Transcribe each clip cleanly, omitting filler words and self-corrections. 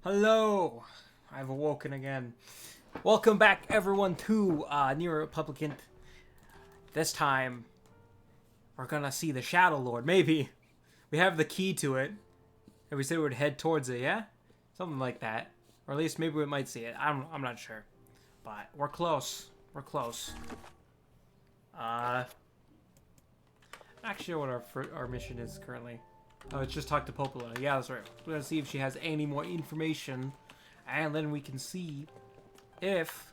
Hello! I've awoken again. Welcome back, everyone, to Nier Replicant. This time, we're gonna see the Shadow Lord. Maybe. We have the key to it. And we said we would head towards it, yeah? Something like that. Or at least maybe we might see it. I'm not sure. But we're close. We're close. Not sure what our mission is currently. Oh, it's just talk to Popola. Yeah, that's right. We're gonna see if she has any more information, and then we can see if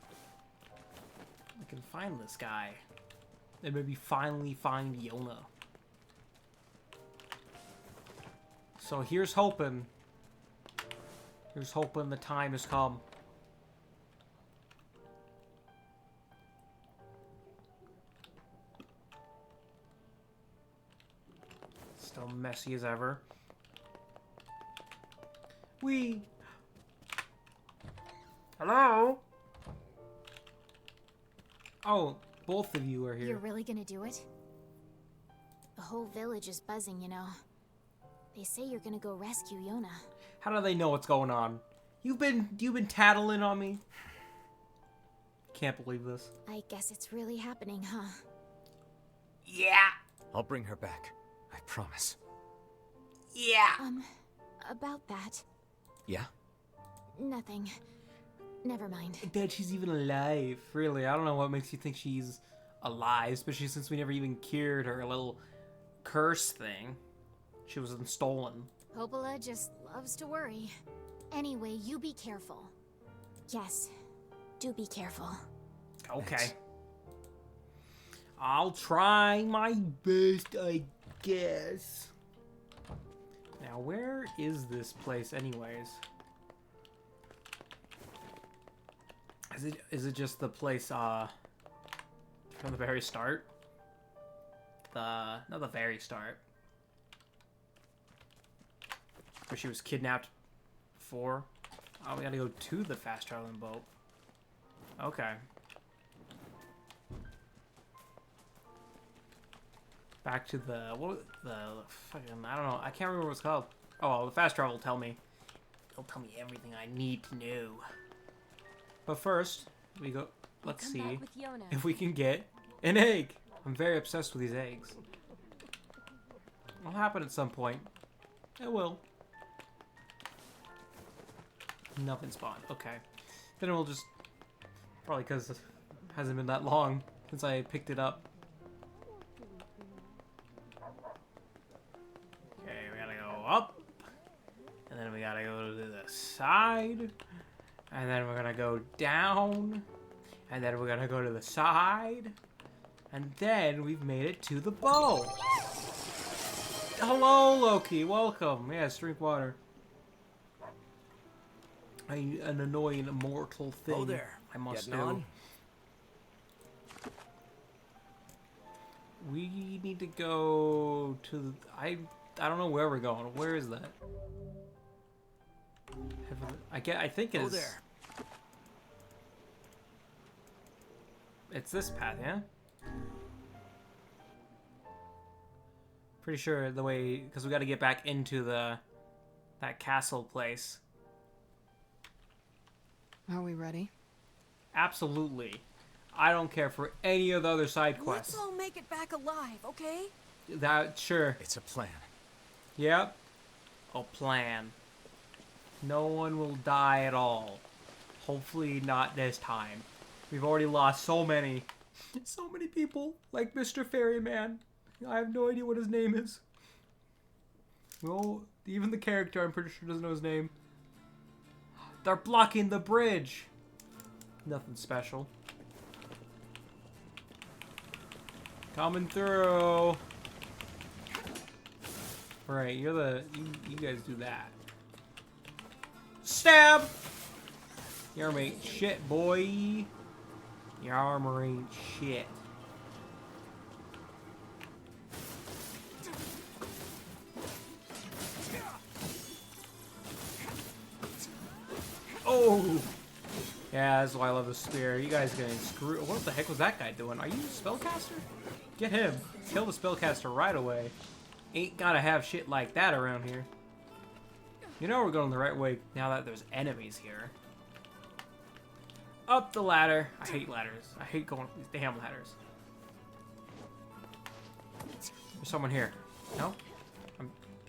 we can find this guy, and maybe finally find Yona. So here's hoping. Here's hoping the time has come. Still messy as ever. Hello? Oh, both of you are here. You're really gonna do it? The whole village is buzzing, you know. They say you're gonna go rescue Yona. How do they know what's going on? You've been tattling on me. Can't believe this. I guess it's really happening, huh? Yeah. I'll bring her back. I promise. Yeah. About that. Yeah? Nothing. Never mind. That she's even alive. Really, I don't know what makes you think she's alive, especially since we never even cured her little curse thing. She was stolen. Popola just loves to worry. Anyway, you be careful. Yes, do be careful. Okay. Thanks. I'll try my best, I guess. Now, where is this place anyways? Is it just the place from the very start? Not the very start. Where she was kidnapped before? Oh, we gotta go to the fast traveling boat. Okay. Back to the fucking, I don't know, I can't remember what it's called. Oh, well, the fast travel will tell me. It'll tell me everything I need to know. But first, we go, let's see if we can get an egg. I'm very obsessed with these eggs. It'll happen at some point. It will. Nothing spawned. Okay. Then we'll just, probably because it hasn't been that long since I picked it up. Okay, we gotta go up. And then we gotta go to the side. And then we're gonna go down. And then we're gonna go to the side. And then we've made it to the bow. Hello, Loki. Welcome. Yes, drink water. An annoying immortal thing. Oh there. I must Getting do. on? We need to go to. I don't know where we're going. Where is that? I think it's. Oh there. It's this path, yeah. Pretty sure the way, because we got to get back into that castle place. Are we ready? Absolutely. I don't care for any of the other side quests. Let's all make it back alive, okay? That, sure. It's a plan. Yep. A plan. No one will die at all. Hopefully not this time. We've already lost so many people, like Mr. Ferryman. I have no idea what his name is. Well, even the character, I'm pretty sure, doesn't know his name. They're blocking the bridge. Nothing special. Coming through. Alright, you're the... You guys do that. Stab! Your armor ain't shit, boy. Your armor ain't shit. Oh! Yeah, that's why I love the spear. You guys getting screwed. What the heck was that guy doing? Are you a spellcaster? Get him. Kill the spellcaster right away. Ain't gotta have shit like that around here. You know we're going the right way now that there's enemies here. Up the ladder. I hate ladders. I hate going up these damn ladders. There's someone here. No?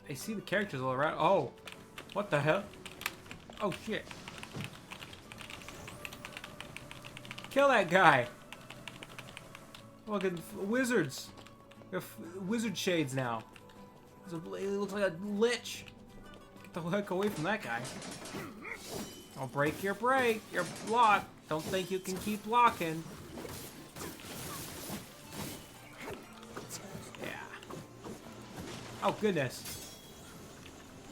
I see the characters all around. Oh. What the hell? Oh, shit. Kill that guy. Fucking wizards. We have wizard shades now. It looks like a lich. Get the heck away from that guy. I'll break your block. Don't think you can keep blocking. Yeah. Oh, goodness.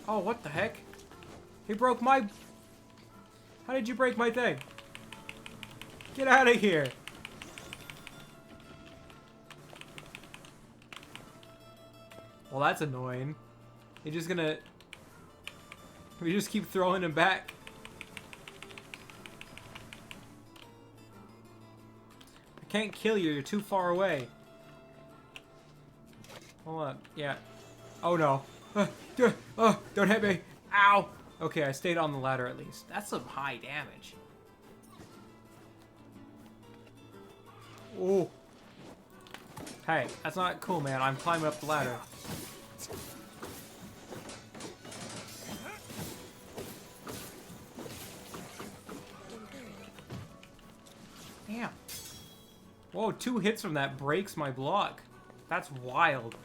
Oh, what the heck? He broke my... How did you break my thing? Get out of here. Well, that's annoying. You're just gonna... We just keep throwing him back. I can't kill you. You're too far away. Hold on. Yeah. Oh, no. Don't hit me. Ow. Okay, I stayed on the ladder at least. That's some high damage. Oh. Hey, that's not cool, man. I'm climbing up the ladder. Damn. Whoa, 2 hits from that breaks my block. That's wild.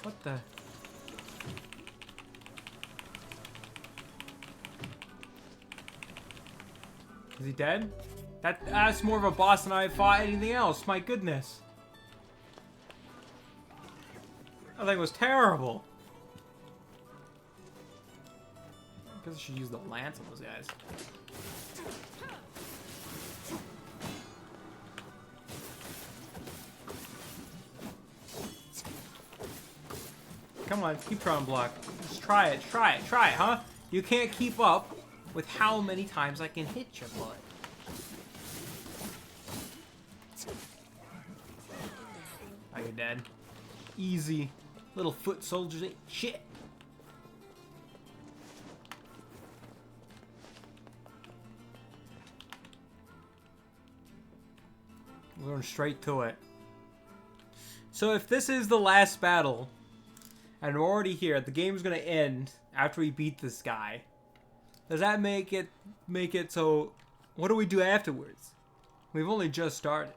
What the... Is he dead? That's more of a boss than I fought anything else. My goodness. That thing was terrible. I guess I should use the lance on those guys. Come on, keep trying to block. Just try it, huh? You can't keep up with how many times I can hit your butt. Oh, you're dead. Easy. Little foot soldiers ain't shit. We're going straight to it. So if this is the last battle, and we're already here, the game's gonna end after we beat this guy. Does that make it so, what do we do afterwards? We've only just started.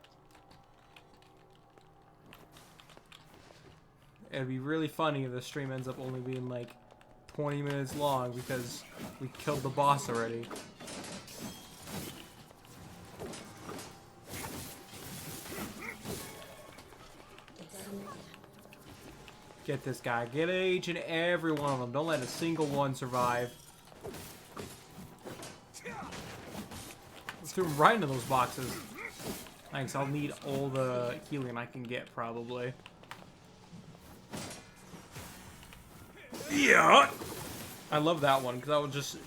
It'd be really funny if the stream ends up only being like 20 minutes long because we killed the boss already. Get this guy. Get each and every one of them. Don't let a single one survive. Let's throw him right into those boxes. Thanks, I'll need all the healing I can get, probably. Yeah! I love that one, because that was just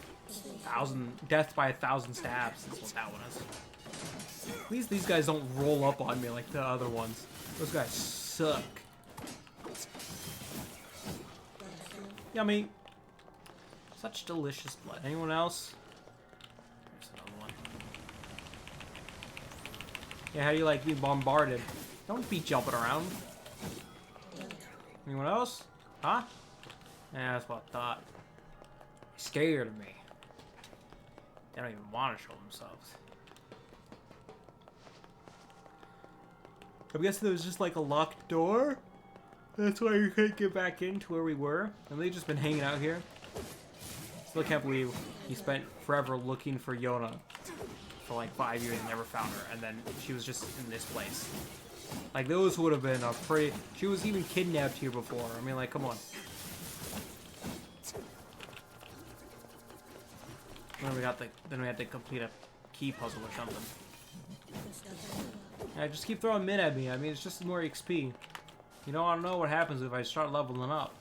death by 1,000 stabs. That's what that one is. At least these guys don't roll up on me like the other ones. Those guys suck. Yummy. Such delicious blood. Anyone else? There's another one. Yeah, how do you like being bombarded? Don't be jumping around. Anyone else? Huh? Yeah, that's what I thought. Scared of me. They don't even want to show themselves. I'm guessing there was just like a locked door. That's why you couldn't get back into where we were. And they've just been hanging out here. Still can't believe he spent forever looking for Yona. For like 5 years and never found her. And then she was just in this place. Like those would have been a pretty... She was even kidnapped here before. I mean, like, come on. Then we had to complete a key puzzle or something. Yeah, just keep throwing mid at me. I mean, it's just more XP. You know, I don't know what happens if I start leveling up.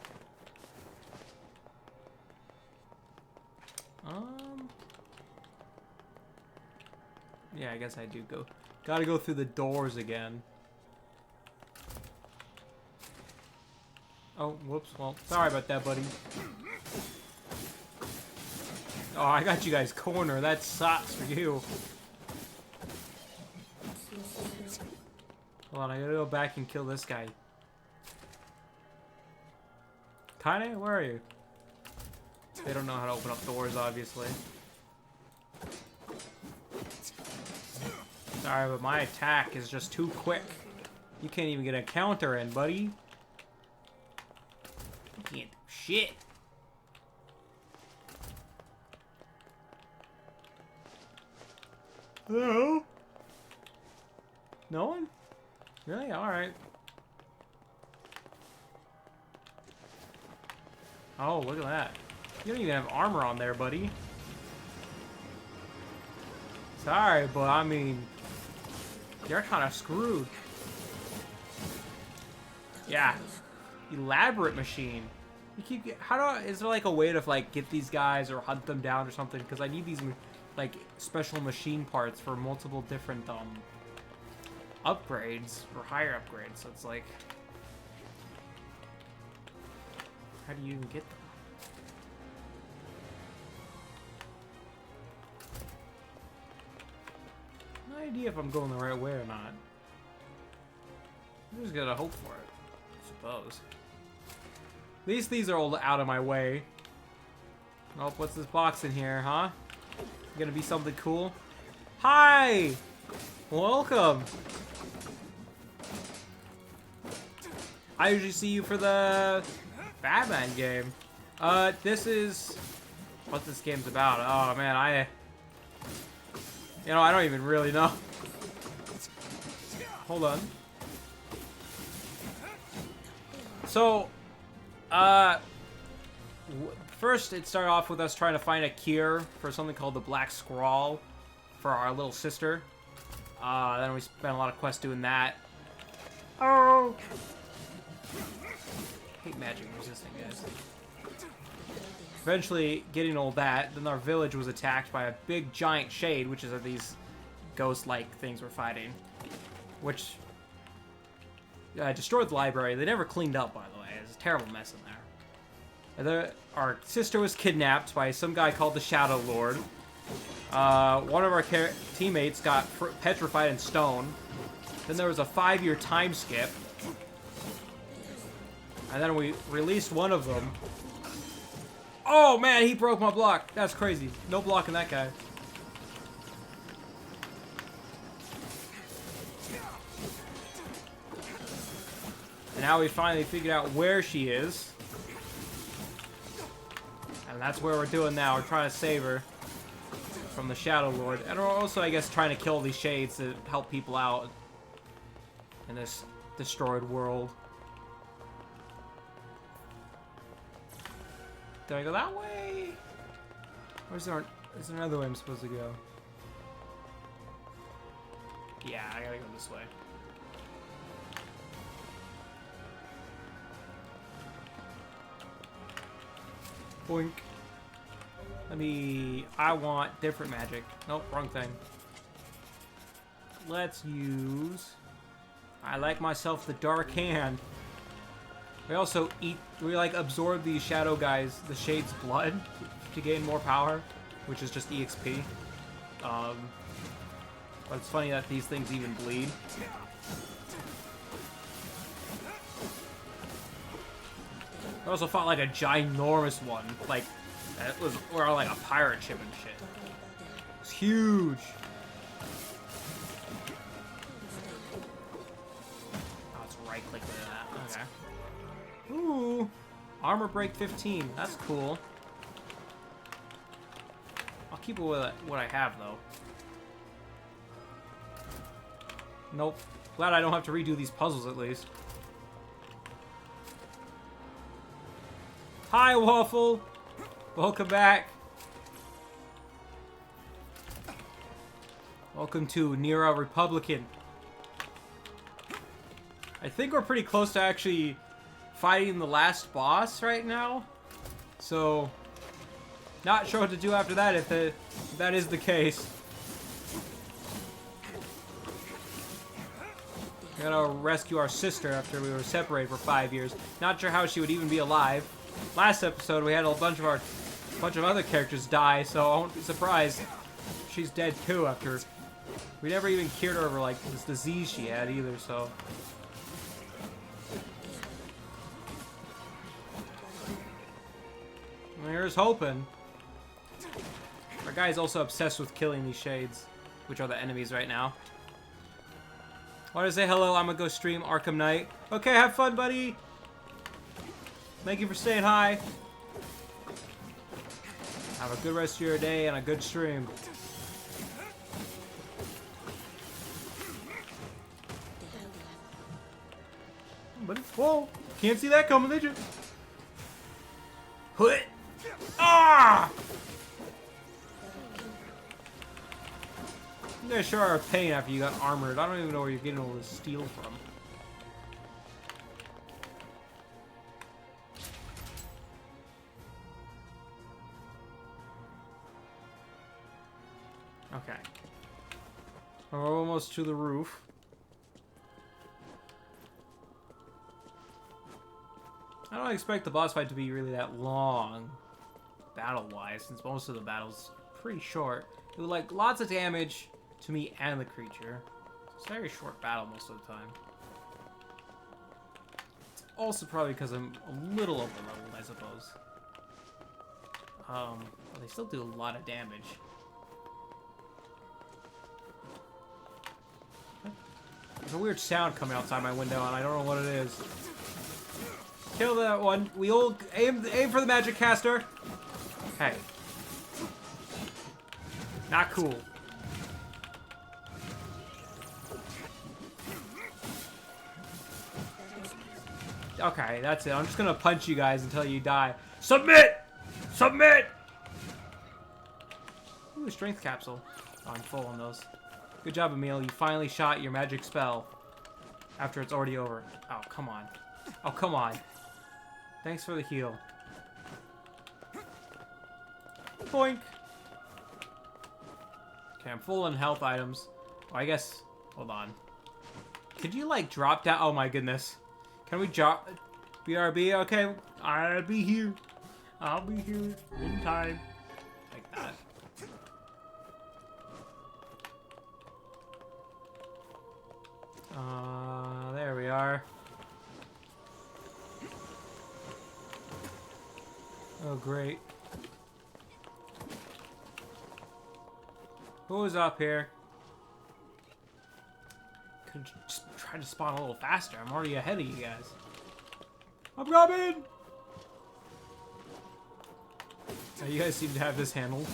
Yeah, I guess I do go. Gotta go through the doors again. Oh, whoops. Well, sorry about that, buddy. Oh, I got you guys cornered. That sucks for you. Hold on, I gotta go back and kill this guy. Kaine, where are you? They don't know how to open up doors, obviously. Sorry, but my attack is just too quick. You can't even get a counter in, buddy. You can't do shit. Hello? No one? Really? Alright. Oh, look at that. You don't even have armor on there, buddy. Sorry, but I mean, you're kind of screwed. Yeah. Elaborate machine. You keep is there like a way to like get these guys or hunt them down or something? Because I need these like special machine parts for multiple different upgrades or higher upgrades. So it's like, how do you even get them? No idea if I'm going the right way or not. I'm just gonna hope for it, I suppose. At least these are all out of my way. Oh, what's this box in here, huh? Gonna be something cool? Hi! Welcome! I usually see you for the Batman game. This is what this game's about. Oh man, I don't even really know. Hold on. So, first it started off with us trying to find a cure for something called the Black Scrawl for our little sister. Then we spent a lot of quests doing that. Oh! Hate magic resisting, guys. Eventually, getting all that, then our village was attacked by a big giant shade, which is these ghost-like things we're fighting, which destroyed the library. They never cleaned up, by the way. There's a terrible mess in there. Our sister was kidnapped by some guy called the Shadow Lord. One of our teammates got petrified in stone. Then there was a 5-year time skip. And then we released one of them. Oh man, he broke my block. That's crazy. No blocking that guy. And now we finally figured out where she is. And that's where we're doing now. We're trying to save her from the Shadow Lord. And we're also, I guess, trying to kill these shades to help people out in this destroyed world. Did I go that way? Or is there another way I'm supposed to go? Yeah, I gotta go this way. Boink. I want different magic. Nope, wrong thing. Let's use... I like myself the Dark Hand. We also we like absorb these shadow guys, the Shade's blood, to gain more power, which is just EXP. But it's funny that these things even bleed. I also fought like a ginormous one, like we're on like a pirate ship and shit. It's huge. Oh, it's right click to that. Okay. Ooh, armor break 15. That's cool. I'll keep it with what I have though. Nope. Glad I don't have to redo these puzzles at least. Hi, Waffle. Welcome back. Welcome to Nier Replicant. I think we're pretty close to actually fighting the last boss right now. So, not sure what to do after that if that is the case. We gotta rescue our sister after we were separated for 5 years. Not sure how she would even be alive. Last episode, we had a bunch of our bunch of other characters die, so I won't be surprised if she's dead too after. We never even cured her of like this disease she had either, so. Here's hoping. Our guy's also obsessed with killing these shades, which are the enemies right now. Want to say hello? I'm gonna go stream Arkham Knight. Okay, have fun, buddy. Thank you for saying hi. Have a good rest of your day and a good stream. Buddy, whoa! Can't see that coming, did you? Hut! Ah! You guys sure are a pain after you got armored. I don't even know where you're getting all this steel from. Okay. We're almost to the roof. I don't expect the boss fight to be really that long, battle-wise, since most of the battle's pretty short. It would like lots of damage to me and the creature. It's a very short battle most of the time. It's also probably because I'm a little over-leveled, I suppose. But they still do a lot of damage. There's a weird sound coming outside my window, and I don't know what it is. Kill that one. We all aim for the magic caster. Hey. Not cool. Okay, that's it. I'm just gonna punch you guys until you die. Submit! Submit! Ooh, a strength capsule. Oh, I'm full on those. Good job, Emil. You finally shot your magic spell after it's already over. Oh, come on. Oh, come on. Thanks for the heal. Boink! Okay, I'm full on health items. Oh, I guess... Hold on. Could you, like, drop down? Oh, my goodness. Can we drop... BRB? Okay, I'll be here. I'll be here in time. Like that. There we are. Oh, great. Who's up here? Could just try to spawn a little faster. I'm already ahead of you guys. I'm coming! Oh, you guys seem to have this handled.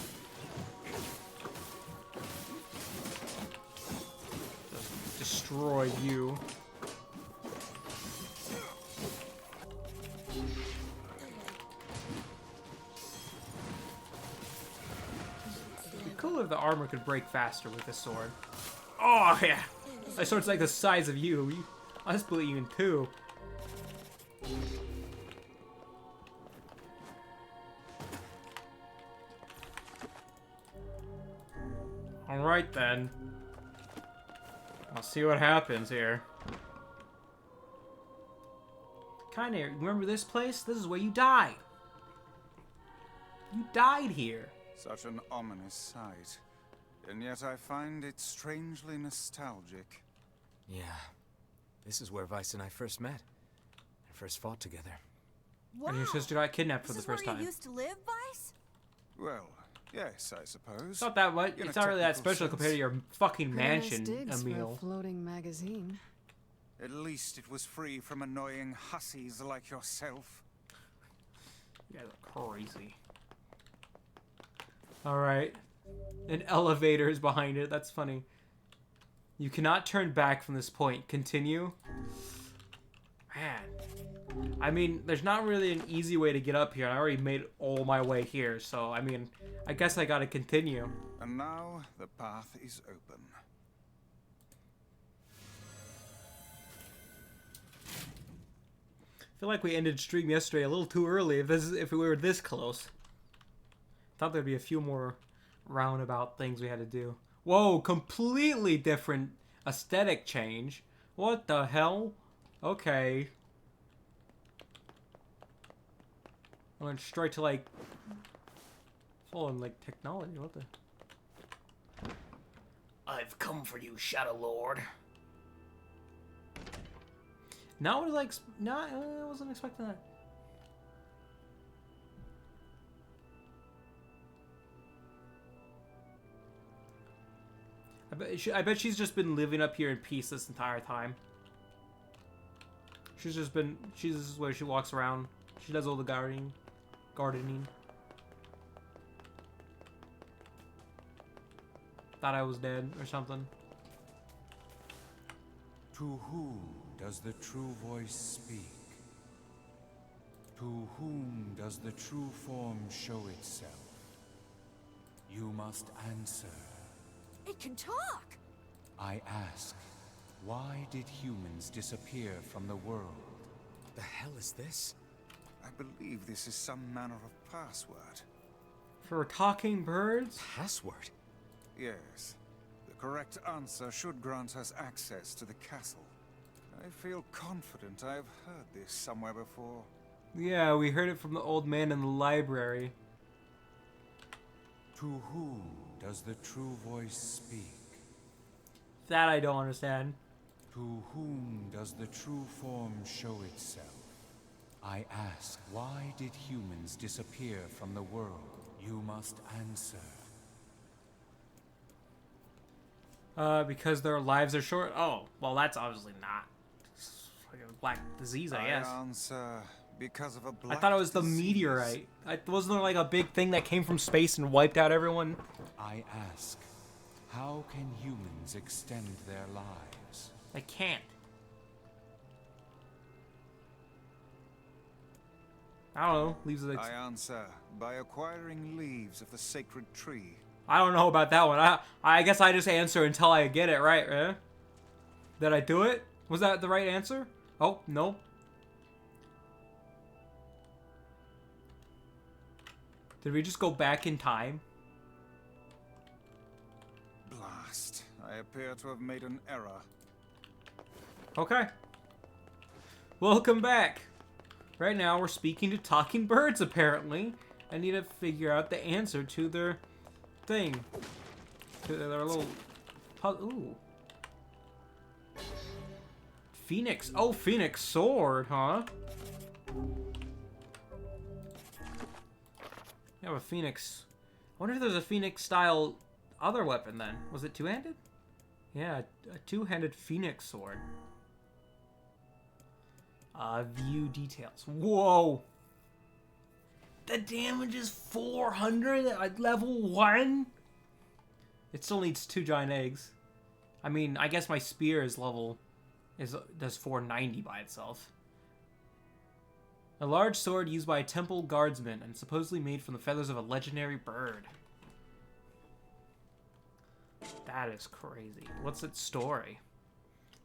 Just destroy you. Cool if the armor could break faster with this sword. Oh, yeah! That sword's like the size of you. I'll split you in two. Alright then. I'll see what happens here. Kinda, remember this place? This is where you died. You died here. Such an ominous sight. And yet I find it strangely nostalgic. Yeah. This is where Vice and I first met. And first fought together. Wow. And your sister got kidnapped for the first This is where time. you used to live, Vice? Well, yes, I suppose. It's not that much. In a It's not really that technical special sense. compared to your fucking Pretty nice mansion, digs for a Emil. floating magazine. At least it was free from annoying hussies like yourself. You guys are crazy. Alright. An elevator is behind it. That's funny. You cannot turn back from this point. Continue. Man. I mean, there's not really an easy way to get up here. I already made all my way here. So, I mean, I guess I gotta continue. And now the path is open. I feel like we ended stream yesterday a little too early if we were this close. Thought there'd be a few more roundabout things we had to do. Whoa, completely different aesthetic change. What the hell? Okay. I went straight to like Full on like technology. What the? I've come for you, Shadow Lord. Not what I I wasn't expecting that. I bet she's just been living up here in peace this entire time. She's just been. This is where she walks around. She does all the gardening. Thought I was dead or something. To whom does the true voice speak? To whom does the true form show itself? You must answer. It can talk! I ask, why did humans disappear from the world? What the hell is this? I believe this is some manner of password. For talking birds? Password? Yes. The correct answer should grant us access to the castle. I feel confident I have heard this somewhere before. Yeah, we heard it from the old man in the library. To whom does the true voice speak? That I don't understand. To whom does the true form show itself? I ask, why did humans disappear from the world? You must answer. Because their lives are short. Oh, well, that's obviously not. It's like a black disease, I guess. I answer because of a I black thought it was the disease. meteorite. Wasn't there like a big thing that came from space and wiped out everyone? I ask, how can humans extend their lives? I can't. I don't know. Leaves of the... I answer by acquiring leaves of the sacred tree. I don't know about that one. I guess I just answer until I get it right, eh? Did I do it? Was that the right answer? Oh, no. Did we just go back in time? Blast. I appear to have made an error. Okay. Welcome back. Right now we're speaking to talking birds, apparently. I need to figure out the answer to their thing. To their little... Ooh. Phoenix. Oh, Phoenix sword, huh? You have a Phoenix. I wonder if there's a Phoenix style other weapon then. Was it two-handed? Yeah, a two-handed Phoenix sword. View details. Whoa! The damage is 400 at level 1? It still needs 2 giant eggs. I mean, I guess my spear is does 490 by itself. A large sword used by a temple guardsman and supposedly made from the feathers of a legendary bird. That is crazy. What's its story?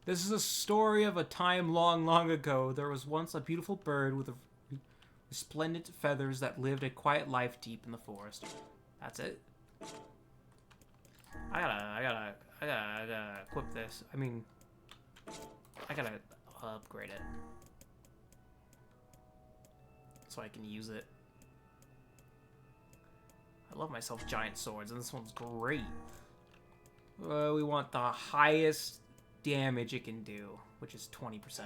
This is a story of a time long, long ago. There was once a beautiful bird with resplendent feathers that lived a quiet life deep in the forest. That's it. I gotta equip this. I mean, I gotta upgrade it so I can use it. I love myself giant swords, and this one's great. We want the highest damage it can do, which is 20%.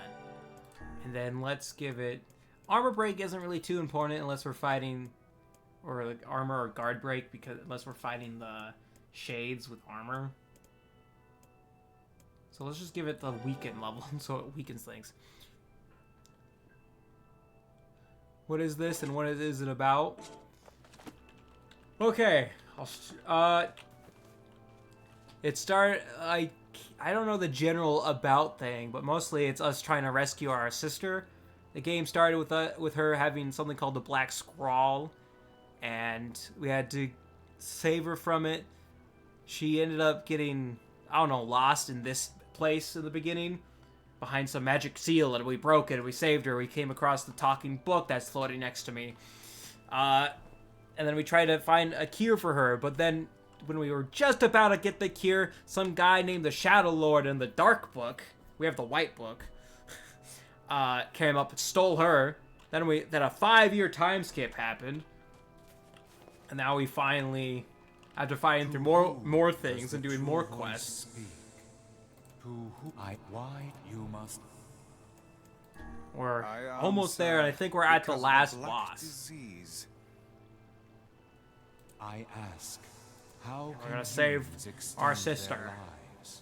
And then let's give it... Armor break isn't really too important unless we're fighting... Or like armor or guard break, because unless we're fighting the shades with armor. So let's just give it the weaken level, so it weakens things. What is this and what is it about? Okay. It started... I don't know the general about thing, but mostly it's us trying to rescue our sister. The game started with her having something called the Black Scrawl, and we had to save her from it. She ended up getting, I don't know, lost in this place in the beginning, behind some magic seal, and we broke it, and we saved her. We came across the talking book that's floating next to me. And then we tried to find a cure for her, but then when we were just about to get the cure, some guy named the Shadow Lord in the Dark Book, we have the White Book, came up and stole her. Then a 5-year time skip happened. And now we finally, after fighting through more things and doing more quests, Why you must? we're almost there, and I think we're at the last boss. Disease. I ask, how We're can gonna save humans extend our their sister. lives?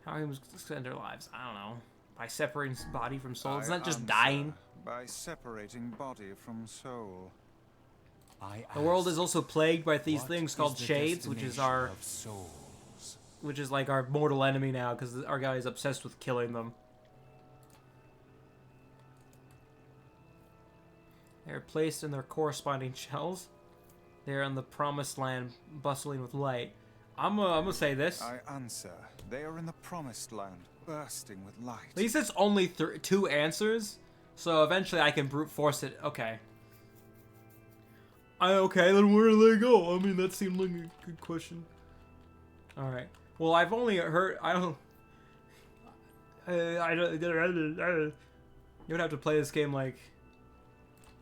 How humans extend their lives? I don't know. By separating body from soul. It's I not just answer dying. by separating body from soul. I The world ask, is also plagued by these what things is called the shades, which is destination our, of souls? which is like our mortal enemy now, because our guy is obsessed with killing them. They are placed in their corresponding shells. They are in the promised land, bustling with light. I'm gonna say this. I answer, they are in the promised land, bursting with light. At least it's only 2 answers, so eventually I can brute force it. Okay. Okay, then where do they go? I mean, that seemed like a good question. Alright. Well, I've only heard... You would have to play this game, like,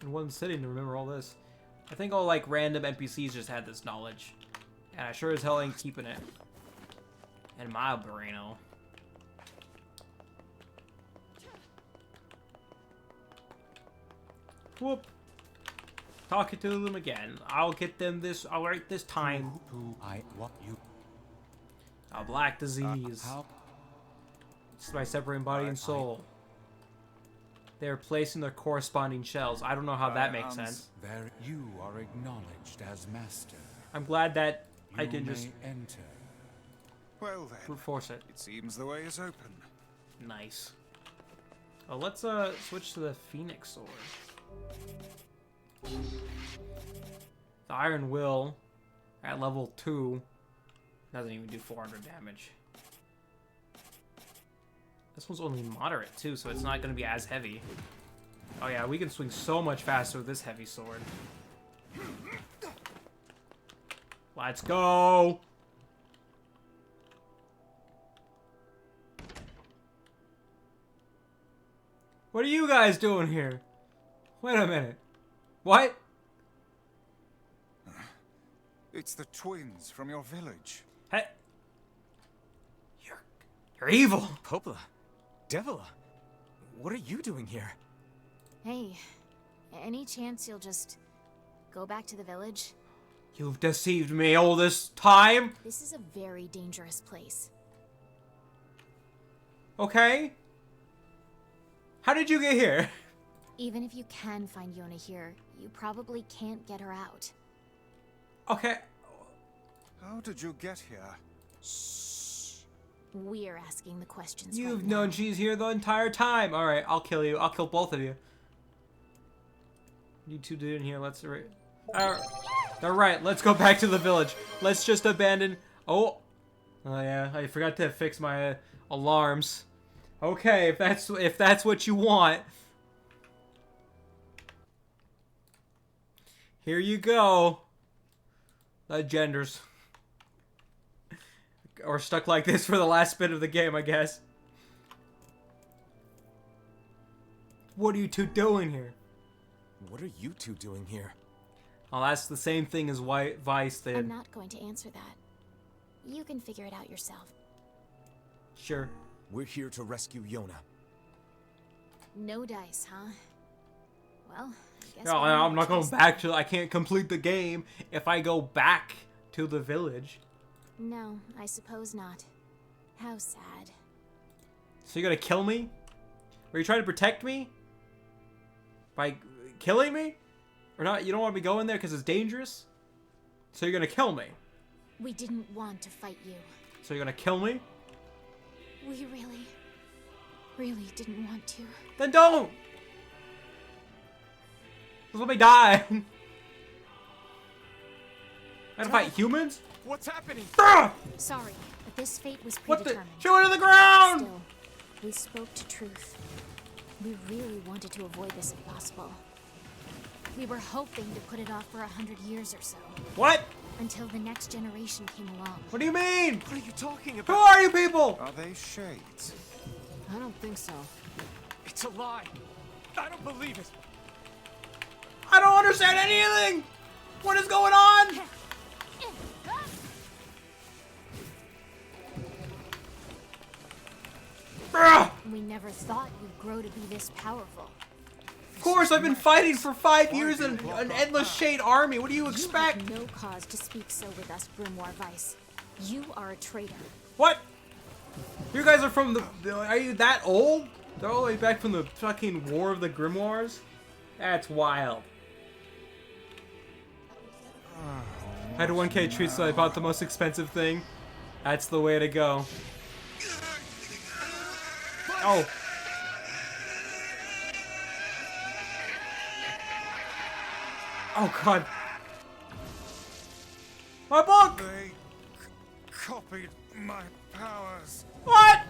in one sitting to remember all this. I think all, like, random NPCs just had this knowledge. And I sure as hell ain't keeping it in my braino. Whoop. Talking to them again. I'll get them this. I'll write this time. A black disease. It's by separating body and soul. They are placed in their corresponding shells. I don't know how that makes sense. There you are acknowledged as master. I'm glad that I You can may just enter. Well then, brute force it. it seems the way is open. Nice. Oh, let's switch to the Phoenix Sword. The Iron Will at level 2 doesn't even do 400 damage. This one's only moderate too, so it's not going to be as heavy. Oh yeah, we can swing so much faster with this heavy sword. Let's go! What are you guys doing here? Wait a minute. What? It's the twins from your village. Hey. You're evil. Popla, Devila, what are you doing here? Hey, any chance you'll just go back to the village? You've deceived me all this time? This is a very dangerous place. Okay. How did you get here? Even if you can find Yona here, you probably can't get her out. Okay. How did you get here? Shh. We're asking the questions You've right known now. she's here the entire time. Alright, I'll kill you. I'll kill both of you. You two did in here. Let's... Alright, let's go back to the village. Let's just abandon... Oh yeah, I forgot to fix my alarms. Okay, if that's what you want. Here you go. The genders. Or stuck like this for the last bit of the game, I guess. What are you two doing here? What are you two doing here? Oh, that's the same thing as Vice did. I'm not going to answer that. You can figure it out yourself. Sure. We're here to rescue Yona. No dice, huh? Well, I guess No, we don't I'm not going trust back to... I can't complete the game if I go back to the village. No, I suppose not. How sad. So you're gonna kill me? Are you trying to protect me? By killing me? Or not? You don't want me going there because it's dangerous? So you're gonna kill me? We didn't want to fight you. So you're gonna kill me? We really didn't want to. Then don't! Just let me die! I gotta fight humans? What's happening? Ah! Sorry, but this fate was What the? predetermined. Shoot it to the ground! Still, we spoke to truth. We really wanted to avoid this if possible. We were hoping to put it off for 100 years or so, What? until the next generation came along. What do you mean? What are you talking Who about? are you people? Are they shades? I don't think so. It's a lie. I don't believe it. understand anything! What is going on? Bruh! We never thought you'd grow to be this powerful. Of course, I've been fighting for 5 years in an endless shade army. What do you expect? You have no cause to speak so with us, Grimoire Vice. You are a traitor. What? You guys are from the... Are you that old? They're all the way back from the fucking War of the Grimoires? That's wild. I had a 1K treat, so I bought the most expensive thing. That's the way to go. Oh. Oh god. My book! They copied my powers. What?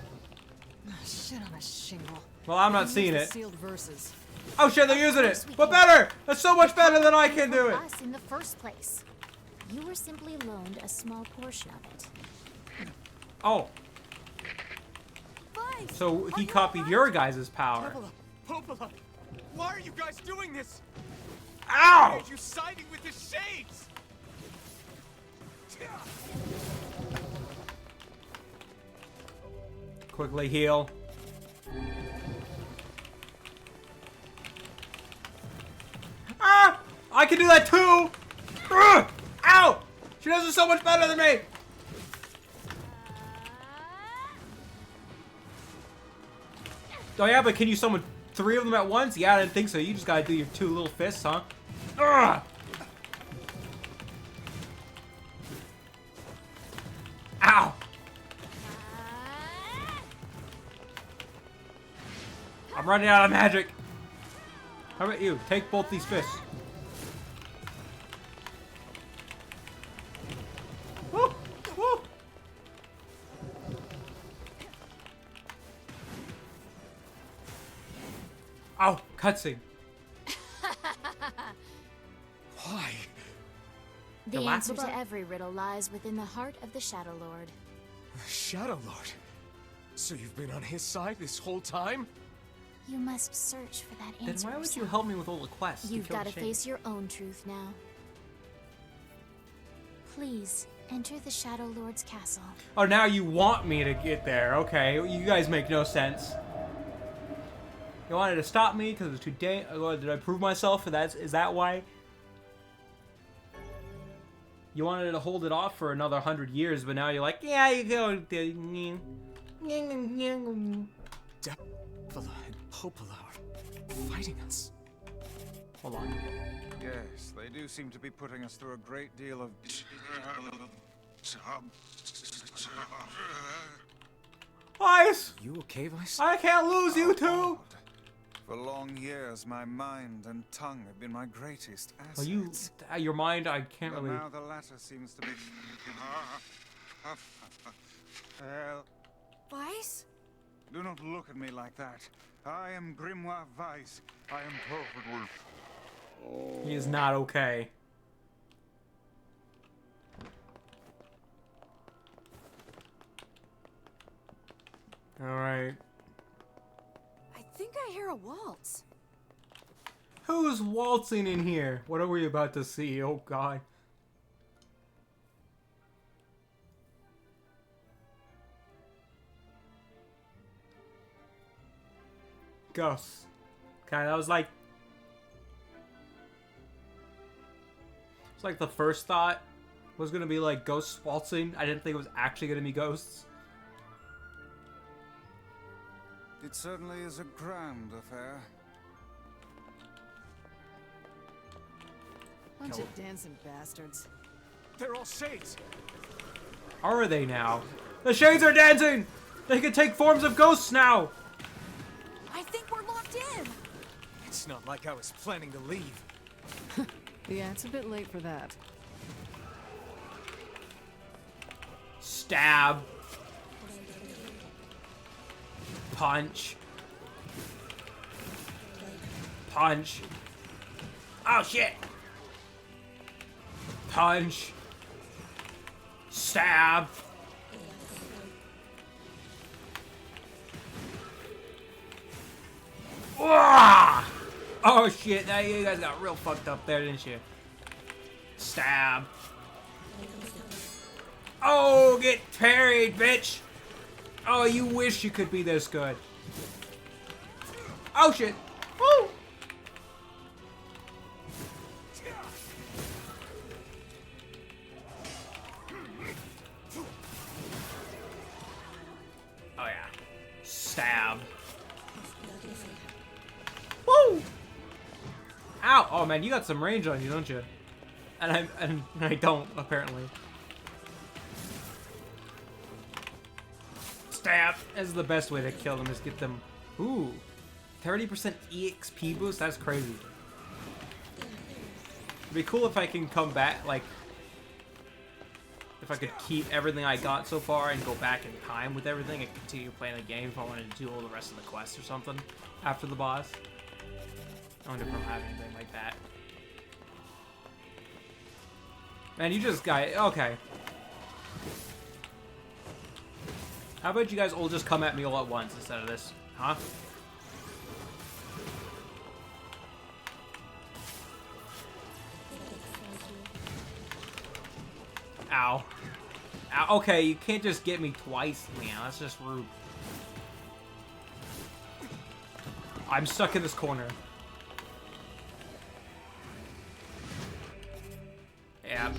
Shit on a shingle. Well, I'm not seeing it. Sealed verses. Oh shit, they're using it! But better! That's so much better than I can do it! Us in the first place. You were simply loaned a small portion of it. Oh. Vice, So he are you copied alright? your guys' power. Popola! Why are you guys doing this? Ow! Are you siding with the Shades? Quickly heal. Ah! I can do that too! Ugh! Ow! She does it so much better than me! Oh yeah, but can you summon 3 of them at once? Yeah, I didn't think so. You just gotta do your 2 little fists, huh? Ugh! Ow! I'm running out of magic. How about you? Take both these fists. Woo! Woo! Oh, cutscene. Why? The laugh answer about to it? every riddle lies within the heart of the Shadow Lord. Shadow Lord. So you've been on his side this whole time? You must search for that Then answer why would you yourself. help me with all the quests? You've got to Shane? face your own truth now. Please, enter the Shadow Lord's castle. Oh, now you want me to get there. Okay, you guys make no sense. You wanted to stop me because it's too did I prove myself? Is that why? You wanted to hold it off for another 100 years, but now you're like, yeah, you go. Depola and Popola are fighting us. Hold on. Yes, they do seem to be putting us through a great deal of... Vice! You okay, Vice? I can't lose you two! For long years, my mind and tongue have been my greatest assets. Well, your mind, I can't But really... now the latter seems to be... Well, Vice? do not look at me like that. I am Grimoire Vice. I am perfectly... He is not okay. Alright. I think I hear a waltz. Who's waltzing in here? What are we about to see? Oh god. Ghosts. Okay, that was like... It's like the first thought was gonna be like ghosts waltzing. I didn't think it was actually gonna be ghosts. It certainly is a grand affair. Bunch of dancing bastards. They're all Shades. Are they now? The Shades are dancing! They can take forms of ghosts now! I think we're locked in. It's not like I was planning to leave. Yeah, it's a bit late for that. Stab. Punch. Punch. Oh shit! Punch. Stab. Wah! Oh shit, now you guys got real fucked up there, didn't you? Stab. Oh, get parried, bitch! Oh, you wish you could be this good. Oh shit! Woo! Oh yeah. Stab. Woo! Ow! Oh man, you got some range on you, don't you? And I don't, apparently. Stab! This is the best way to kill them, is get them... Ooh. 30% EXP boost? That's crazy. It'd be cool if I can come back, like... If I could keep everything I got so far and go back in time with everything and continue playing the game if I wanted to do all the rest of the quests or something after the boss. I wonder if I'll have anything like that. Man, you just got... Okay. How about you guys all just come at me all at once instead of this? Huh? Ow. Ow. Okay, you can't just get me twice, man. That's just rude. I'm stuck in this corner. Yeah.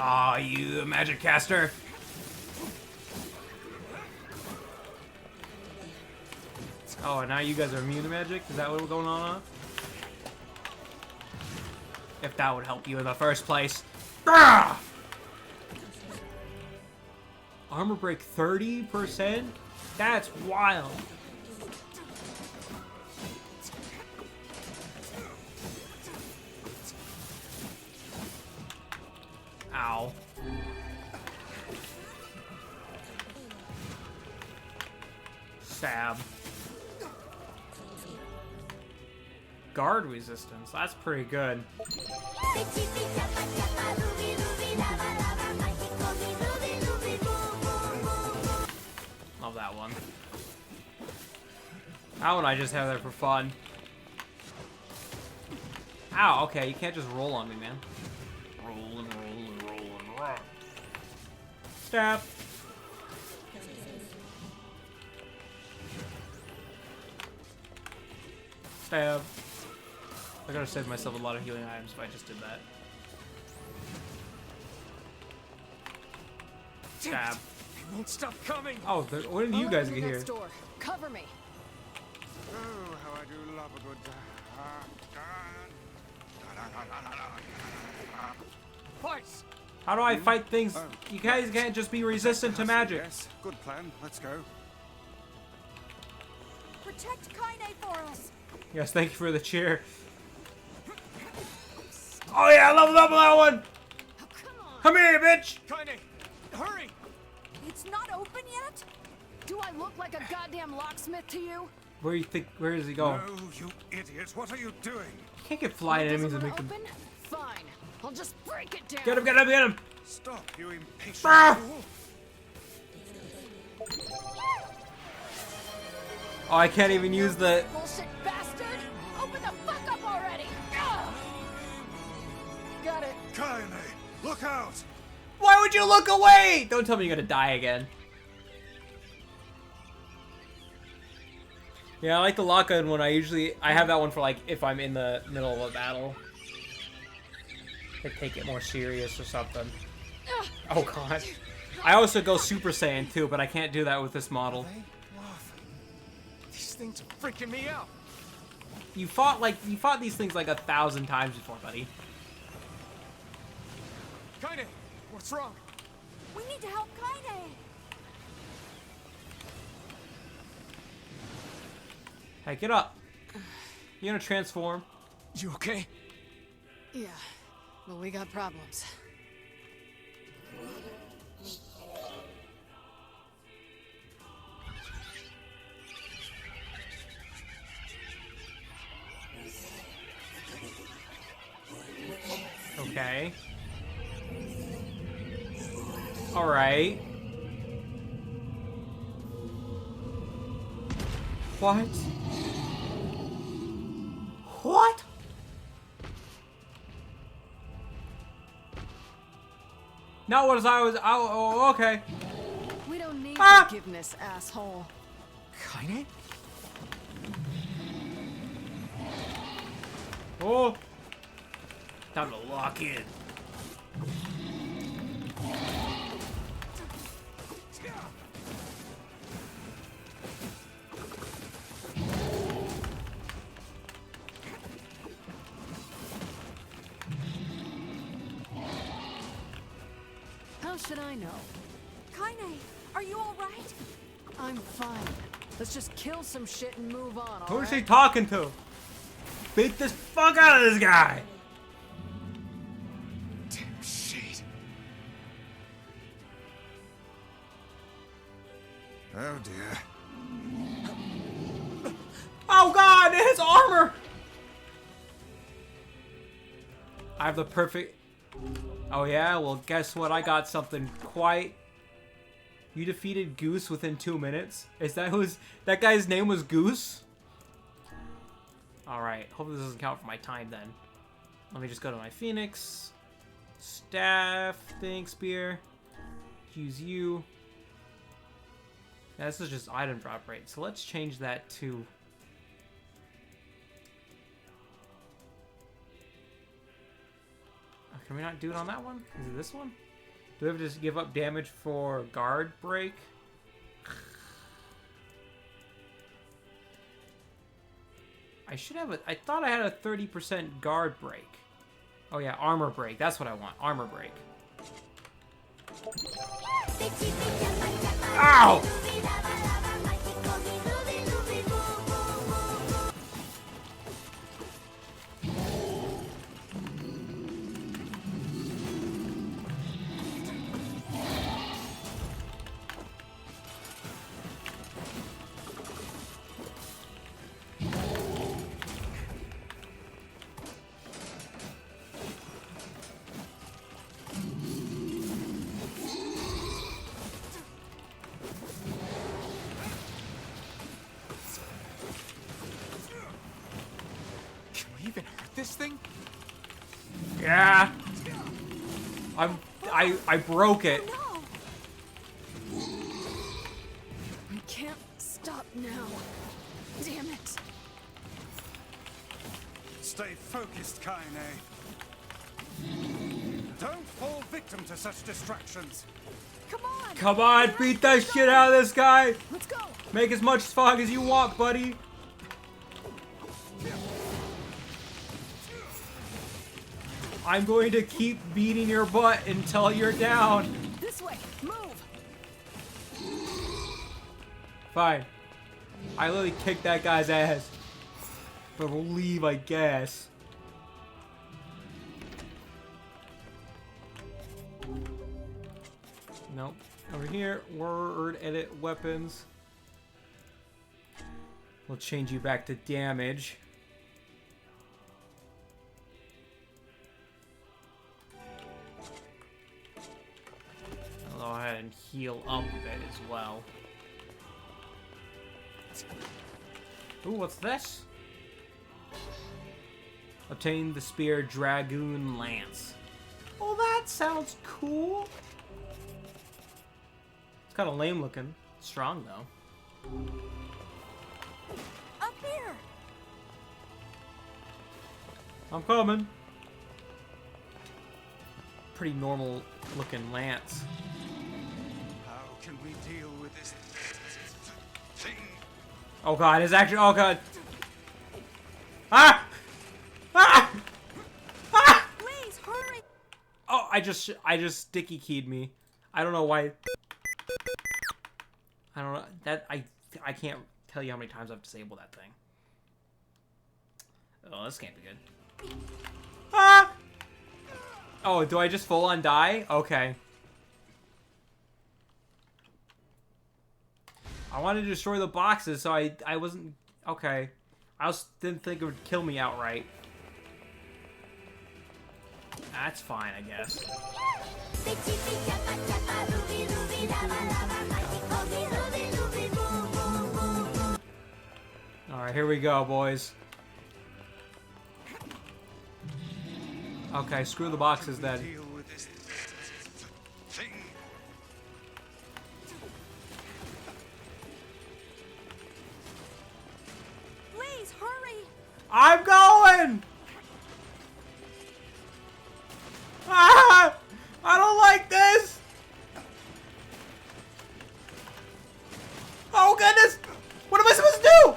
Aw, you magic caster. Oh, now you guys are immune to magic? Is that what's going on? If that would help you in the first place. Ah! Armor break 30%? That's wild. Ow. Stab. Guard resistance. That's pretty good. Love that one. That one I just have there for fun. Ow, okay, you can't just roll on me, man. Roll and roll and roll and roll. Stab. Stab. I gotta save myself a lot of healing items if I just did that. Stab. It won't stop coming. Oh, when did you guys get here? Door. Cover me. Oh, how I do love a good... Twice. How do I fight things? Oh. You guys can't just be resistant to magic. Yes, good plan. Let's go. Protect Kaine for us. Yes, thank you for the cheer. Oh yeah, I love that one! Oh, come on. Come here, bitch! Kaine, hurry. It's not open yet? Do I look like a goddamn locksmith to you? Where you think? Where does he go? No, you idiot. What are you doing? You can't get flying Doesn't enemies and make wanna them. open? Fine. I'll just break it down. Get him! Get him! Get him! Stop, you impatient Ah! fool. Oh, I can't even use the. Bullshit bastard! Open the fuck up already! Ugh! Got it. Kaine, look out! Why would you look away? Don't tell me you're gonna die again. Yeah, I like the lock-on one. I have that one for like if I'm in the middle of a battle. To take it more serious or something. Oh god. I also go Super Saiyan too, but I can't do that with this model. These things are freaking me out. You fought these things like 1,000 times before, buddy. Kaine, what's wrong? We need to help Kaine. Hey, get up. You gonna transform? You okay? Yeah. Well, we got problems. Okay. Alright. What? What? Not what I was. Oh, okay. We don't need Ah! forgiveness, asshole. Kaine? Oh. Time to lock in. How should I know? Kaine, are you all right? I'm fine. Let's just kill some shit and move on, Who is alright? he talking to? Beat this fuck out of this guy. Damn shit. Oh dear. Oh god, his armor! I have the perfect... Oh yeah? Well, guess what? I got something quite... You defeated Goose within 2 minutes? Is that who's... That guy's name was Goose? Alright, hopefully this doesn't count for my time then. Let me just go to my Phoenix. Staff, thing, spear. Use you. Yeah, this is just item drop rate, so let's change that to... Can we not do it on that one? Is it this one? Do we have to just give up damage for guard break? I should have a... I thought I had a 30% guard break. Oh yeah, armor break. That's what I want. Armor break. Ow! Can we even hurt this thing? Yeah. I broke it. No! We can't stop now. Damn it. Stay focused, Kaine. Don't fall victim to such distractions. Come on! Come on, beat that shit out of this guy. Let's go. Make as much fog as you want, buddy. I'm going to keep beating your butt until you're down. This way. Move. Fine. I literally kicked that guy's ass. But we'll leave, I guess. Nope. Over here, word edit weapons. We'll change you back to damage. I'll go ahead and heal up a bit as well. Ooh, what's this? Obtain the Spear Dragoon Lance. Oh, that sounds cool. It's kind of lame looking. Strong, though. Up here! I'm coming. Pretty normal looking lance. How can we deal with this thing? Oh god, it's actually... Oh god. Ah! Ah! Ah! Please, hurry! Oh, I just sticky keyed me. I don't know why. I don't know. That I can't tell you how many times I've disabled that thing. Oh, this can't be good. Ah! Oh, do I just full on die? Okay. I wanted to destroy the boxes, so I wasn't... Okay. I didn't think it would kill me outright. That's fine, I guess. Alright, here we go, boys. Okay, screw the boxes then. Deal with this thing. Please, hurry! I'm going! Ah! I don't like this! Oh goodness! What am I supposed to do?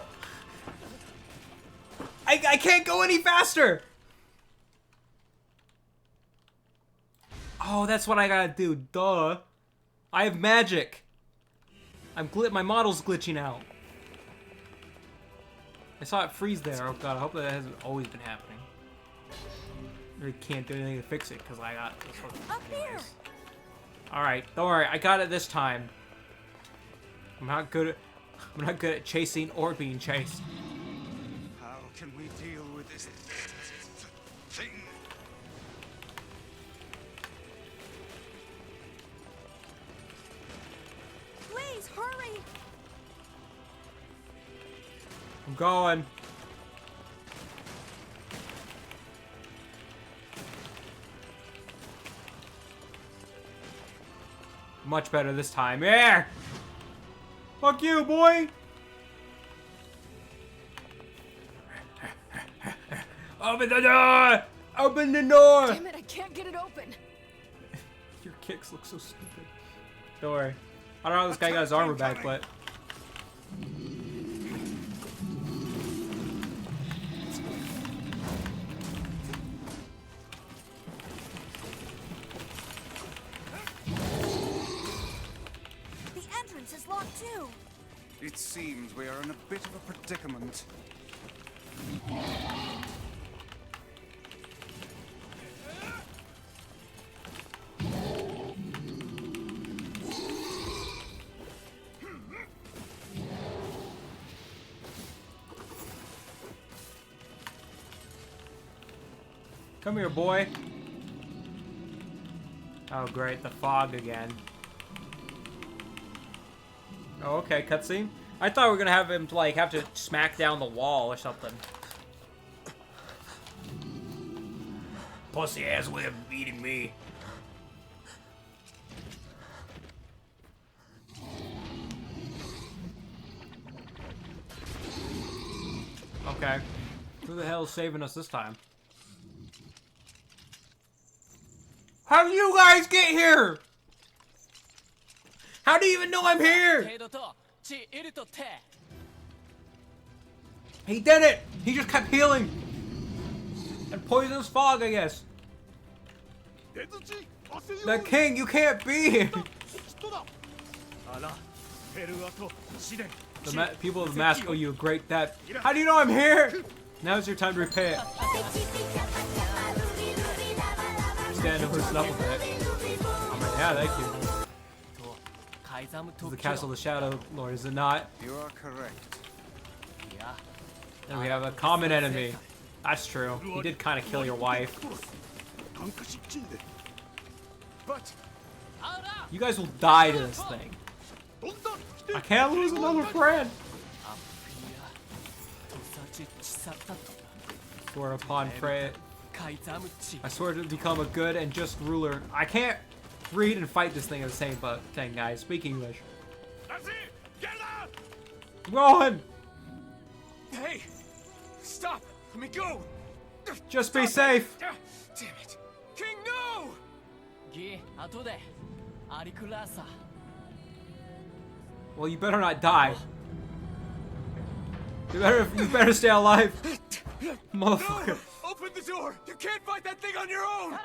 I can't go any faster! Oh, that's what I gotta do. Duh. I have magic. My model's glitching out. I saw it freeze there. Oh god, I hope that hasn't always been happening. I really can't do anything to fix it because I got this one. Up here! Alright, don't worry, I got it this time. I'm not good at chasing or being chased. How can we deal with this thing? Please, hurry! I'm going. Much better this time. Yeah! Fuck you, boy! Open the door! Open the door! Damn it, I can't get it open. Your kicks look so stupid. Don't worry. I don't know how this guy got his armor back, but... The entrance is locked too. It seems we are in a bit of a predicament. Come here, boy. Oh, great. The fog again. Oh, okay. Cutscene. I thought we were gonna have him, like, have to smack down the wall or something. Pussy ass way of beating me. Okay. Who the hell is saving us this time? How do you guys get here? How do you even know I'm here? He did it! He just kept healing! And poisonous fog, I guess. The king, you can't be here! People of the mask owe you a great debt. How do you know I'm here? Now's your time to repay it. Stand and loosen up a bit. Oh, man, yeah, thank you. This is the castle of the Shadow Lord, is it not? You are correct. And we have a common enemy. That's true. He did kind of kill your wife. But You guys will die to this thing. I can't lose another friend. Swear upon Freya. I swear to become a good and just ruler. I can't read and fight this thing at the same thing, guys. Speak English. I'm going! Hey! Stop! Let me go! Just be safe! Damn it! King, no! Well, you better not die. You better stay alive. Motherfucker. Open the door! You can't fight that thing on your own!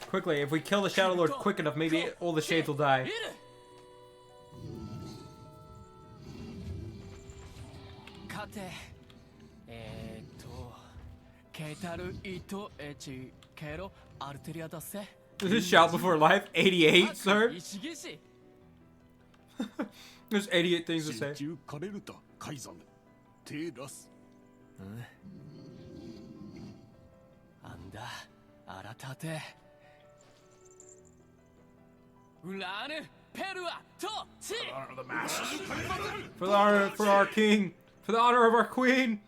Quickly, if we kill the Shadow Lord quick enough, maybe all the shades will die. Does this shout before life? 88, sir? There's 88 things to say. Honor the masses. For the honor, for our king, for the honor of our queen.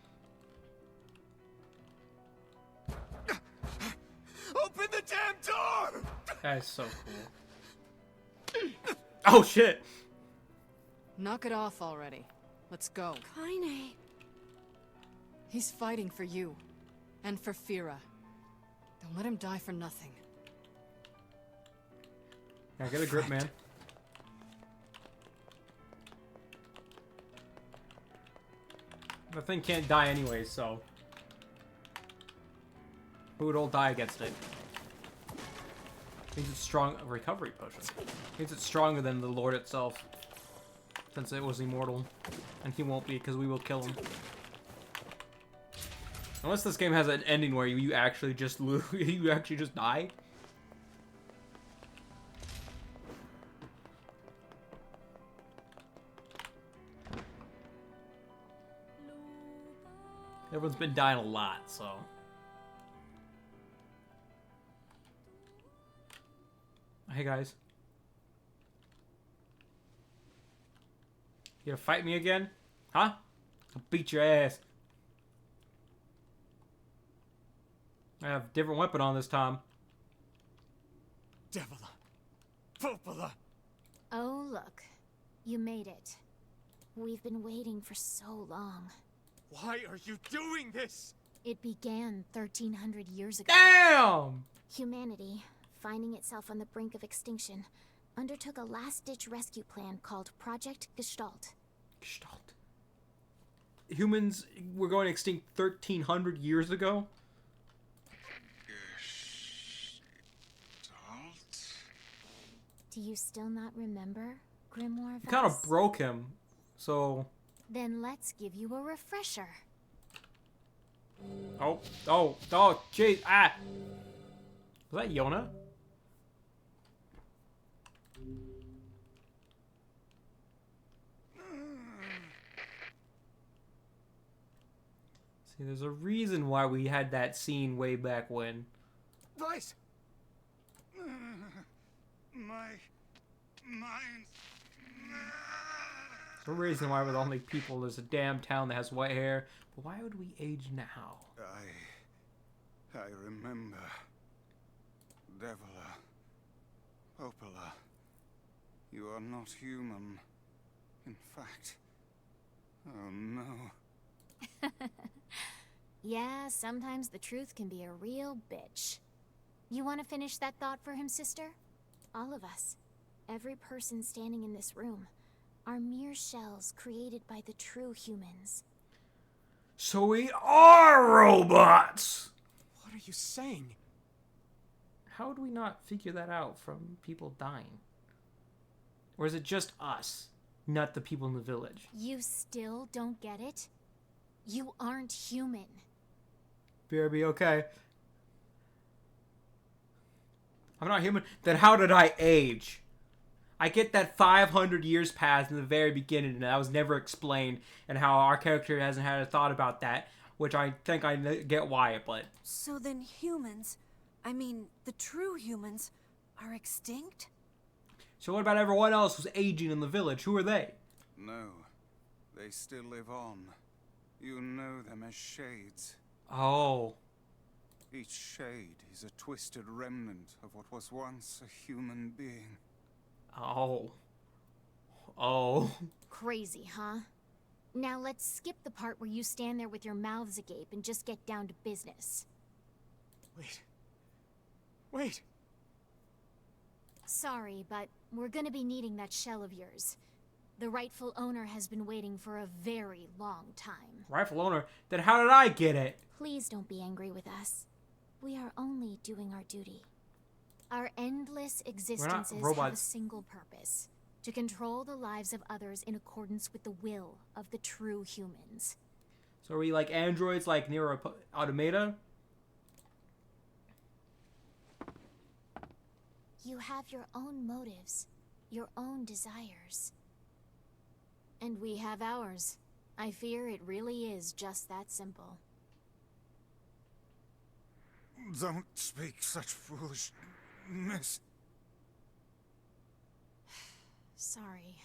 Open the damn door! That is so cool. Oh shit! Knock it off already. Let's go. Kaine. He's fighting for you. And for Fira. Don't let him die for nothing. Yeah, get a grip, man. The thing can't die anyway, so who would all die against it? Means it's strong. A recovery potion. Means it's stronger than the Lord itself, since it was immortal, and he won't be because we will kill him. Unless this game has an ending where you actually just lose, you actually just die. Everyone's been dying a lot, so. Hey guys. You gonna fight me again? Huh? I'll beat your ass. I have a different weapon on this time. Devila. Popola. Oh, look. You made it. We've been waiting for so long. Why are you doing this? It began 1,300 years ago. Damn! Humanity, finding itself on the brink of extinction, undertook a last-ditch rescue plan called Project Gestalt. Gestalt. Humans were going extinct 1,300 years ago? Gestalt? Do you still not remember, Grimoire You kind of Vess? broke him, so... Then let's give you a refresher. Oh, jeez, ah! Was that Yona? See, there's a reason why we had that scene way back when. Vice! My mind. There's a reason why we're the only people. There's a damn town that has white hair. But why would we age now? I remember. Devila. Popola. You are not human. In fact. Oh no. Yeah, sometimes the truth can be a real bitch. You want to finish that thought for him, sister? All of us. Every person standing in this room. Are mere shells created by the true humans. So we are robots! What are you saying? How would we not figure that out from people dying? Or is it just us, not the people in the village? You still don't get it? You aren't human. BRB, okay. I'm not human? Then how did I age? I get that 500 years passed in the very beginning, and that was never explained, and how our character hasn't had a thought about that, which I think I get why, but... So then humans, I mean, the true humans, are extinct? So what about everyone else who's aging in the village? Who are they? No. They still live on. You know them as shades. Oh. Each shade is a twisted remnant of what was once a human being. Oh. Oh. Crazy, huh? Now let's skip the part where you stand there with your mouths agape and just get down to business. Wait. Sorry, but we're gonna be needing that shell of yours. The rightful owner has been waiting for a very long time. Rightful owner? Then how did I get it? Please don't be angry with us. We are only doing our duty. Our endless existences have a robots. single purpose. To control the lives of others in accordance with the will of the true humans. So are we like androids like Nier Automata? You have your own motives, your own desires. And we have ours. I fear it really is just that simple. Don't speak such foolishness. Sorry.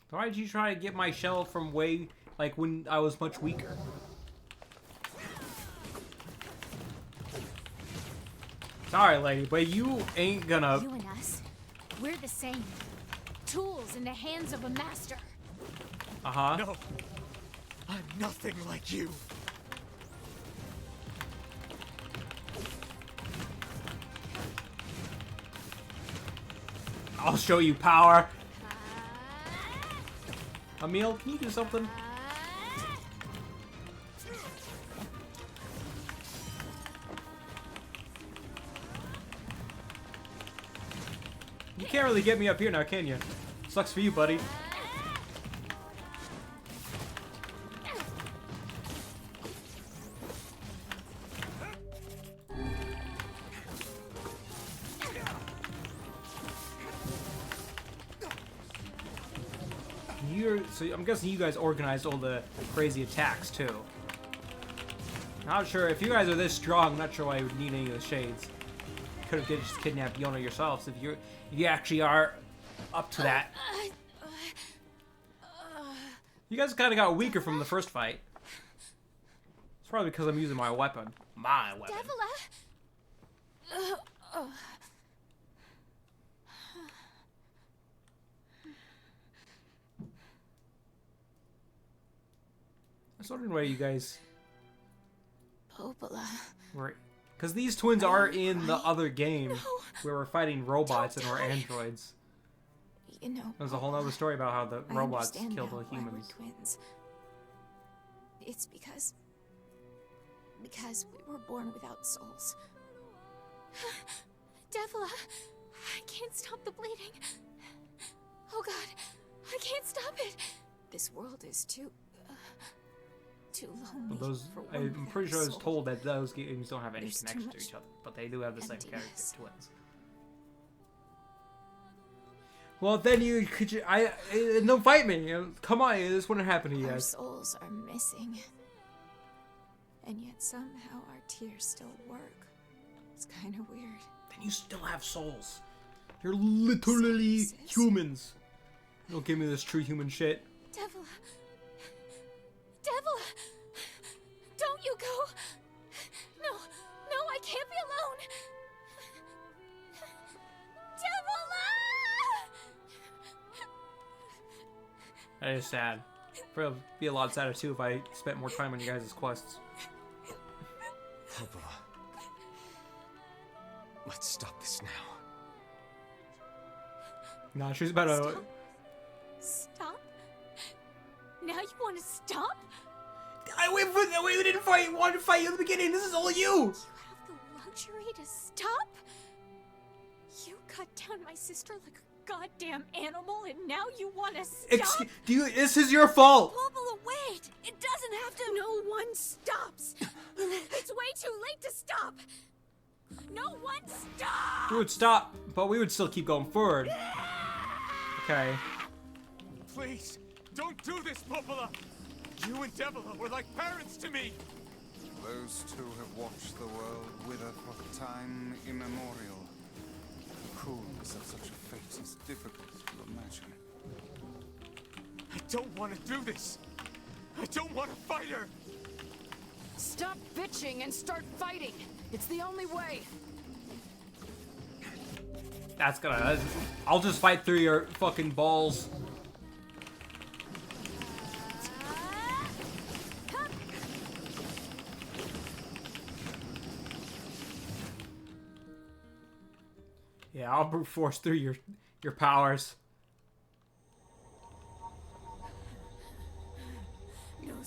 Why did you try to get my shell from way, like, when I was much weaker? Sorry, lady, but you ain't gonna... You and us, we're the same. Tools in the hands of a master. Uh-huh. No, I'm nothing like you. I'll show you power. Emil, can you do something? You can't really get me up here now, can you? Sucks for you, buddy. So I'm guessing you guys organized all the crazy attacks too. Not sure if you guys are this strong. Not sure why you would need any of the shades. Could have just kidnapped Yona yourselves if you actually are up to that. You guys kind of got weaker from the first fight. It's probably because I'm using my weapon. My weapon. I was wondering why you guys Popola. were... Because these twins are in the other game where we're fighting robots and we're androids. You know, There's a whole other story about how the robots killed the humans. Twins. It's because we were born without souls. Devila, I can't stop the bleeding. Oh God, I can't stop it. This world is too lonely. Those, for one I'm pretty sure I was soul. told that those games don't have any There's too connection to much each other, but they do have the same character, emptiness. twins. Well, then you could don't fight me. Come on, this wouldn't happen to you Our guys. souls are missing, and yet somehow our tears still work. It's kind of weird. Then you still have souls. You're literally Sis. humans. Don't give me this true human shit. Devila, don't you go! No, I can't be alone. Devila! That is sad. It'd be a lot sadder too if I spent more time on you guys' quests. Popola. Let's stop this now. Nah, she's about to... Stop? Now you want to stop? We didn't fight. We wanted to fight you in the beginning. This is all you. You have the luxury to stop? You cut down my sister like a goddamn animal, and now you want to stop? This is your fault. Popola, wait! It doesn't have to. No one stops. It's way too late to stop. No one stops. We would stop, but we would still keep going forward. Okay. Please, don't do this, Popola! You and Devila were like parents to me! Those two have watched the world wither for time immemorial. The cruelness of such a fate is difficult to imagine. I don't want to do this! I don't want to fight her! Stop bitching and start fighting. It's the only way. I'll just fight through your fucking balls. Yeah, I'll brute force through your powers.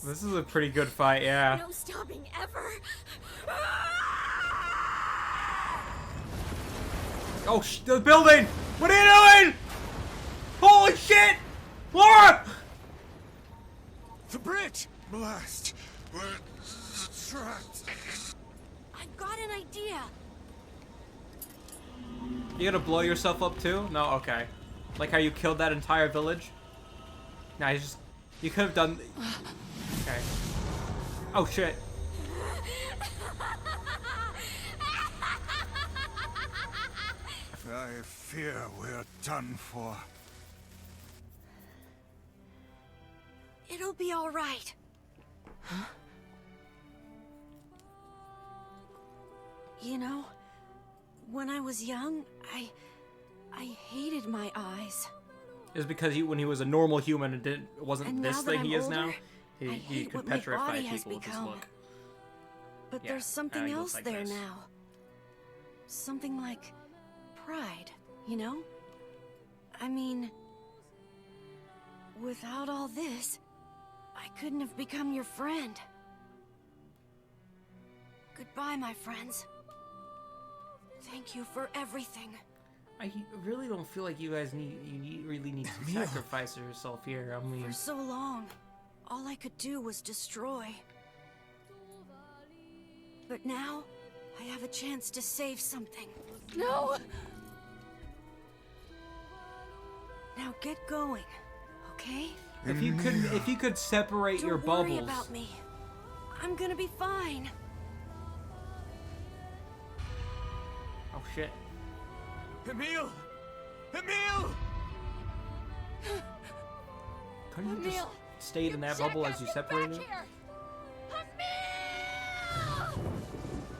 This is a pretty good fight, yeah. No stopping ever. Oh, the building! What are you doing? Holy shit! Laura! The bridge! Blast! We're trapped. I've got an idea. You gonna blow yourself up too? No, okay. Like how you killed that entire village? Nah, you could have done. Okay. Oh shit. I fear we're done for. It'll be all right. You know, when I was young, I hated my eyes. It was because when he was a normal human and it wasn't And this now that thing I'm he is older, now. I He hate could what my petrify body has people with his become. look. But Yeah, there's something he looks else like there this. now. Something like pride, you know? I mean, without all this, I couldn't have become your friend. Goodbye, my friends. Thank you for everything. I really don't feel like you guys really need to sacrifice yourself here. I mean, For so long, all I could do was destroy. But now, I have a chance to save something. No! Now get going, okay? if you could separate Don't your worry bubbles. about me. I'm gonna be fine. Oh shit. Emil! Emil! Couldn't you just Emil, stayed in that bubble as you separated it?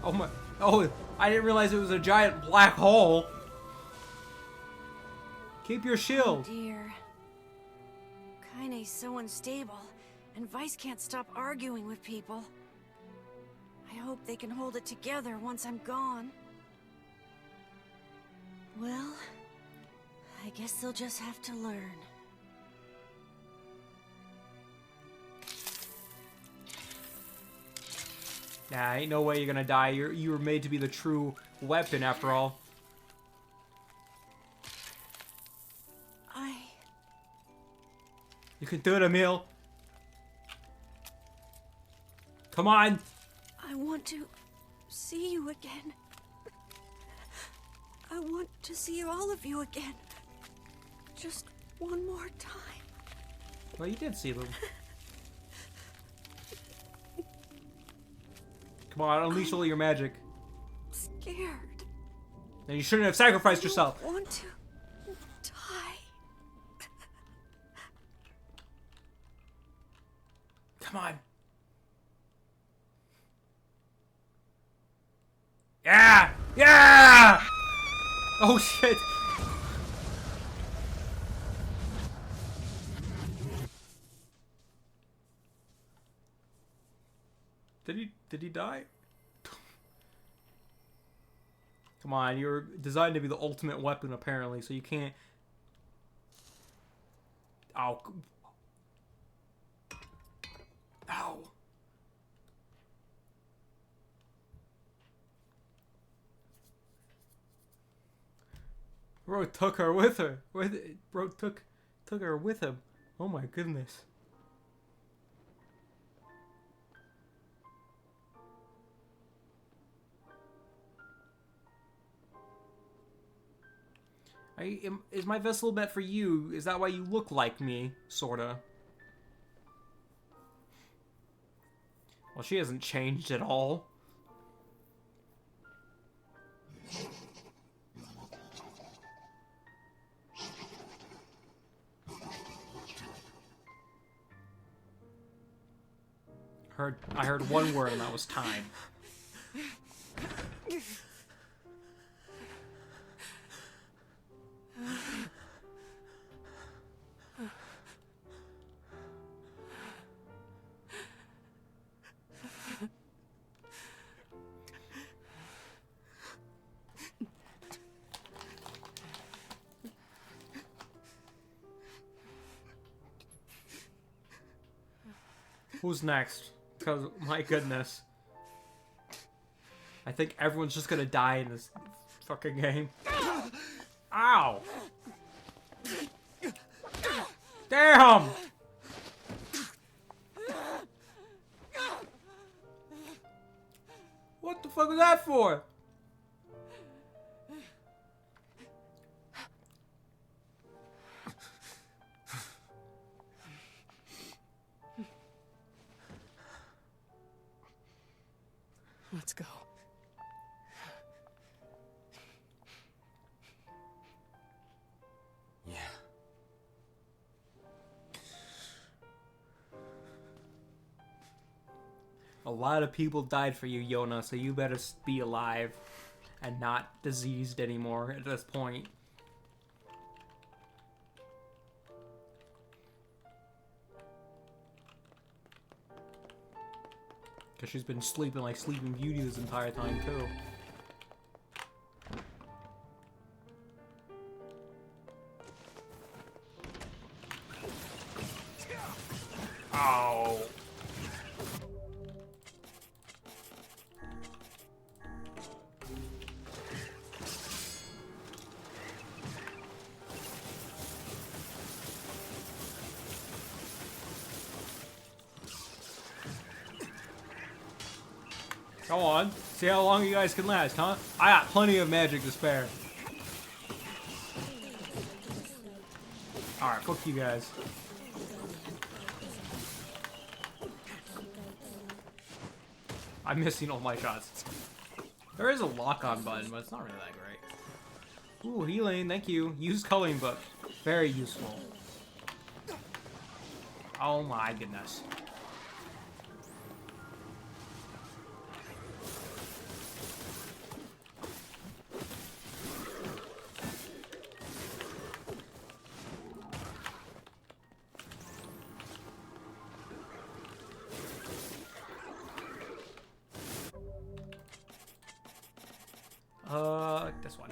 Oh my! Oh, I didn't realize it was a giant black hole. Keep your shield. Dear. Kaine's so unstable, and Vice can't stop arguing with people. I hope they can hold it together once I'm gone. Well, I guess they'll just have to learn. Nah, ain't no way you're gonna die. You were made to be the true weapon after all. You can do it, Emil. Come on. I want to see you again. I want to see all of you again. Just one more time. Well, you did see them. Come on, unleash all your magic. Scared. And you shouldn't have sacrificed I yourself. don't want to die. Come on. Yeah! Yeah! Oh shit! Did he die? Come on, you're designed to be the ultimate weapon apparently, so you can't. Ow. Ow. Bro took her with her. Bro took her with him. Oh my goodness. Is my vessel meant for you? Is that why you look like me? Sorta. Well, she hasn't changed at all. I heard one word and that was time. Who's next? Because, my goodness. I think everyone's just gonna die in this fucking game. Ow! Damn! What the fuck was that for? Let's go. Yeah. A lot of people died for you, Yona, so you better be alive and not diseased anymore at this point. Because she's been sleeping like Sleeping Beauty this entire time, too. Ow. Go on. See how long you guys can last, huh? I got plenty of magic to spare. Alright, fuck you guys. I'm missing all my shots. There is a lock-on button, but it's not really that great. Ooh, healing, thank you. Use culling book. Very useful. Oh my goodness. This one.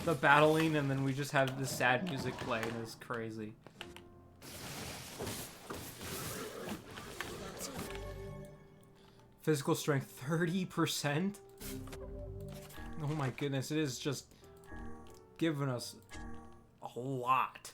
The battling, and then we just have this sad music playing is crazy. Physical strength 30%? Oh my goodness, it is just giving us a lot.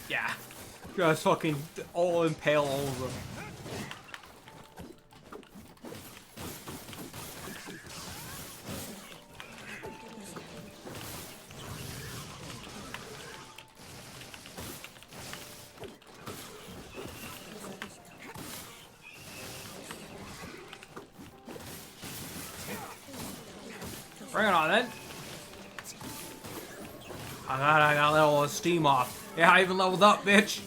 Yeah, just fucking all impale all of them. Bring it on then. I got a little steam off. Yeah, I even leveled up, bitch.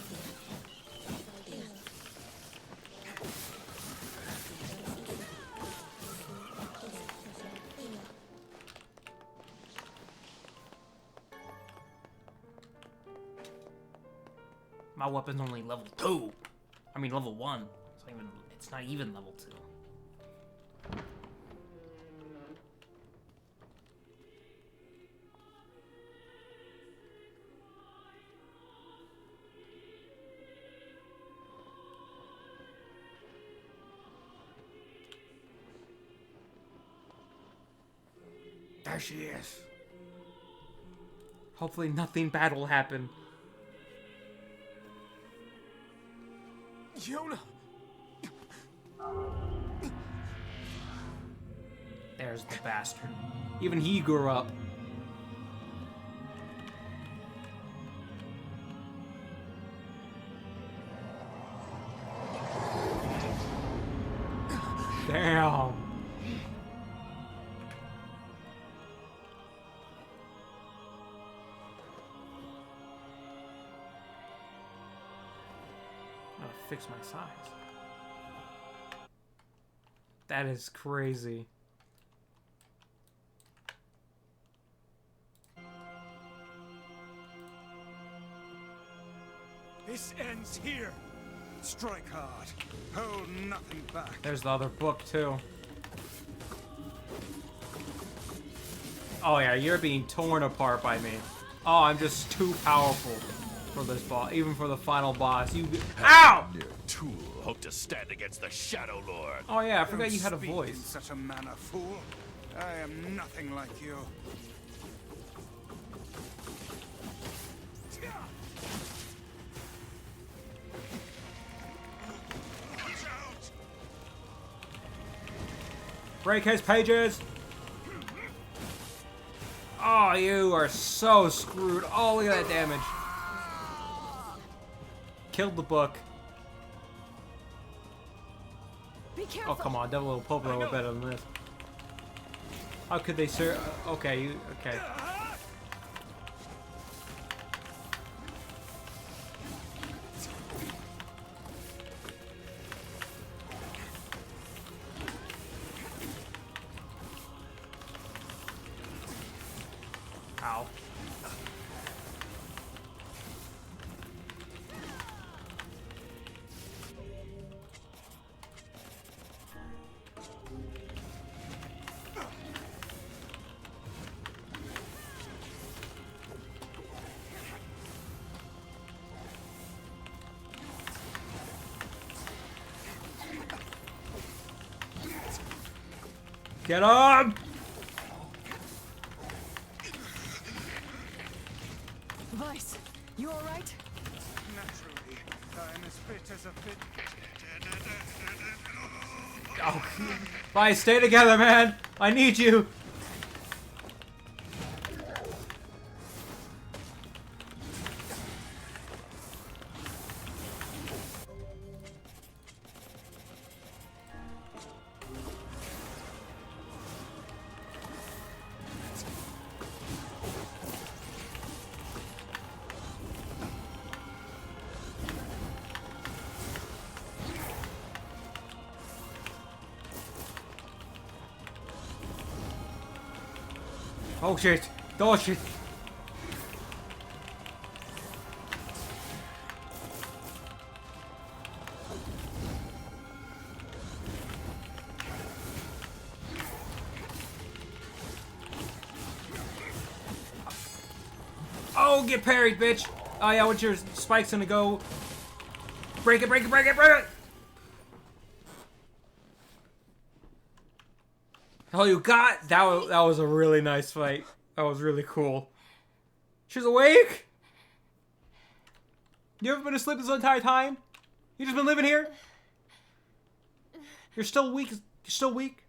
My weapon's only level 2. I mean level 1. It's not even level 2. There she is. Hopefully nothing bad will happen. Yona! There's the bastard. Even he grew up. Damn. Gotta fix my size. That is crazy. This ends here. Strike hard. Hold nothing back. There's the other book too. Oh yeah, you're being torn apart by me. Oh, I'm just too powerful for this boss, even for the final boss. Ow! Mere tool. Hope to stand against the Shadow Lord. Oh yeah, I forgot Don't you had a speak in voice. such a manner, fool. I am nothing like you. Break his pages! Oh, you are so screwed. Oh, look at that damage. Killed the book. Be careful. Oh, come on. Devil and Popolo are better than this. How could they okay, okay. Ow. Get him! Vice, you alright? Naturally, I am as fit as a fit. Oh, bye, stay together, man. I need you. Oh shit! Oh shit! Oh, get parried, bitch! Oh yeah, what's your spikes gonna go? Break it, break it, break it, break it! Oh, you got that was a really nice fight. That was really cool. She's awake? You ever been asleep this entire time? You just been living here? You're still weak. You're still weak?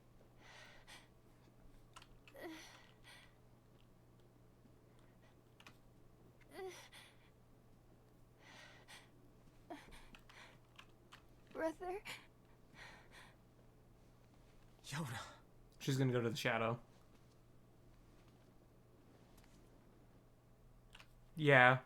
Brother. Yoda. She's gonna go to the shadow. Yeah.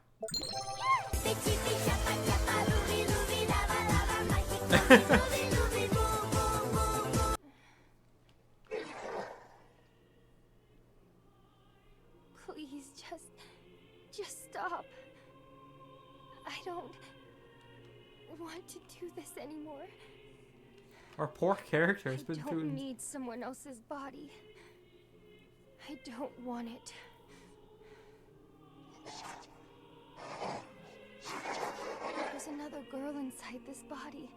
Please, just stop. I don't want to do this anymore. Our poor character has I been don't through. need someone else's body. I don't want it. There's another girl inside this body.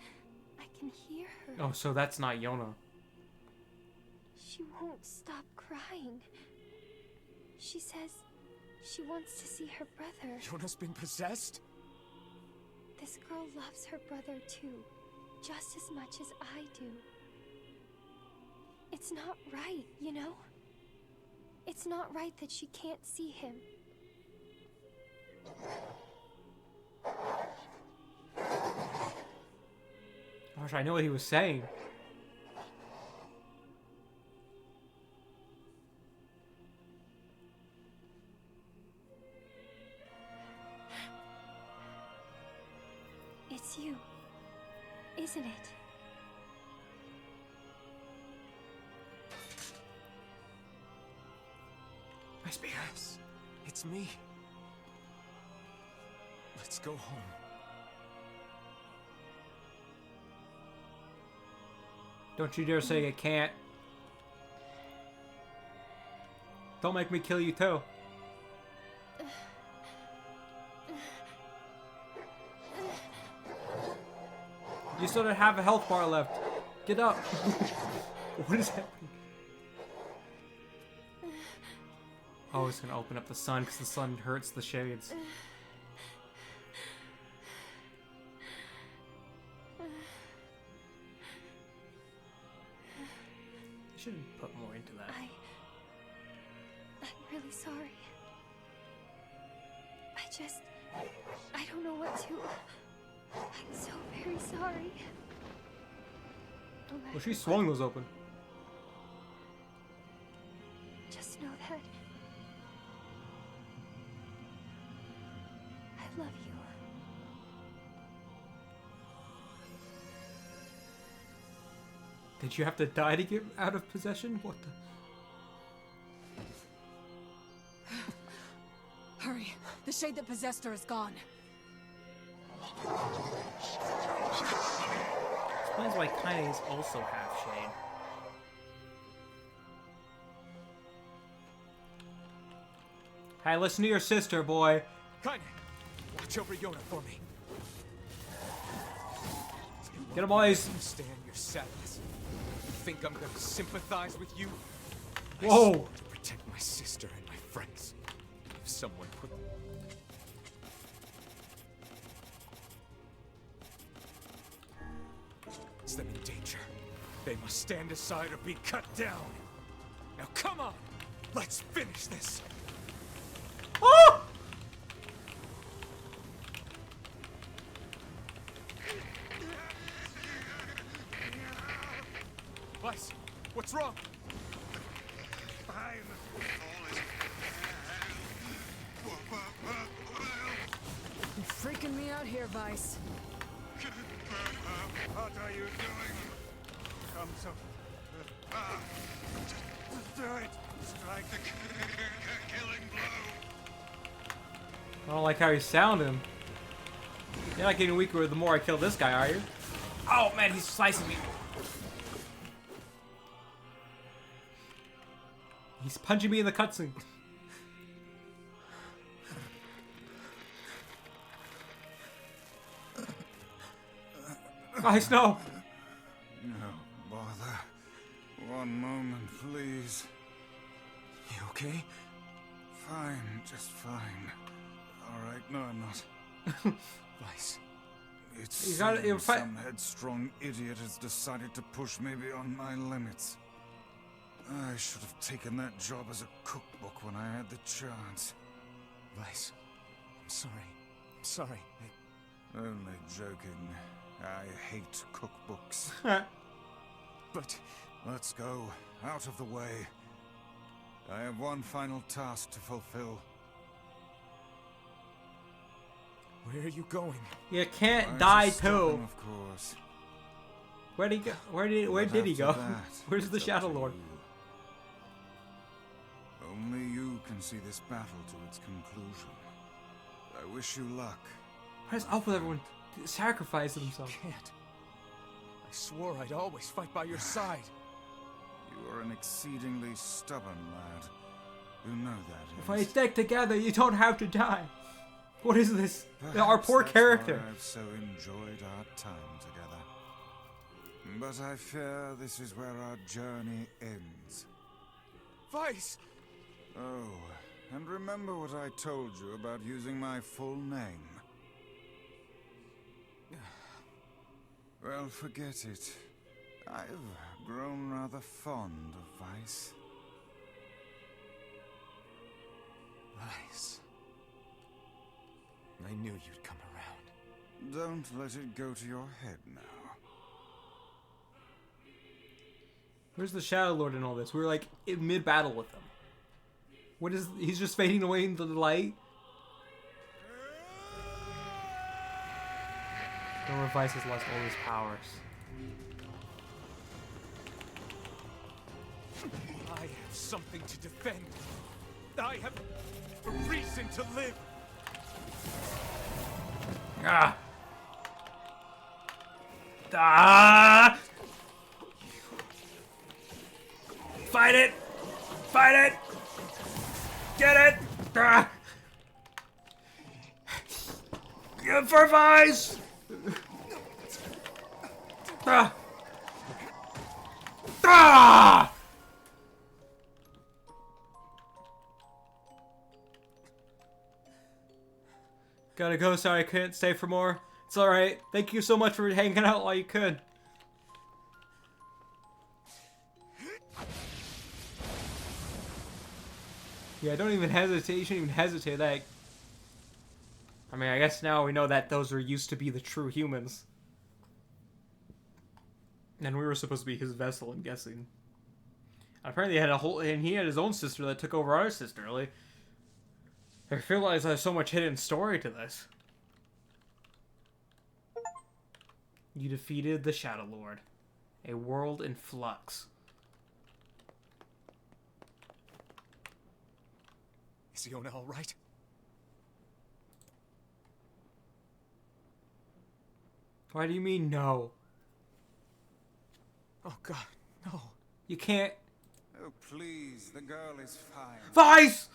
I can hear her. Oh, so that's not Yona. She won't stop crying. She says she wants to see her brother. Yona's been possessed? This girl loves her brother too, just as much as I do. It's not right, you know? It's not right that she can't see him. Gosh, I know what he was saying. It's you, isn't it? My spear. Yes, it's me. Let's go home. Don't you dare say it can't. Don't make me kill you too. You still don't have a health bar left. Get up. What is happening? Oh, it's gonna open up the sun because the sun hurts the shades. You should put more into that. I'm really sorry. I don't know what to. I'm so very sorry. No Well, matter she swung those open. Just know that I love you. Did you have to die to get out of possession? What the? Hurry. The shade that possessed her is gone. Explains why Kaine is also half shade. Hey, listen to your sister, boy. Kaine, watch over Yona for me. Get him, boys. Understand your sadness. You think I'm gonna sympathize with you? Whoa. I swore to protect my sister and my friends. If someone put them in danger, they must stand aside or be cut down. Now come on, let's finish this. Oh! Vice, what's wrong? You're freaking me out here, Vice. What are you doing? Come so. Just do it. Strike the killing blow. I don't like how he's sounding. You're not getting weaker the more I kill this guy, are you? Oh man, he's slicing me. He's punching me in the cutscene. Guys, no! No bother. One moment, please. You okay? Fine, just fine. All right, no, I'm not. Vice. It's you're some headstrong idiot has decided to push me beyond my limits. I should have taken that job as a cookbook when I had the chance. Vice, I'm sorry. I'm sorry. Only joking. I hate cookbooks. But Let's go. Out of the way. I have one final task to fulfill. where are you going? You can't Why die is it stopping, too. Of course. Where'd he go? Where But did he after go? that, Where's the it's up Shadow to Lord? you. Only you can see this battle to its conclusion. I wish you luck. What is up with everyone sacrificing themselves? Can't. I swore I'd always fight by your side. You are an exceedingly stubborn lad. You know that. If I stick together, you don't have to die. What is this? Our poor That's character. why I've so enjoyed our time together. But I fear this is where our journey ends. Vice! Oh, and remember what I told you about using my full name. Well, forget it. I've grown rather fond of Vice. Vice. I knew you'd come around. Don't let it go to your head now. Where's the Shadow Lord in all this? We were like in mid-battle with him. What is? He's just fading away into the light. Or Vice has lost all his powers. I have something to defend. I have a reason to live. Ah! Ah! Fight it! Fight it! Get it! Ah! Good for Vice! Ah! Ah! Gotta go, sorry I couldn't stay for more. It's alright. Thank you so much for hanging out while you could. Yeah, don't even hesitate. You shouldn't even hesitate. That. I mean, I guess now we know that those were used to be the true humans. And we were supposed to be his vessel, I'm guessing. Apparently he had and he had his own sister that took over our sister, like. I realize there's so much hidden story to this. You defeated the Shadow Lord. A world in flux. Is Yona all right? Why do you mean no? Oh God, no. You can't. Oh, please, the girl is fine. Vice!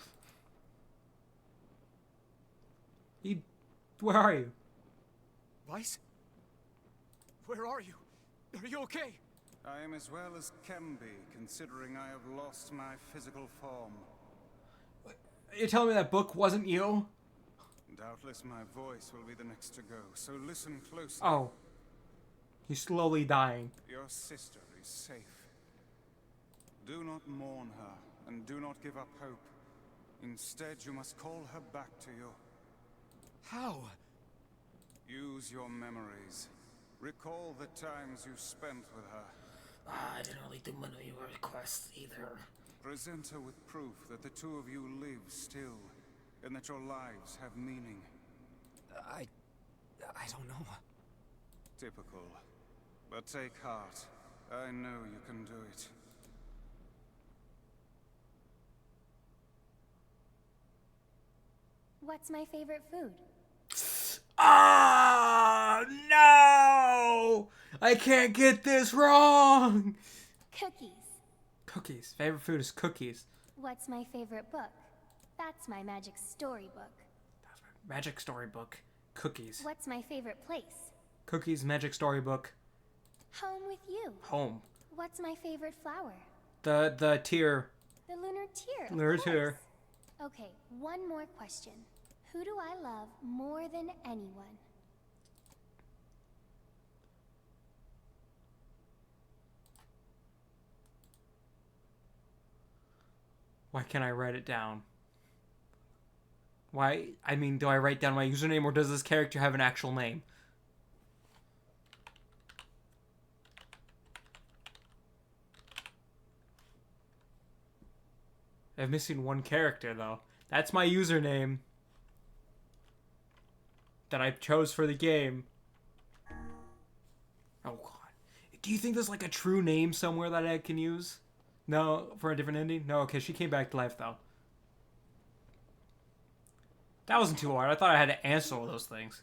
Where are you? Weiss? Where are you? Are you okay? I am as well as can be, considering I have lost my physical form. You're telling me that book wasn't you? Doubtless my voice will be the next to go, so listen closely. Oh. He's slowly dying. Your sister is safe. Do not mourn her, and do not give up hope. Instead, you must call her back to you. How? Use your memories. Recall the times you spent with her. I didn't really do many of your requests either. Present her with proof that the two of you live still, and that your lives have meaning. I don't know. Typical. But take heart. I know you can do it. What's my favorite food? Ah, no! I can't get this wrong! Cookies. Cookies. Favorite food is cookies. What's my favorite book? That's my magic storybook. Magic storybook. Cookies. What's my favorite place? Cookies, magic storybook. Home with you. Home. What's my favorite flower? The tear. The lunar tear. of Lunar course. tear. Okay, one more question. Who do I love more than anyone? Why can't I write it down? Why? I mean, do I write down my username or does this character have an actual name? I'm missing one character, though. That's my username that I chose for the game. Oh, God. Do you think there's, like, a true name somewhere that I can use? No? For a different ending? No, okay, she came back to life, though. That wasn't too hard. I thought I had to answer all those things.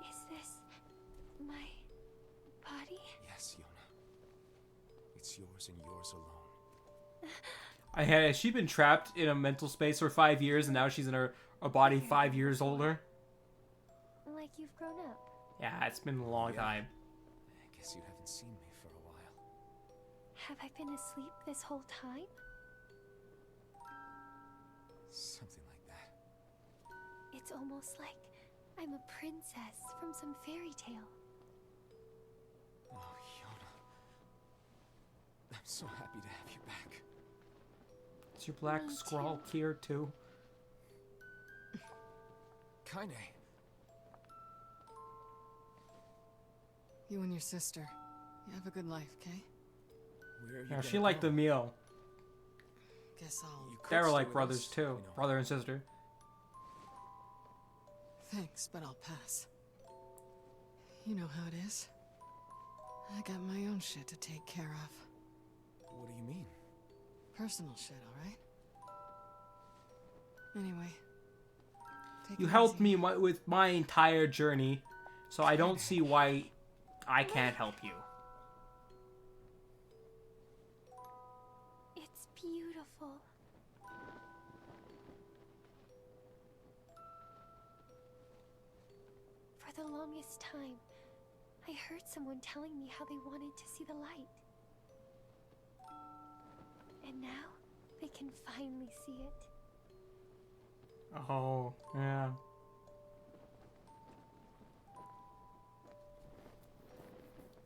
Is this my body? Yes, Yona. It's yours and yours alone. Has she been trapped in a mental space for 5 years and now she's in her body 5 years older? Like you've grown up. Yeah, it's been a long time. I guess you haven't seen me for a while. Have I been asleep this whole time? Something like that. It's almost like I'm a princess from some fairy tale. Oh, Yona. I'm so happy to have you back. Is your black Me scrawl too. here too? Kaine. You and your sister. You have a good life, okay? Where are you Yeah, gonna she liked go? the meal. Guess I'll... You could They were stay like with brothers us, too. you know. Brother and sister. Thanks, but I'll pass. You know how it is. I got my own shit to take care of. What do you mean? Personal shit, alright? Anyway. Take You it helped easy. me with my entire journey, so I don't see why I can't help you. For the longest time, I heard someone telling me how they wanted to see the light. And now, they can finally see it. Oh, yeah.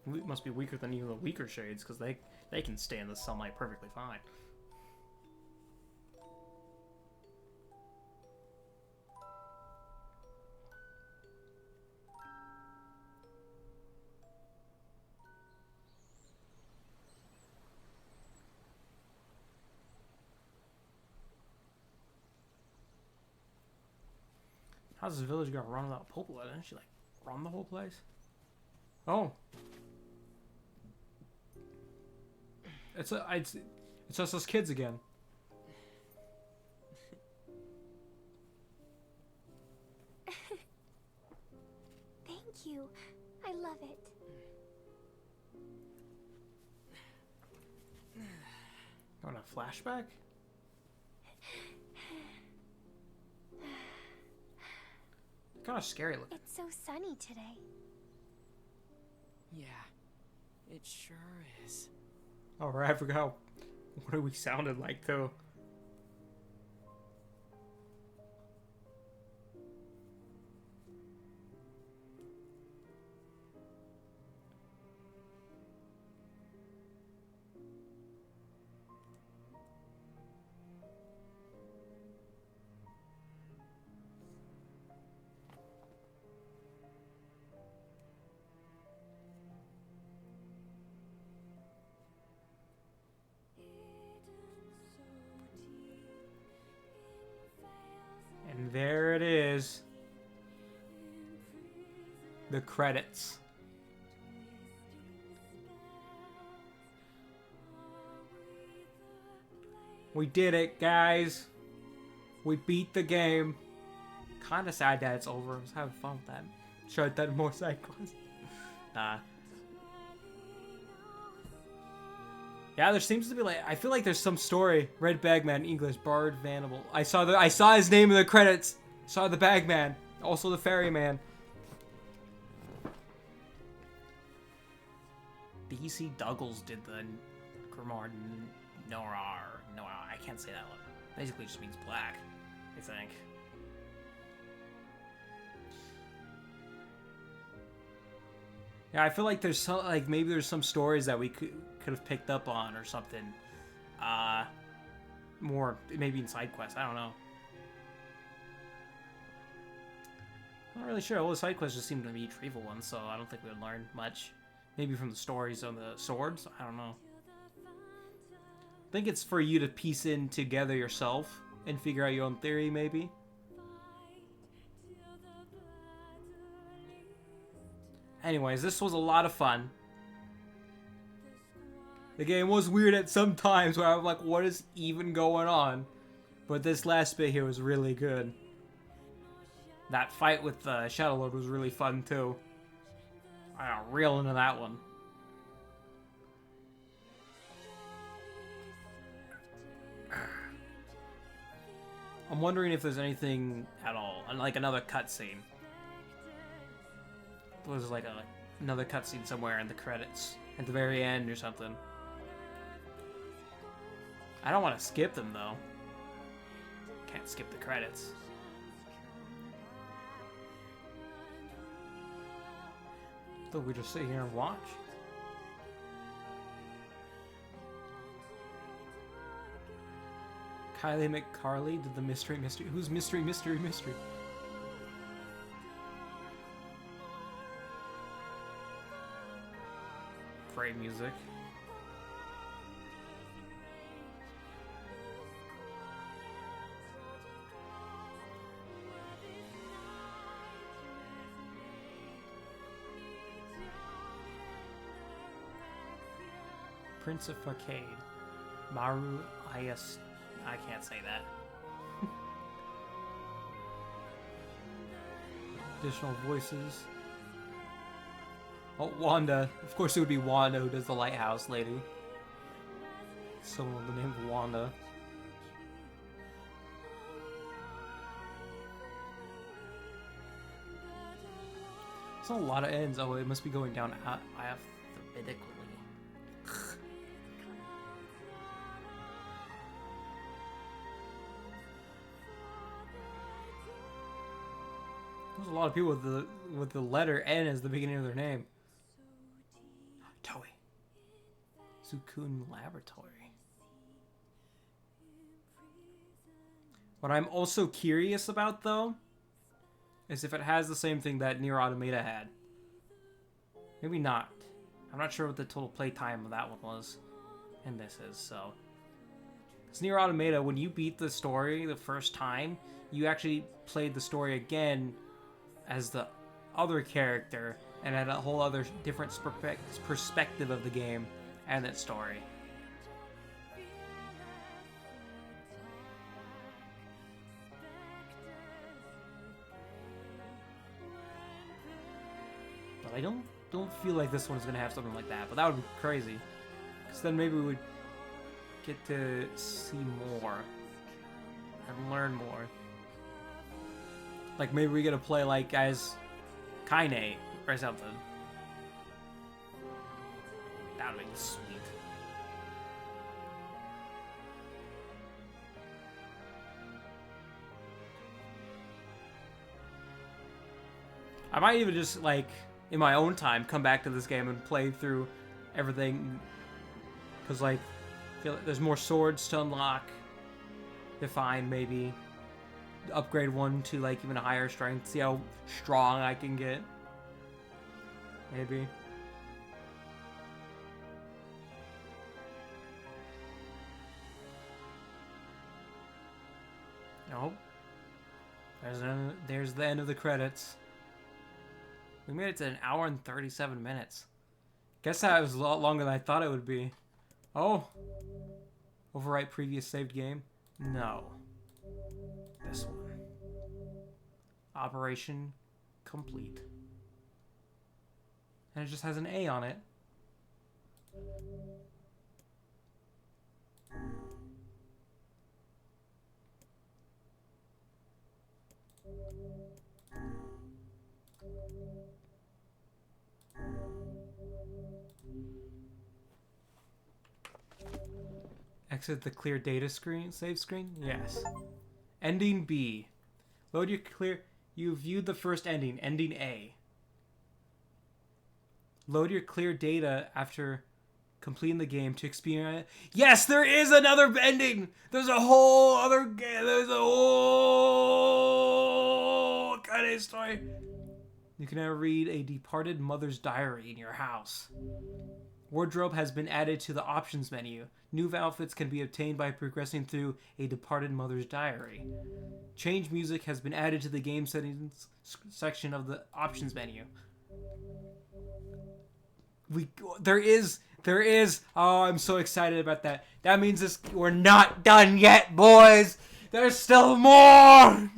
We must be weaker than even the weaker shades, because they can stand the sunlight perfectly fine. How's this village gonna run without Popola? Didn't she like run the whole place? Oh, it's us as kids again. Thank you. I love it. Going a flashback? Kind of scary looking. It's so sunny today. Yeah, it sure is. Oh, right, I forgot what we sounded like though. And there it is. The credits. We did it, guys. We beat the game. Kinda sad that it's over. I was having fun with that. Should have done more side quests. Nah. Yeah, there seems to be like, I feel like there's some story. Red Bagman, English, Bard, Vanable. I saw his name in the credits. Saw the Bagman, also the Ferryman. B.C. Douglas did the Grimoire Noir. I can't say that one. Basically, just means black, I think. Yeah, I feel like there's some, like maybe there's some stories that we could have picked up on or something. More maybe in side quests. I don't know. I'm not really sure. All the side quests just seem to be retrieval ones, so I don't think we would learn much. Maybe from the stories on the swords. I don't know. I think it's for you to piece in together yourself and figure out your own theory, maybe. Anyways, this was a lot of fun. The game was weird at some times where I'm like, what is even going on? But this last bit here was really good. That fight with the Shadow Lord was really fun too. I got real into that one. I'm wondering if there's anything at all, like another cutscene. There's like another cutscene somewhere in the credits at the very end or something. I don't want to skip them though. Can't skip the credits. So we just sit here and watch. Kylie McCarley did the mystery. Who's mystery? Great music. Prince of Arcade. Maru Ayas. I can't say that. Additional voices. Oh, Wanda. Of course it would be Wanda who does the lighthouse lady. Someone with the name of Wanda. There's a lot of ends. Oh, it must be going down alphabetically. There's a lot of people with the letter N as the beginning of their name. Toei. Sukun Laboratory. What I'm also curious about, though, is if it has the same thing that Nier Automata had. Maybe not. I'm not sure what the total playtime of that one was. And this is, so. Because Nier Automata, when you beat the story the first time, you actually played the story again as the other character and had a whole other different perspective of the game and its story. But I don't feel like this one's gonna have something like that, but that would be crazy. Because then maybe we would get to see more and learn more. Like maybe we get to play like as Kaine or something. That would be sweet. I might even just like in my own time come back to this game and play through everything, because like I feel like there's more swords to unlock, to find, maybe upgrade one to like even a higher strength, see how strong I can get, maybe. Nope. There's the end of the credits. We made it to 1 hour and 37 minutes. Guess that was a lot longer than I thought it would be. Oh. Overwrite previous saved game? No. This one. Operation complete. And it just has an A on it. Exit the clear data screen, save screen? Yes. Ending B. Load your clear. You viewed the first ending, ending A. Load your clear data after completing the game to experience. Yes, there is another ending! There's a whole other game. There's a whole kind of story. You can now read a departed mother's diary in your house. Wardrobe has been added to the options menu. New outfits can be obtained by progressing through a departed mother's diary. Change music has been added to the game settings section of the options menu. There is. Oh, I'm so excited about that. That means we're not done yet, boys. There's still more.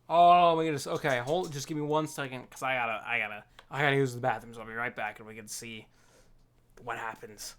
Oh my goodness. Okay, just give me 1 second, because I gotta use the bathroom, so I'll be right back and we can see what happens.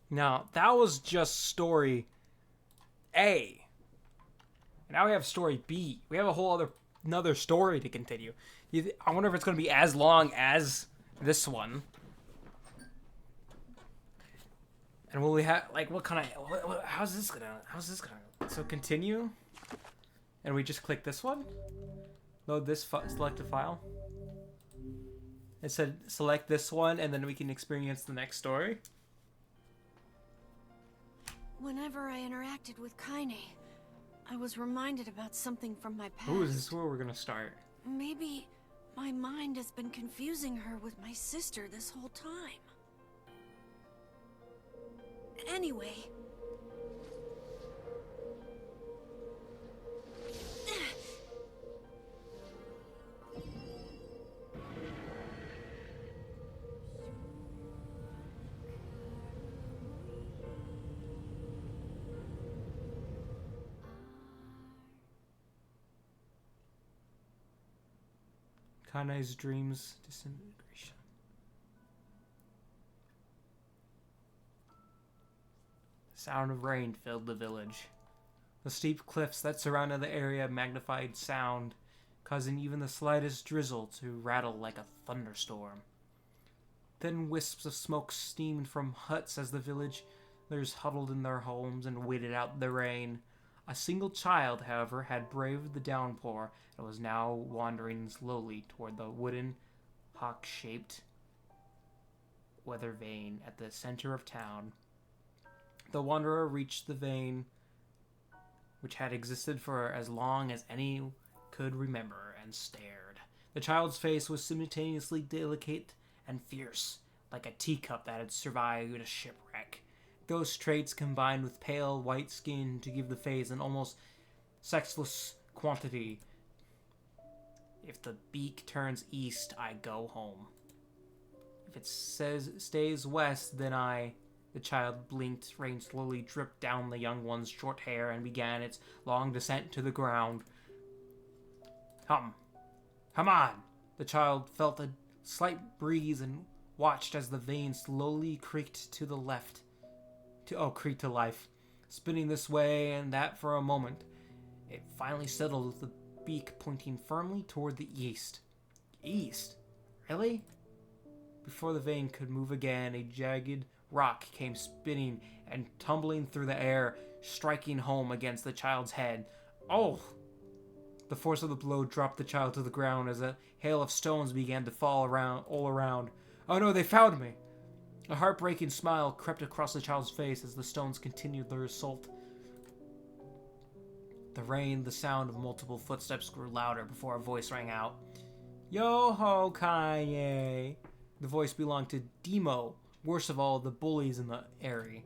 Now, that was just story A. Now we have story B. We have a whole another story to continue. I wonder if it's going to be as long as this one. And will we have, like, what kind of, how's this gonna, so continue? And we just click this one? Load this selected file? It said select this one and then we can experience the next story? Whenever I interacted with Kaine, I was reminded about something from my past. Ooh, is this where we're gonna start? Maybe my mind has been confusing her with my sister this whole time. Anyway... Kanai's dreams disintegration. The sound of rain filled the village. The steep cliffs that surrounded the area magnified sound, causing even the slightest drizzle to rattle like a thunderstorm. Thin wisps of smoke steamed from huts as the villagers huddled in their homes and waited out the rain. A single child, however, had braved the downpour and was now wandering slowly toward the wooden, hawk-shaped weather vane at the center of town. The wanderer reached the vane, which had existed for as long as any could remember, and stared. The child's face was simultaneously delicate and fierce, like a teacup that had survived a shipwreck. Those traits combined with pale white skin to give the face an almost sexless quality. If the beak turns east, I go home. If it stays west, then The child blinked, rain slowly dripped down the young one's short hair and began its long descent to the ground. Come on! The child felt a slight breeze and watched as the vane slowly creaked to the left. Creaked to life, spinning this way and that for a moment. It finally settled with the beak pointing firmly toward the east. East? Really? Before the vane could move again, a jagged rock came spinning and tumbling through the air, striking home against the child's head. Oh! The force of the blow dropped the child to the ground as a hail of stones began to fall all around. Oh no, they found me! A heartbreaking smile crept across the child's face as the stones continued their assault. The rain, the sound of multiple footsteps grew louder before a voice rang out. Yo-ho, Kanye! The voice belonged to Demo, worst of all, the bullies in the area.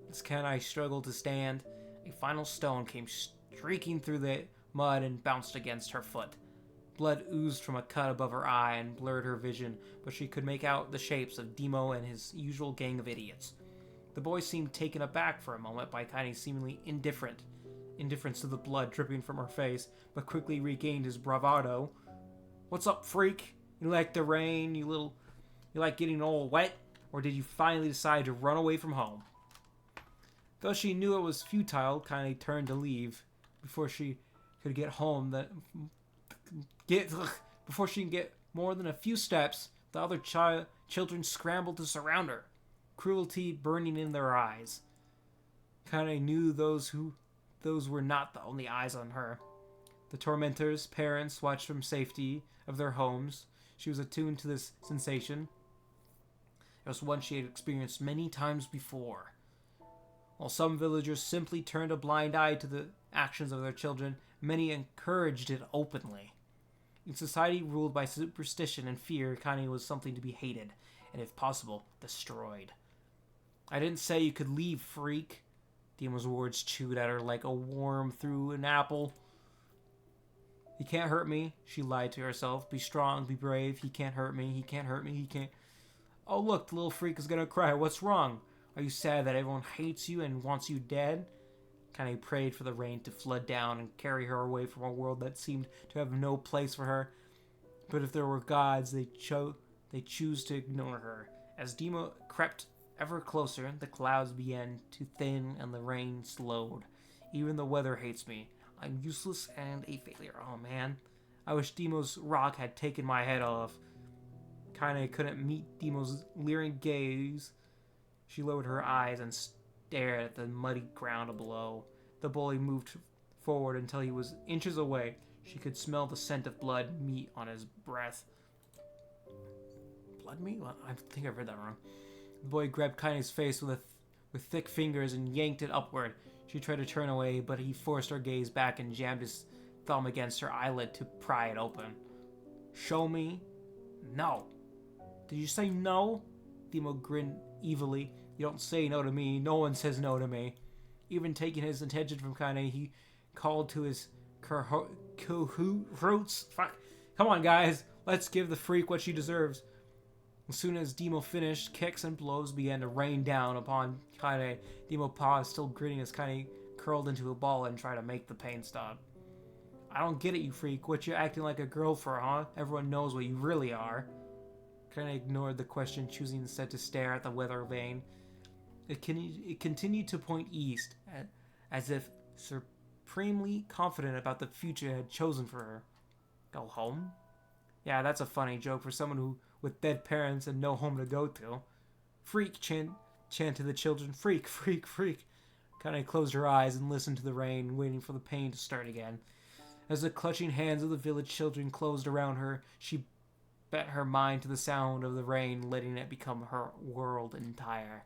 As Kanai struggled to stand, a final stone came streaking through the mud and bounced against her foot. Blood oozed from a cut above her eye and blurred her vision, but she could make out the shapes of Demo and his usual gang of idiots. The boy seemed taken aback for a moment by Kanai's seemingly indifference to the blood dripping from her face, but quickly regained his bravado. What's up, freak? You like the rain, you like getting all wet? Or did you finally decide to run away from home? Though she knew it was futile, Kanai turned to leave. Before she could get home, before she could get more than a few steps, the other children scrambled to surround her, cruelty burning in their eyes. Kanai knew those were not the only eyes on her. The tormentors' parents watched from safety of their homes. She was attuned to this sensation. It was one she had experienced many times before. While some villagers simply turned a blind eye to the actions of their children, many encouraged it openly. In society ruled by superstition and fear, Kanai was something to be hated, and if possible, destroyed. I didn't say you could leave, freak. Demon's words chewed at her like a worm through an apple. He can't hurt me, she lied to herself. Be strong, be brave. He can't hurt me, he can't hurt me, he can't... Oh look, the little freak is gonna cry. What's wrong? Are you sad that everyone hates you and wants you dead? Kanai prayed for the rain to flood down and carry her away from a world that seemed to have no place for her. But if there were gods, they choose to ignore her. As Demo crept Ever closer, the clouds began to thin and the rain slowed. Even the weather hates me. I'm useless and a failure. Oh man. I wish Demo's rock had taken my head off. Kaine couldn't meet Demo's leering gaze. She lowered her eyes and stared at the muddy ground below. The bully moved forward until he was inches away. She could smell the scent of blood meat on his breath. Blood meat? Well, I think I read that wrong. The boy grabbed Kaine's face with thick fingers and yanked it upward. She tried to turn away, but he forced her gaze back and jammed his thumb against her eyelid to pry it open. Show me? No. Did you say no? Demo grinned evilly. You don't say no to me. No one says no to me. Even taking his attention from Kaine, he called to his cahoots. Fuck. Come on, guys. Let's give the freak what she deserves. As soon as Demo finished, kicks and blows began to rain down upon Kaine. Demo paused, still grinning as Kaine curled into a ball and tried to make the pain stop. I don't get it, you freak. What you acting like a girl for, huh? Everyone knows what you really are. Kaine ignored the question, choosing instead to stare at the weather vane. It continued to point east, as if supremely confident about the future it had chosen for her. Go home? Yeah, that's a funny joke for someone with dead parents and no home to go to. Freak, chanted the children. Freak, freak, freak. Kaine closed her eyes and listened to the rain, waiting for the pain to start again. As the clutching hands of the village children closed around her, she bet her mind to the sound of the rain, letting it become her world entire.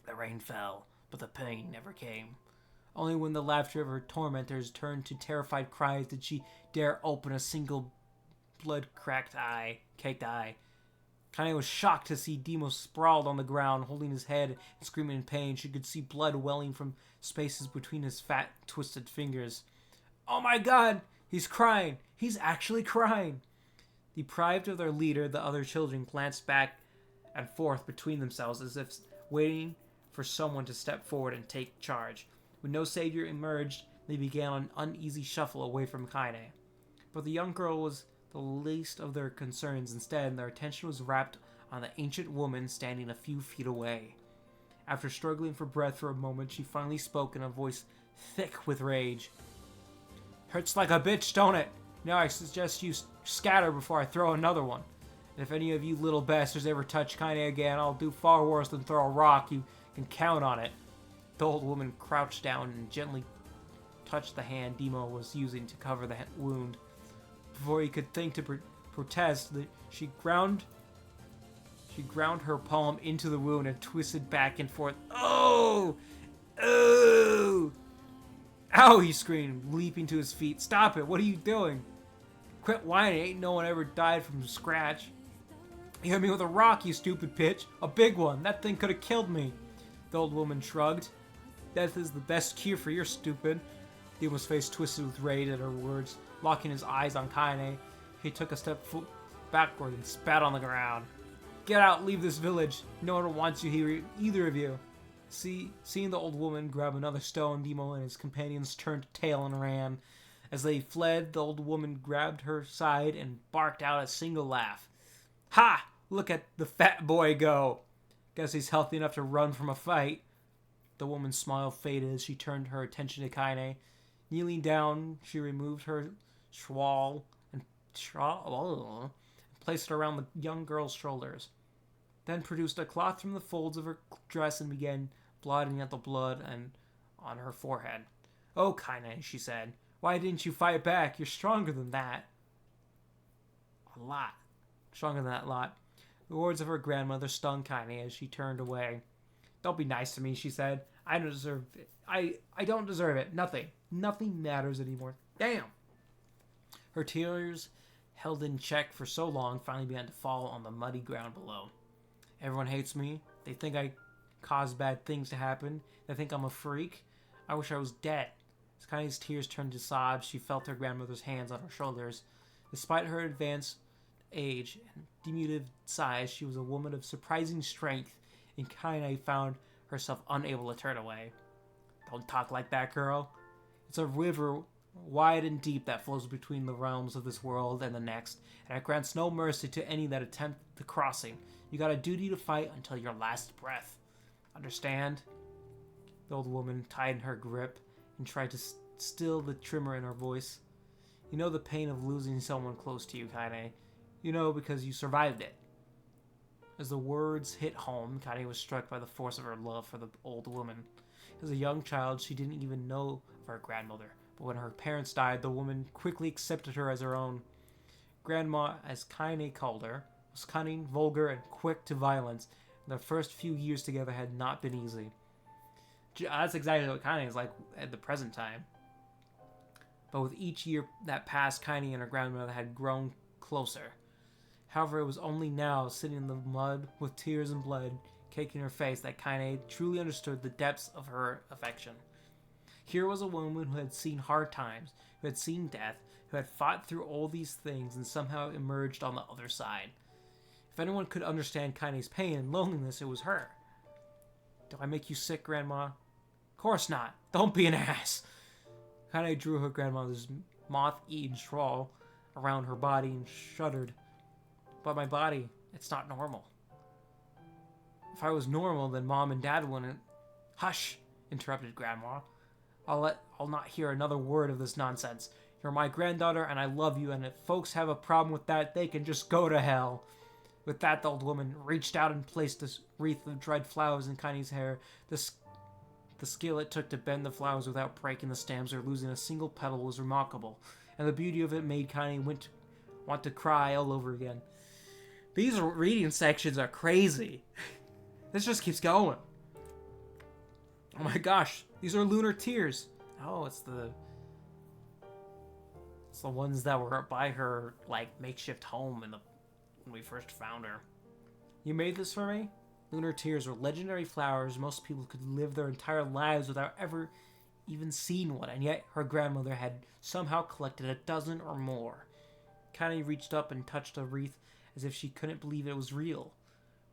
The rain fell, but the pain never came. Only when the laughter of her tormentors turned to terrified cries did she dare open a single blood-caked eye. Kaine was shocked to see Demo sprawled on the ground, holding his head and screaming in pain. She could see blood welling from spaces between his fat, twisted fingers. Oh my god! He's crying! He's actually crying! Deprived of their leader, the other children glanced back and forth between themselves as if waiting for someone to step forward and take charge. When no savior emerged, they began an uneasy shuffle away from Kaine. But the young girl was the least of their concerns. Instead, their attention was wrapped on the ancient woman standing a few feet away. After struggling for breath for a moment, she finally spoke in a voice thick with rage. Hurts like a bitch, don't it? Now I suggest you scatter before I throw another one. And if any of you little bastards ever touch Kaine again, I'll do far worse than throw a rock. You can count on it. The old woman crouched down and gently touched the hand Demo was using to cover the wound. Before he could think to protest, she ground her palm into the wound and twisted back and forth. Oh! Oh! Ow! He screamed, leaping to his feet. Stop it! What are you doing? Quit whining. Ain't no one ever died from scratch. You hit me with a rock, you stupid bitch. A big one. That thing could have killed me. The old woman shrugged. Death is the best cure for your stupid. Demo's face twisted with rage at her words. Locking his eyes on Kaine, he took a step backward and spat on the ground. Get out, leave this village. No one wants you here, either of you. Seeing the old woman grab another stone, Demo and his companions turned tail and ran. As they fled, the old woman grabbed her side and barked out a single laugh. Ha! Look at the fat boy go. Guess he's healthy enough to run from a fight. The woman's smile faded as she turned her attention to Kaine. Kneeling down, she removed her shawl and placed it around the young girl's shoulders. Then produced a cloth from the folds of her dress and began blotting out the blood and on her forehead. Oh, Kaine, she said. Why didn't you fight back? You're stronger than that. A lot. Stronger than that lot. The words of her grandmother stung Kaine as she turned away. Don't be nice to me, she said. I don't deserve it. I don't deserve it. Nothing matters anymore. Damn. Her tears, held in check for so long, finally began to fall on the muddy ground below. Everyone hates me. They think I cause bad things to happen. They think I'm a freak. I wish I was dead. As Kaine's tears turned to sobs, she felt her grandmother's hands on her shoulders. Despite her advanced age and diminutive size, she was a woman of surprising strength, and Kaine found herself unable to turn away. Don't talk like that, girl. It's a river wide and deep that flows between the realms of this world and the next, and it grants no mercy to any that attempt the crossing. You got a duty to fight until your last breath. Understand? The old woman tightened her grip and tried to still the tremor in her voice. You know the pain of losing someone close to you, Kaine. You know because you survived it. As the words hit home, Kaine was struck by the force of her love for the old woman. As a young child, she didn't even know of her grandmother, but when her parents died, the woman quickly accepted her as her own. Grandma, as Kaine called her, was cunning, vulgar, and quick to violence, and their first few years together had not been easy. That's exactly what Kaine is like at the present time. But with each year that passed, Kaine and her grandmother had grown closer. However, it was only now, sitting in the mud with tears and blood caking her face, that Kaine truly understood the depths of her affection. Here was a woman who had seen hard times, who had seen death, who had fought through all these things and somehow emerged on the other side. If anyone could understand Kaine's pain and loneliness, it was her. Do I make you sick, Grandma? Of course not. Don't be an ass. Kaine drew her grandmother's moth-eaten shawl around her body and shuddered. But my body, it's not normal. If I was normal, then Mom and Dad wouldn't... Hush, interrupted Grandma. I'll not hear another word of this nonsense. You're my granddaughter and I love you, and if folks have a problem with that, they can just go to hell. With that, the old woman reached out and placed this wreath of dried flowers in Kaine's hair. The skill it took to bend the flowers without breaking the stems or losing a single petal was remarkable, and the beauty of it made Kaine want to cry all over again. These reading sections are crazy. This just keeps going. Oh my gosh, these are lunar tears. Oh, it's the ones that were by her like makeshift home when we first found her. You made this for me? Lunar tears were legendary flowers most people could live their entire lives without ever even seeing one, and yet her grandmother had somehow collected a dozen or more. Kaine reached up and touched a wreath as if she couldn't believe it was real.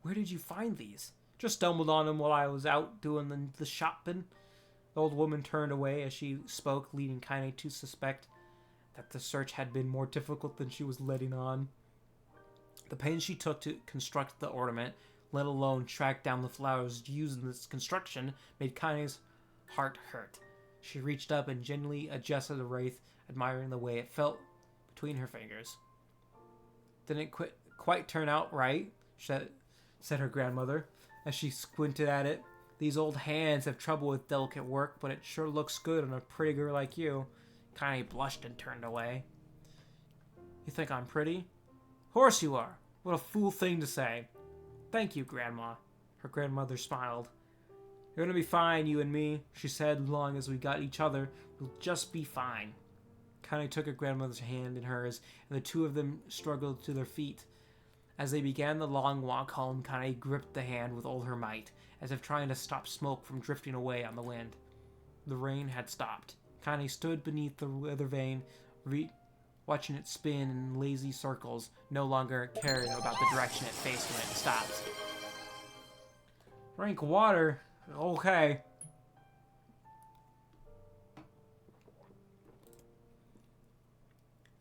Where did you find these? Just stumbled on them while I was out doing the shopping. The old woman turned away as she spoke, leading Kaine to suspect that the search had been more difficult than she was letting on. The pains she took to construct the ornament, let alone track down the flowers used in this construction, made Kaine's heart hurt. She reached up and gently adjusted the wreath, admiring the way it felt between her fingers. Didn't quite turn out right, said her grandmother, as she squinted at it. These old hands have trouble with delicate work, but it sure looks good on a pretty girl like you. Kaine blushed and turned away. You think I'm pretty? Of course you are. What a fool thing to say. Thank you, Grandma. Her grandmother smiled. You're gonna be fine, you and me, she said, as long as we got each other. We'll just be fine. Kaine took her grandmother's hand in hers, and the two of them struggled to their feet. As they began the long walk home, Kaine gripped the hand with all her might, as if trying to stop smoke from drifting away on the wind. The rain had stopped. Kaine stood beneath the weather vane, watching it spin in lazy circles, no longer caring about the direction it faced when it stopped. Drink water? Okay.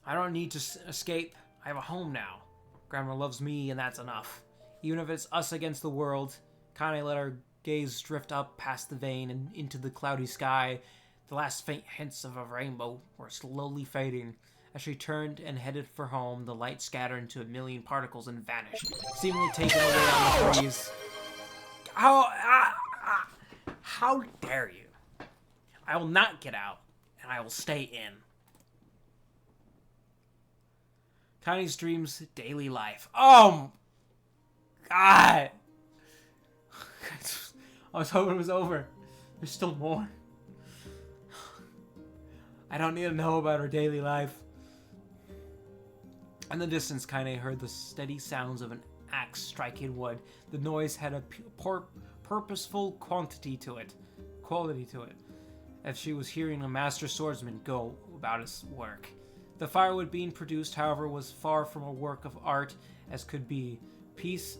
I don't need to escape. I have a home now. Grandma loves me, and that's enough. Even if it's us against the world. Kaine let her gaze drift up past the vane and into the cloudy sky. The last faint hints of a rainbow were slowly fading. As she turned and headed for home, the light scattered into a million particles and vanished, seemingly taken away on the breeze. How dare you? I will not get out, and I will stay in. Kaine's dreams, daily life. Oh, God. I was hoping it was over. There's still more. I don't need to know about her daily life. In the distance, Kaine heard the steady sounds of an axe striking wood. The noise had a purposeful quality to it, as she was hearing a master swordsman go about his work. The firewood being produced, however, was far from a work of art as could be. Pieces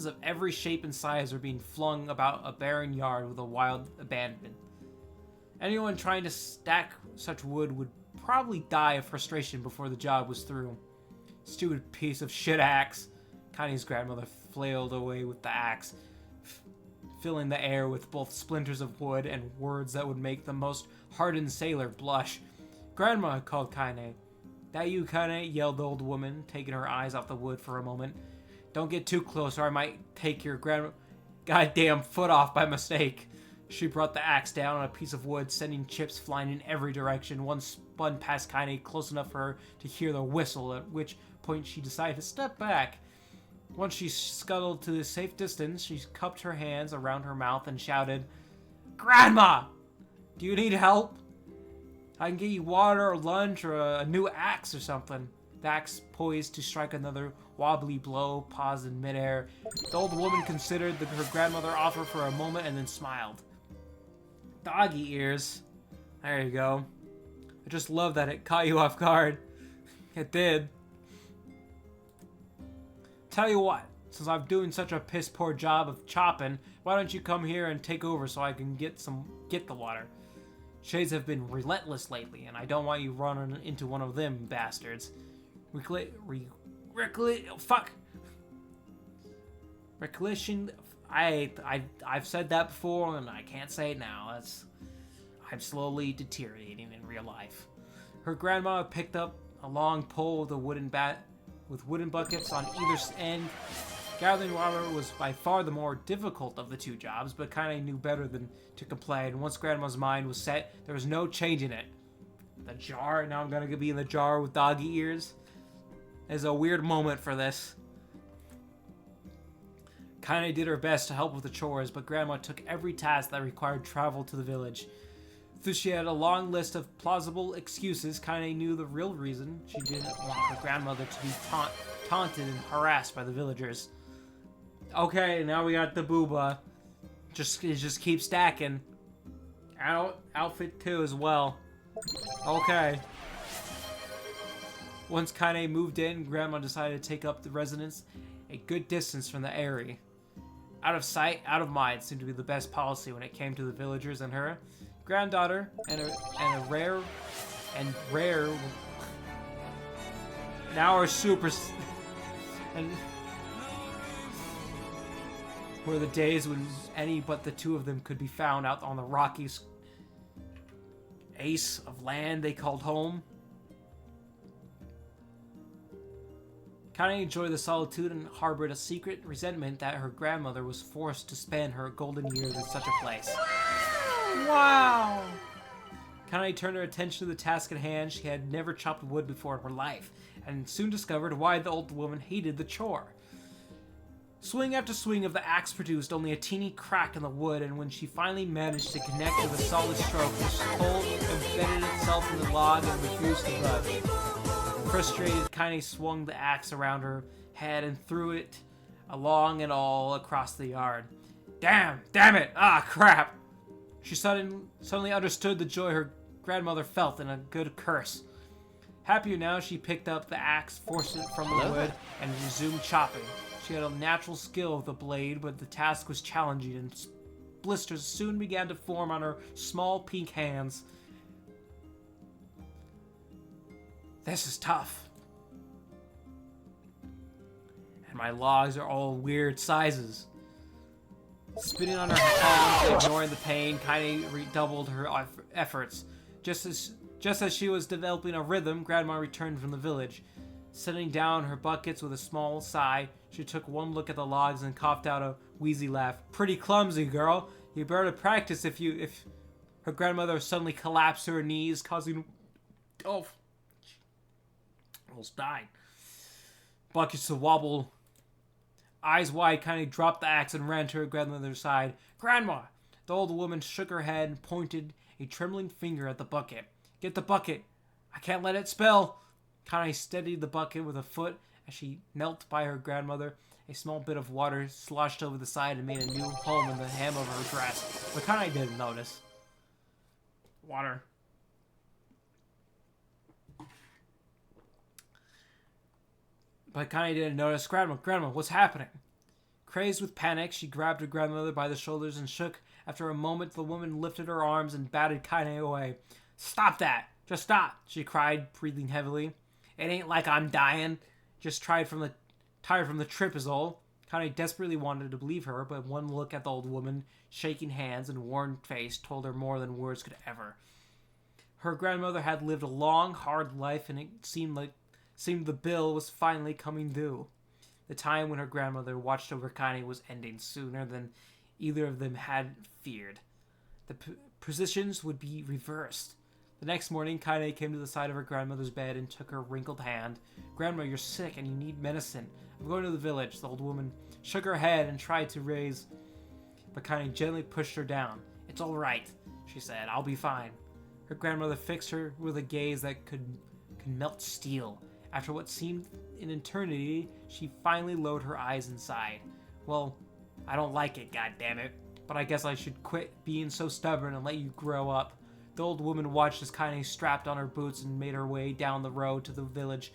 of every shape and size were being flung about a barren yard with a wild abandon. Anyone trying to stack such wood would probably die of frustration before the job was through. Stupid piece of shit axe. Connie's grandmother flailed away with the axe, filling the air with both splinters of wood and words that would make the most hardened sailor blush. "Grandma," called Kaine. "That you, Kaine?" yelled the old woman, taking her eyes off the wood for a moment. "Don't get too close or I might take your goddamn foot off by mistake." She brought the axe down on a piece of wood, sending chips flying in every direction. One spun past Kaine close enough for her to hear the whistle, at which point she decided to step back. Once she scuttled to a safe distance, she cupped her hands around her mouth and shouted, "Grandma! Do you need help? I can get you water or lunch or a new axe or something." The axe, poised to strike another wobbly blow, paused in midair. The old woman considered her grandmother offer for a moment and then smiled. Doggy ears. There you go. I just love that it caught you off guard. It did. Tell you what, since I'm doing such a piss poor job of chopping, why don't you come here and take over so I can get the water? Shades have been relentless lately, and I don't want you running into one of them bastards. Recollection. I've said that before, and I can't say it now. I'm slowly deteriorating in real life. Her grandma picked up a long pole with a wooden buckets on either end. Gathering water was by far the more difficult of the two jobs, but Kaine knew better than to complain. Once Grandma's mind was set, there was no changing it. The jar, now I'm gonna be in the jar with doggy ears. Is a weird moment for this. Kaine did her best to help with the chores, but Grandma took every task that required travel to the village. Though she had a long list of plausible excuses, Kaine knew the real reason she didn't want her grandmother to be taunted and harassed by the villagers. Okay, now we got the booba. Just keep stacking. Outfit 2 as well. Okay. Once Kaine moved in, Grandma decided to take up the residence a good distance from the area. Out of sight, out of mind seemed to be the best policy when it came to the villagers and her granddaughter, and a rare now are super and were the days when any but the two of them could be found out on the rocky ace of land they called home. Kaine enjoyed the solitude and harbored a secret resentment that her grandmother was forced to spend her golden years in such a place. Wow! Kaine turned her attention to the task at hand. She had never chopped wood before in her life, and soon discovered why the old woman hated the chore. Swing after swing of the axe produced only a teeny crack in the wood, and when she finally managed to connect with a solid stroke, the coal embedded itself in the log and refused to budge. Frustrated, Kaine swung the axe around her head and threw it along and all across the yard. Damn it! Ah, crap! She suddenly understood the joy her grandmother felt and a good curse. Happier now, she picked up the axe, forced it from the wood, and resumed chopping. She had a natural skill with the blade, but the task was challenging, and blisters soon began to form on her small pink hands. This is tough. And my logs are all weird sizes. Spitting on her palms and ignoring the pain, Kaine redoubled her efforts. Just as she was developing a rhythm, Grandma returned from the village. Setting down her buckets with a small sigh, she took one look at the logs and coughed out a wheezy laugh. Pretty clumsy, girl. You better practice if her grandmother suddenly collapsed to her knees, causing... Oh... almost died. Buckets to wobble. Eyes wide, Kaine dropped the axe and ran to her grandmother's side. Grandma! The old woman shook her head and pointed a trembling finger at the bucket. Get the bucket! I can't let it spill! Kaine steadied the bucket with a foot as she knelt by her grandmother. A small bit of water sloshed over the side and made a new home in the hem of her dress. But Kaine didn't notice. Water. But Kaine didn't notice. Grandma, what's happening? Crazed with panic, she grabbed her grandmother by the shoulders and shook After a moment, the woman lifted her arms and batted Kaine away. "Stop that! Just stop!" she cried, breathing heavily. "It ain't like I'm dying. Just tired from the trip is all." Kaine desperately wanted to believe her, but one look at the old woman, shaking hands and worn face, told her more than words could ever. Her grandmother had lived a long, hard life, and it seemed the bill was finally coming due. The time when her grandmother watched over Kaine was ending sooner than either of them had feared. The positions would be reversed. The next morning, Kaine came to the side of her grandmother's bed and took her wrinkled hand. "Grandma, you're sick and you need medicine. I'm going to the village." The old woman shook her head and tried to raise, but Kaine gently pushed her down. "It's all right," she said. "I'll be fine." Her grandmother fixed her with a gaze that could melt steel. After what seemed an eternity, she finally lowered her eyes and sighed. "Well, I don't like it, goddammit, but I guess I should quit being so stubborn and let you grow up." The old woman watched as Kaine strapped on her boots and made her way down the road to the village.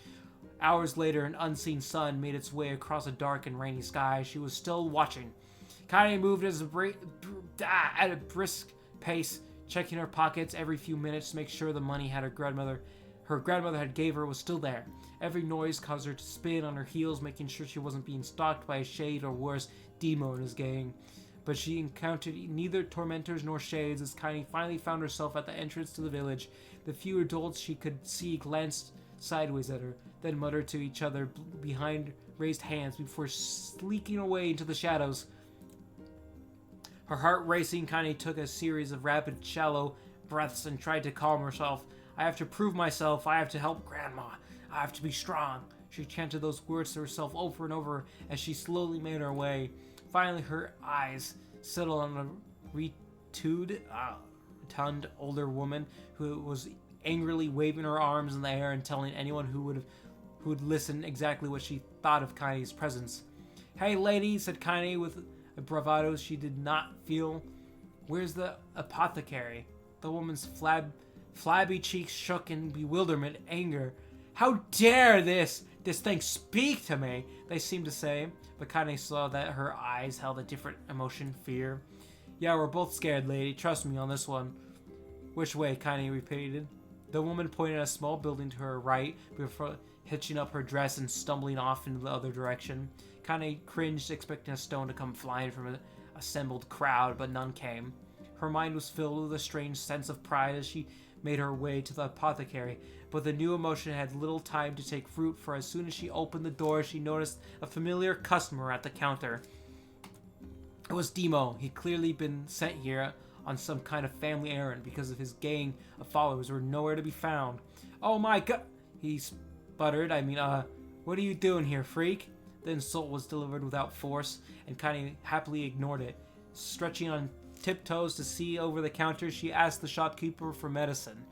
Hours later, an unseen sun made its way across a dark and rainy sky. She was still watching. Kaine moved at a brisk pace, checking her pockets every few minutes to make sure the money her grandmother had gave her was still there. Every noise caused her to spin on her heels, making sure she wasn't being stalked by a shade or worse, Demo and his gang. But she encountered neither tormentors nor shades as Kaine finally found herself at the entrance to the village. The few adults she could see glanced sideways at her, then muttered to each other behind raised hands before sleeking away into the shadows. Her heart racing, Kaine took a series of rapid, shallow breaths and tried to calm herself. "I have to prove myself. I have to help Grandma. I have to be strong." She chanted those words to herself over and over as she slowly made her way. Finally, her eyes settled on a rotund older woman who was angrily waving her arms in the air and telling anyone who would listen exactly what she thought of Kaine's presence. "Hey, lady," said Kaine with a bravado she did not feel. "Where's the apothecary?" The woman's flabby cheeks shook in bewilderment, anger. "How dare this thing speak to me?" they seemed to say, but Kaine saw that her eyes held a different emotion, fear. "Yeah, we're both scared, lady. Trust me on this one." "Which way?" Kaine repeated. The woman pointed at a small building to her right before hitching up her dress and stumbling off in the other direction. Kaine cringed, expecting a stone to come flying from an assembled crowd, but none came. Her mind was filled with a strange sense of pride as she made her way to the apothecary, but the new emotion had little time to take root, for as soon as she opened the door, she noticed a familiar customer at the counter. It was Demo. He'd clearly been sent here on some kind of family errand because of his gang of followers were nowhere to be found. "Oh my god," he sputtered. What are you doing here, freak?" The insult was delivered without force, and Kaine happily ignored it. Stretching on tiptoes to see over the counter, she asked the shopkeeper for medicine.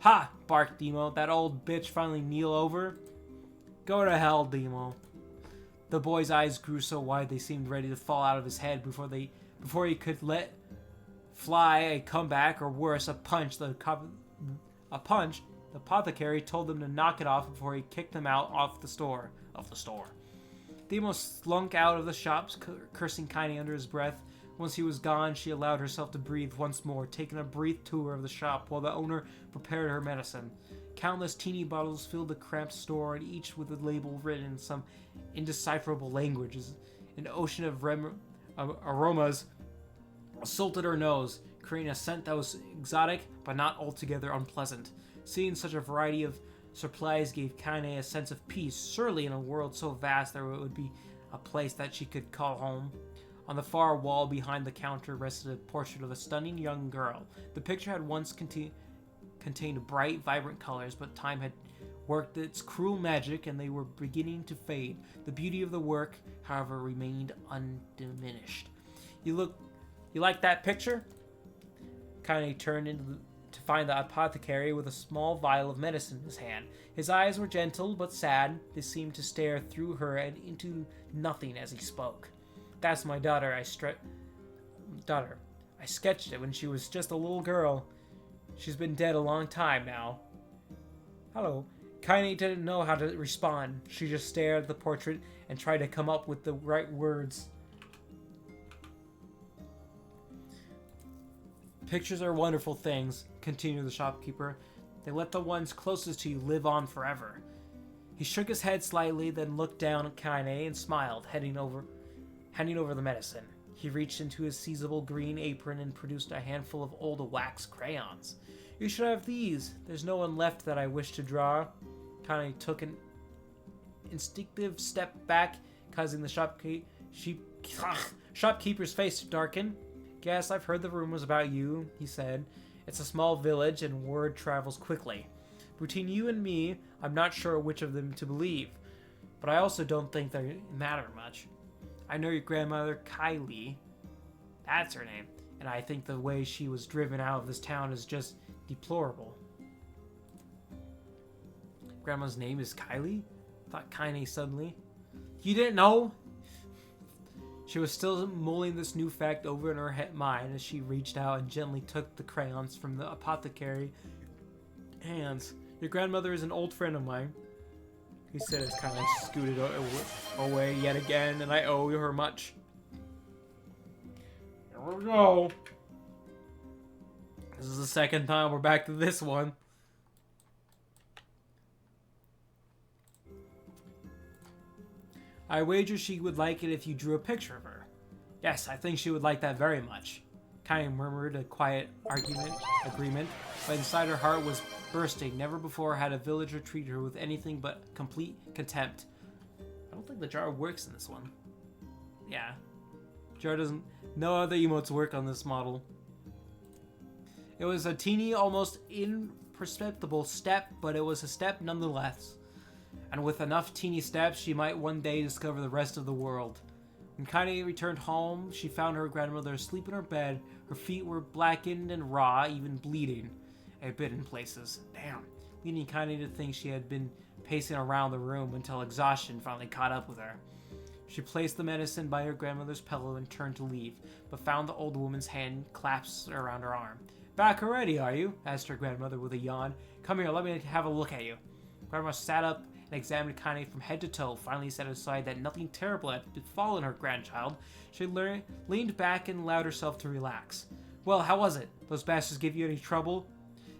"Ha!" barked Demo. "That old bitch finally kneel over?" "Go to hell, Demo." The boy's eyes grew so wide they seemed ready to fall out of his head before he could let fly a comeback, or worse, a punch. The apothecary told them to knock it off before he kicked them out of the store. Demo slunk out of the shop, cursing Kaine under his breath. Once he was gone, she allowed herself to breathe once more, taking a brief tour of the shop while the owner prepared her medicine. Countless teeny bottles filled the cramped store, and each with a label written in some indecipherable languages. An ocean of aromas assaulted her nose, creating a scent that was exotic but not altogether unpleasant. Seeing such a variety of supplies gave Kaine a sense of peace. Surely in a world so vast there would be a place that she could call home. On the far wall behind the counter rested a portrait of a stunning young girl. The picture had once contained bright, vibrant colors, but time had worked its cruel magic and they were beginning to fade. The beauty of the work, however, remained undiminished. You like that picture?" Kaine turned to find the apothecary with a small vial of medicine in his hand. His eyes were gentle but sad. They seemed to stare through her and into nothing as he spoke. "That's my daughter. I sketched it when she was just a little girl. She's been dead a long time now." "Hello." Kaine didn't know how to respond. She just stared at the portrait and tried to come up with the right words. Pictures are wonderful things, continued the shopkeeper. They let the ones closest to you live on forever. He shook his head slightly, then looked down at Kaine and smiled, handing over the medicine. He reached into his seizable green apron and produced a handful of old wax crayons. You should have these. There's no one left that I wish to draw. Kaine took an instinctive step back, causing the shopkeeper's face to darken. Guess I've heard the rumors about you, he said. It's a small village and word travels quickly. Between you and me, I'm not sure which of them to believe, but I also don't think they matter much. I know your grandmother, Kylie. That's her name. And I think the way she was driven out of this town is just deplorable. Grandma's name is Kylie? Thought Kaine suddenly. You didn't know? She was still mulling this new fact over in her mind as she reached out and gently took the crayons from the apothecary hands. Your grandmother is an old friend of mine, he said as Kaine scooted away yet again, and I owe her much. Here we go. This is the second time we're back to this one. I wager she would like it if you drew a picture of her. Yes, I think she would like that very much. Kaine murmured a quiet agreement, but inside her heart was bursting. Never before had a villager treated her with anything but complete contempt. I don't think the jar works in this one. Yeah. Jar doesn't... No other emotes work on this model. It was a teeny, almost imperceptible step, but it was a step nonetheless. And with enough teeny steps, she might one day discover the rest of the world. When Kaine returned home, she found her grandmother asleep in her bed. Her feet were blackened and raw, even bleeding a bit in places. Damn. Leading Kaine to think she had been pacing around the room until exhaustion finally caught up with her. She placed the medicine by her grandmother's pillow and turned to leave, but found the old woman's hand clasped around her arm. Back already, are you? Asked her grandmother with a yawn. Come here, let me have a look at you. Grandma sat up and examined Kaine from head to toe, finally set aside that nothing terrible had befallen her grandchild. She leaned back and allowed herself to relax. Well, how was it? Those bastards give you any trouble?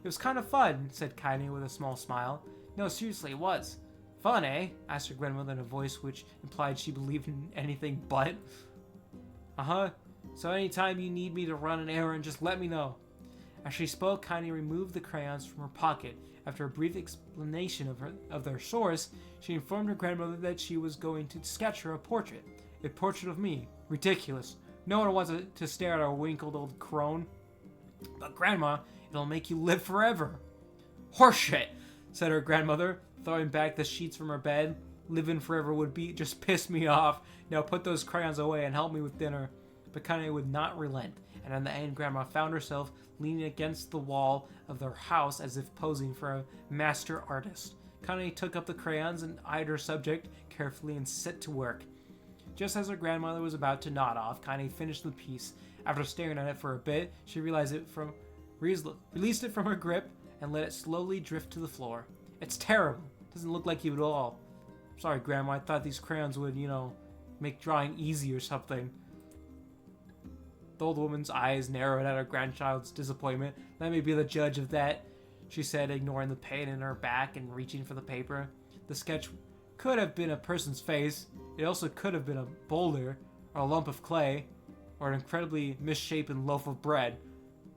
It was kind of fun, said Kaine with a small smile. No, seriously, it was. Fun, eh? Asked her grandmother in a voice which implied she believed in anything but. Uh-huh. So anytime you need me to run an errand, just let me know. As she spoke, Kaine removed the crayons from her pocket. After a brief explanation of their source, she informed her grandmother that she was going to sketch her a portrait. A portrait of me. Ridiculous. No one wants to stare at a wrinkled old crone. But Grandma, it'll make you live forever. Horseshit, said her grandmother, throwing back the sheets from her bed. Living forever would just piss me off. Now put those crayons away and help me with dinner. But Kaine would not relent, and in the end Grandma found herself leaning against the wall of their house as if posing for a master artist. Kaine took up the crayons and eyed her subject carefully and set to work. Just as her grandmother was about to nod off, Kaine finished the piece. After staring at it for a bit, she released it from her grip and let it slowly drift to the floor. It's terrible. Doesn't look like you at all. Sorry, Grandma, I thought these crayons would, make drawing easy or something. The old woman's eyes narrowed at her grandchild's disappointment. Let me be the judge of that, she said, ignoring the pain in her back and reaching for the paper. The sketch could have been a person's face. It also could have been a boulder, or a lump of clay, or an incredibly misshapen loaf of bread,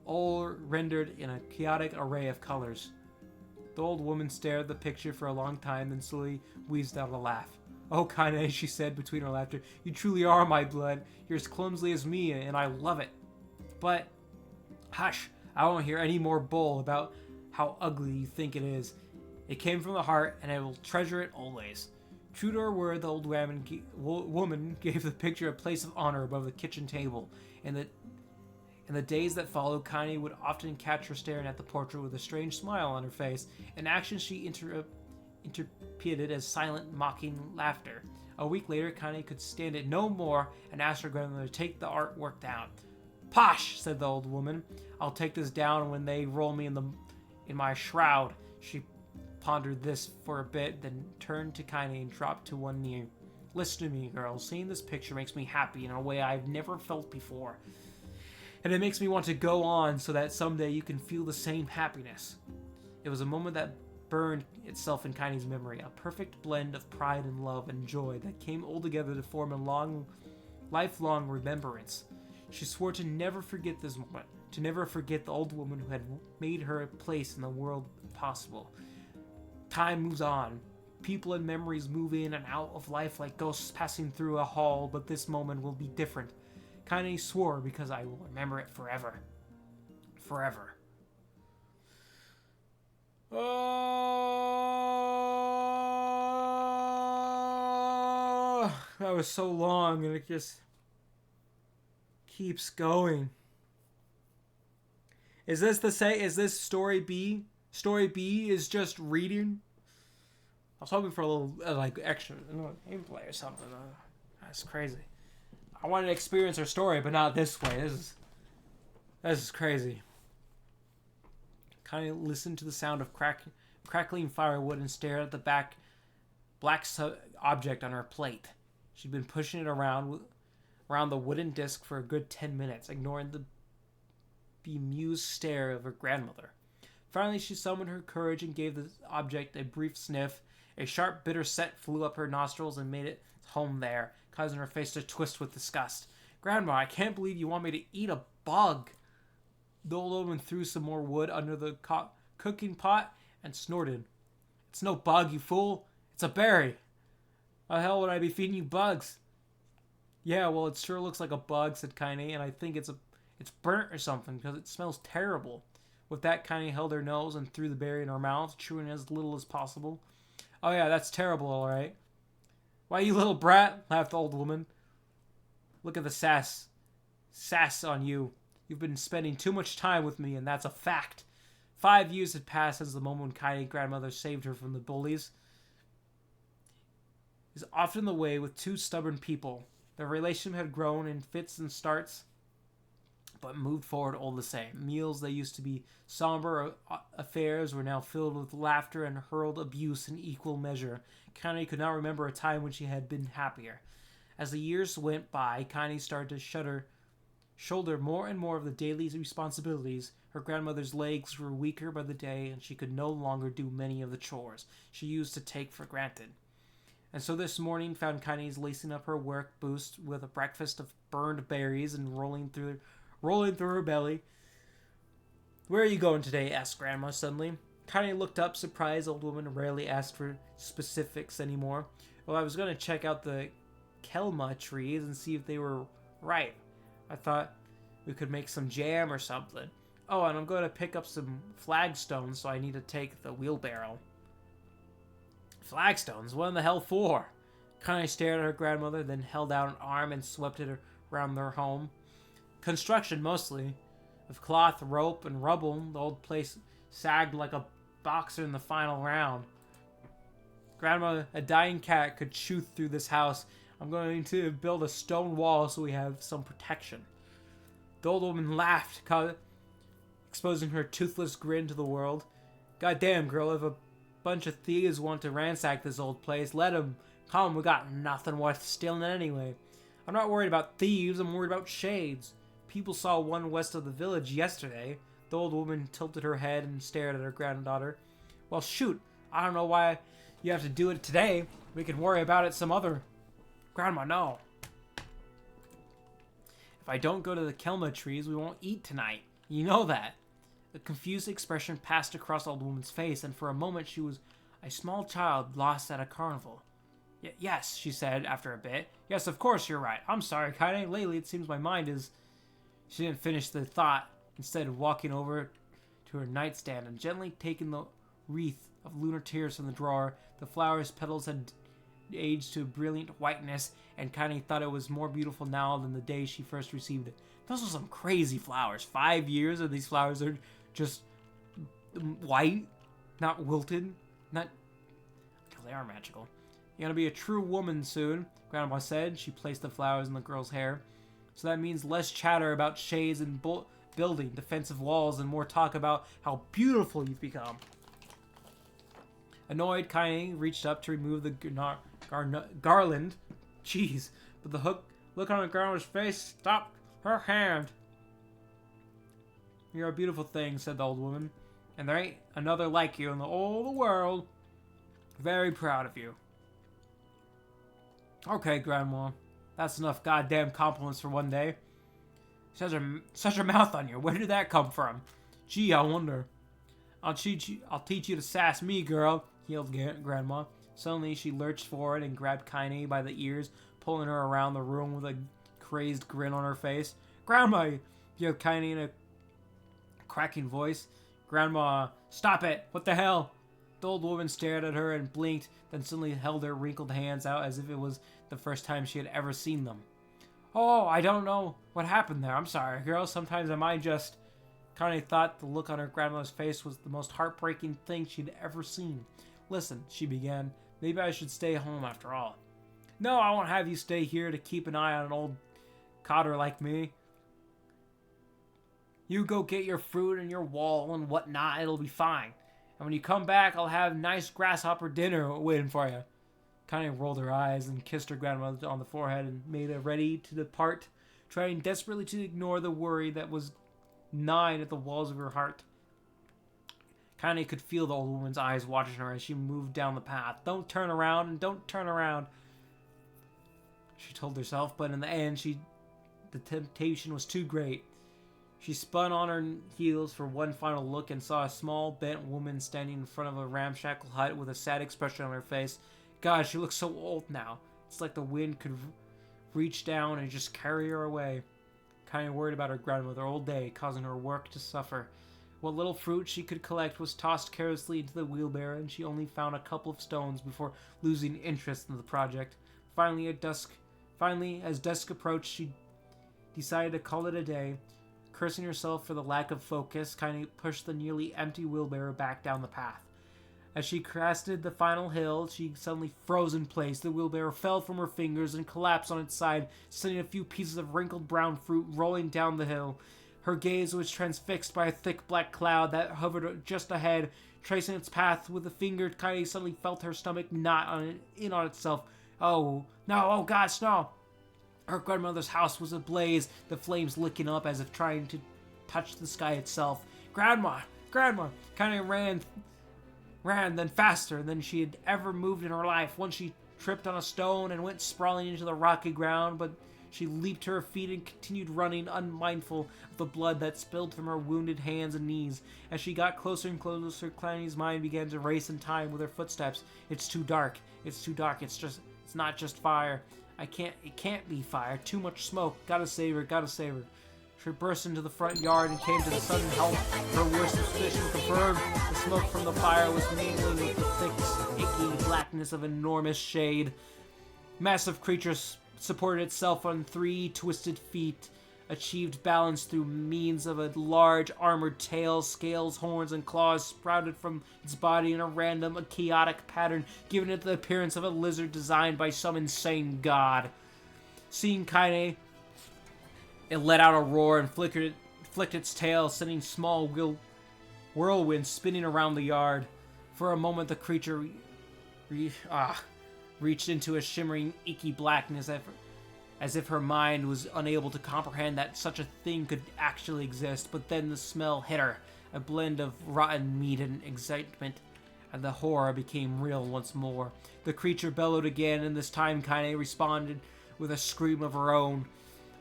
all rendered in a chaotic array of colors. The old woman stared at the picture for a long time, then slowly wheezed out a laugh. Oh, Kaine, she said between her laughter, you truly are my blood. You're as clumsy as me, and I love it. But, hush, I won't hear any more bull about how ugly you think it is. It came from the heart, and I will treasure it always. True to her word, the old woman gave the picture a place of honor above the kitchen table. In the days that followed, Kaine would often catch her staring at the portrait with a strange smile on her face, an action she interpreted as silent, mocking laughter. A week later, Kaine could stand it no more and asked her grandmother to take the artwork down. Posh, said the old woman. I'll take this down when they roll me in my shroud. She pondered this for a bit, then turned to Kaine and dropped to one knee. Listen to me, girl. Seeing this picture makes me happy in a way I've never felt before. And it makes me want to go on so that someday you can feel the same happiness. It was a moment that burned itself in Kaine's memory, a perfect blend of pride and love and joy that came all together to form a lifelong remembrance. She swore to never forget this moment, to never forget the old woman who had made her a place in the world possible. Time moves on. People and memories move in and out of life like ghosts passing through a hall, but this moment will be different. Kaine swore because I will remember it forever. Forever. Oh, that was so long and it just keeps going. Is this story B? Story B is just reading? I was hoping for a little, like, extra gameplay or something. That's crazy. I wanted to experience her story, but not this way. This is crazy. Kind of listened to the sound of crackling firewood and stared at the black object on her plate. She'd been pushing it around the wooden disc for a good 10 minutes, ignoring the bemused stare of her grandmother. Finally, she summoned her courage and gave the object a brief sniff. A sharp, bitter scent flew up her nostrils and made its home there, causing her face to twist with disgust. "Grandma, I can't believe you want me to eat a bug." The old woman threw some more wood under the cooking pot and snorted. "It's no bug, you fool. It's a berry. Why the hell would I be feeding you bugs?" "Yeah, well, it sure looks like a bug," said Kaine, "and I think it's burnt or something because it smells terrible." With that, Kaine held her nose and threw the berry in her mouth, chewing as little as possible. "Oh yeah, that's terrible, all right." "Why, you little brat," laughed the old woman. "Look at the sass on you. You've been spending too much time with me, and that's a fact." 5 years had passed since the moment when Kaine's grandmother saved her from the bullies. Is often the way with two stubborn people. Their relationship had grown in fits and starts, but moved forward all the same. Meals that used to be somber affairs were now filled with laughter and hurled abuse in equal measure. Kaine could not remember a time when she had been happier. As the years went by, Kaine started to shoulder more and more of the daily responsibilities. Her grandmother's legs grew weaker by the day, and she could no longer do many of the chores she used to take for granted. And so this morning found Kaine's lacing up her work boots with a breakfast of burned berries and rolling through her belly. "Where are you going today?" asked Grandma suddenly. Kaine looked up, surprised. Old woman rarely asked for specifics anymore. "Well, I was going to check out the kelma trees and see if they were ripe. I thought we could make some jam or something. Oh, and I'm going to pick up some flagstones, so I need to take the wheelbarrow." "Flagstones? What in the hell for?" Kaine stared at her grandmother, then held out an arm and swept it around their home. "Construction, mostly. With cloth, rope, and rubble, the old place sagged like a boxer in the final round. Grandma, a dying cat could chew through this house. I'm going to build a stone wall so we have some protection." The old woman laughed, exposing her toothless grin to the world. "Goddamn, girl, if a bunch of thieves want to ransack this old place, let them come. We got nothing worth stealing anyway. I'm not worried about thieves, I'm worried about shades. People saw one west of the village yesterday." The old woman tilted her head and stared at her granddaughter. "Well, shoot, I don't know why you have to do it today. We can worry about it some other..." "Grandma, no. If I don't go to the kelma trees, we won't eat tonight. You know that." A confused expression passed across the old woman's face, and for a moment she was a small child lost at a carnival. Yes, she said after a bit. "Yes, of course you're right. I'm sorry, Kaine. Lately it seems my mind is..." She didn't finish the thought, instead of walking over to her nightstand and gently taking the wreath of lunar tears from the drawer. The flower's petals had aged to brilliant whiteness, and Kaine thought it was more beautiful now than the day she first received it. Those were some crazy flowers. 5 years and these flowers are just white, not wilted, not... because they are magical. "You're gonna be a true woman soon," Grandma said. She placed the flowers in the girl's hair. "So that means less chatter about shades and building defensive walls and more talk about how beautiful you've become." Annoyed, Kaine reached up to remove the garland. Jeez, but the look on the grandma's face stopped her hand. You're a beautiful thing, said the old woman. And there ain't another like you in the whole world. Very proud of you. Okay, Grandma. That's enough goddamn compliments for one day. Such a mouth on you. Where did that come from? Gee, I wonder. I'll teach you to sass me, girl, yelled Grandma. Suddenly, she lurched forward and grabbed Kaine by the ears, pulling her around the room with a crazed grin on her face. Grandma, yelled Kaine in a cracking voice. Grandma, stop it! What the hell? The old woman stared at her and blinked, then suddenly held her wrinkled hands out as if it was the first time she had ever seen them. Oh, I don't know what happened there. I'm sorry, girl. Sometimes I might just... Kaine thought the look on her grandmother's face was the most heartbreaking thing she'd ever seen. Listen, she began. Maybe I should stay home after all. No, I won't have you stay here to keep an eye on an old cotter like me. You go get your fruit and your wall and whatnot. It'll be fine. And when you come back, I'll have nice grasshopper dinner waiting for you. Kaine rolled her eyes and kissed her grandmother on the forehead and made her ready to depart, trying desperately to ignore the worry that was gnawing at the walls of her heart. Kaine could feel the old woman's eyes watching her as she moved down the path. Don't turn around, and don't turn around, she told herself, but in the end, the temptation was too great. She spun on her heels for one final look and saw a small, bent woman standing in front of a ramshackle hut with a sad expression on her face. God, she looks so old now. It's like the wind could reach down and just carry her away. Kaine worried about her grandmother all day, causing her work to suffer. What little fruit she could collect was tossed carelessly into the wheelbarrow, and she only found a couple of stones before losing interest in the project. Finally, as dusk approached, she decided to call it a day. Cursing herself for the lack of focus, Kaine pushed the nearly empty wheelbarrow back down the path. As she crested the final hill, she suddenly froze in place. The wheelbarrow fell from her fingers and collapsed on its side, sending a few pieces of wrinkled brown fruit rolling down the hill. Her gaze was transfixed by a thick black cloud that hovered just ahead. Tracing its path with a finger, Kaine suddenly felt her stomach knot in on itself. Oh, no, oh gosh, no! Her grandmother's house was ablaze, the flames licking up as if trying to touch the sky itself. Grandma! Grandma! Kaine ran, then faster than she had ever moved in her life. Once she tripped on a stone and went sprawling into the rocky ground, but she leaped to her feet and continued running, unmindful of the blood that spilled from her wounded hands and knees. As she got closer and closer, Kaine's mind began to race in time with her footsteps. It's too dark. It's too dark. It's not just fire. It can't be fire. Too much smoke. Gotta save her. Gotta save her. She burst into the front yard and came to the sudden help. Her worst suspicion confirmed. The smoke from the fire was mingling with the thick, icky blackness of enormous shade. Massive creatures supported itself on 3 twisted feet, achieved balance through means of a large armored tail. Scales, horns, and claws sprouted from its body in a random, chaotic pattern, giving it the appearance of a lizard designed by some insane god. Seeing Kaine, it let out a roar and flicked its tail, sending small whirlwinds spinning around the yard. For a moment, the creature reached into a shimmering, icky blackness, as if her mind was unable to comprehend that such a thing could actually exist. But then the smell hit her, a blend of rotten meat and excitement, and the horror became real once more. The creature bellowed again, and this time Kaine responded with a scream of her own.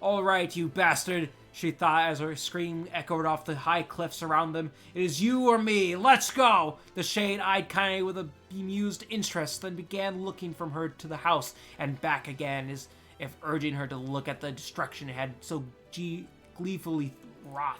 All right, you bastard, she thought as her scream echoed off the high cliffs around them. It is you or me. Let's go! The shade eyed Kaine with a bemused interest, then began looking from her to the house and back again, as if urging her to look at the destruction it had so gleefully wrought.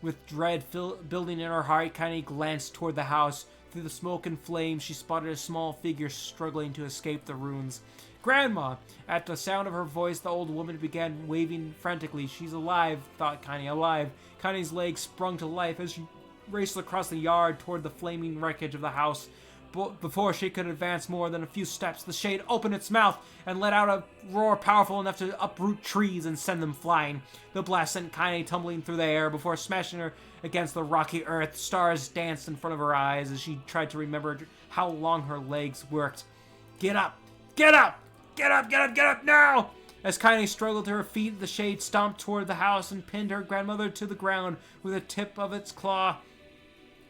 With dread building in her heart, Kaine glanced toward the house. Through the smoke and flames, she spotted a small figure struggling to escape the ruins. Grandma! At the sound of her voice, the old woman began waving frantically. She's alive, thought Kaine, alive. Kaine's legs sprung to life as she raced across the yard toward the flaming wreckage of the house. But before she could advance more than a few steps, the shade opened its mouth and let out a roar powerful enough to uproot trees and send them flying. The blast sent Kaine tumbling through the air before smashing her against the rocky earth. Stars danced in front of her eyes as she tried to remember how long her legs worked. Get up! Get up! Get up, get up, get up now! As Kaine struggled to her feet, the shade stomped toward the house and pinned her grandmother to the ground with the tip of its claw.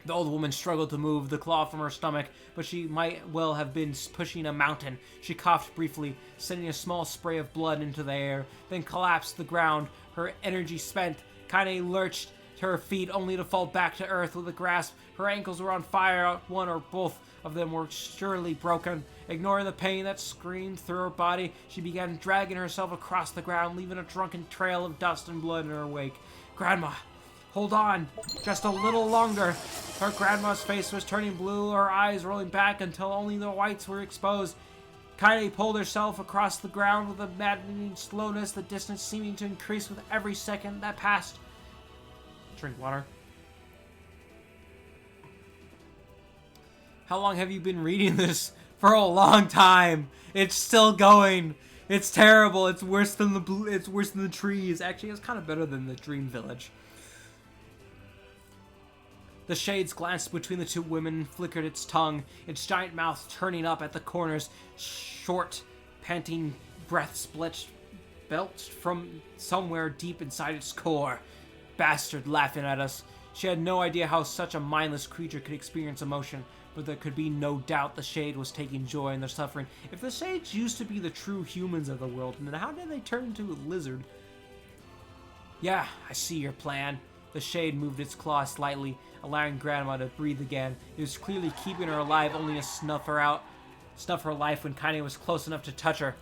The old woman struggled to move the claw from her stomach, but she might well have been pushing a mountain. She coughed briefly, sending a small spray of blood into the air, then collapsed to the ground, her energy spent. Kaine lurched to her feet, only to fall back to earth with a grasp. Her ankles were on fire, one or both of them were surely broken. Ignoring the pain that screamed through her body, she began dragging herself across the ground, leaving a drunken trail of dust and blood in her wake. Grandma! Hold on, just a little longer. Her grandma's face was turning blue, her eyes rolling back until only the whites were exposed. Kaine pulled herself across the ground with a maddening slowness, the distance seeming to increase with every second that passed. Drink water. How long have you been reading this? For a long time. It's still going. It's terrible. It's worse than the trees. Actually, it's kind of better than the Dream Village. The shades glanced between the two women, flickered its tongue, its giant mouth turning up at the corners. Short, panting breaths belched from somewhere deep inside its core. Bastard, laughing at us. She had no idea how such a mindless creature could experience emotion, but there could be no doubt the shade was taking joy in their suffering. If the shades used to be the true humans of the world, then how did they turn into a lizard? Yeah, I see your plan. The shade moved its claw slightly, allowing Grandma to breathe again. It was clearly keeping her alive, only to snuff her life when Kaine was close enough to touch her.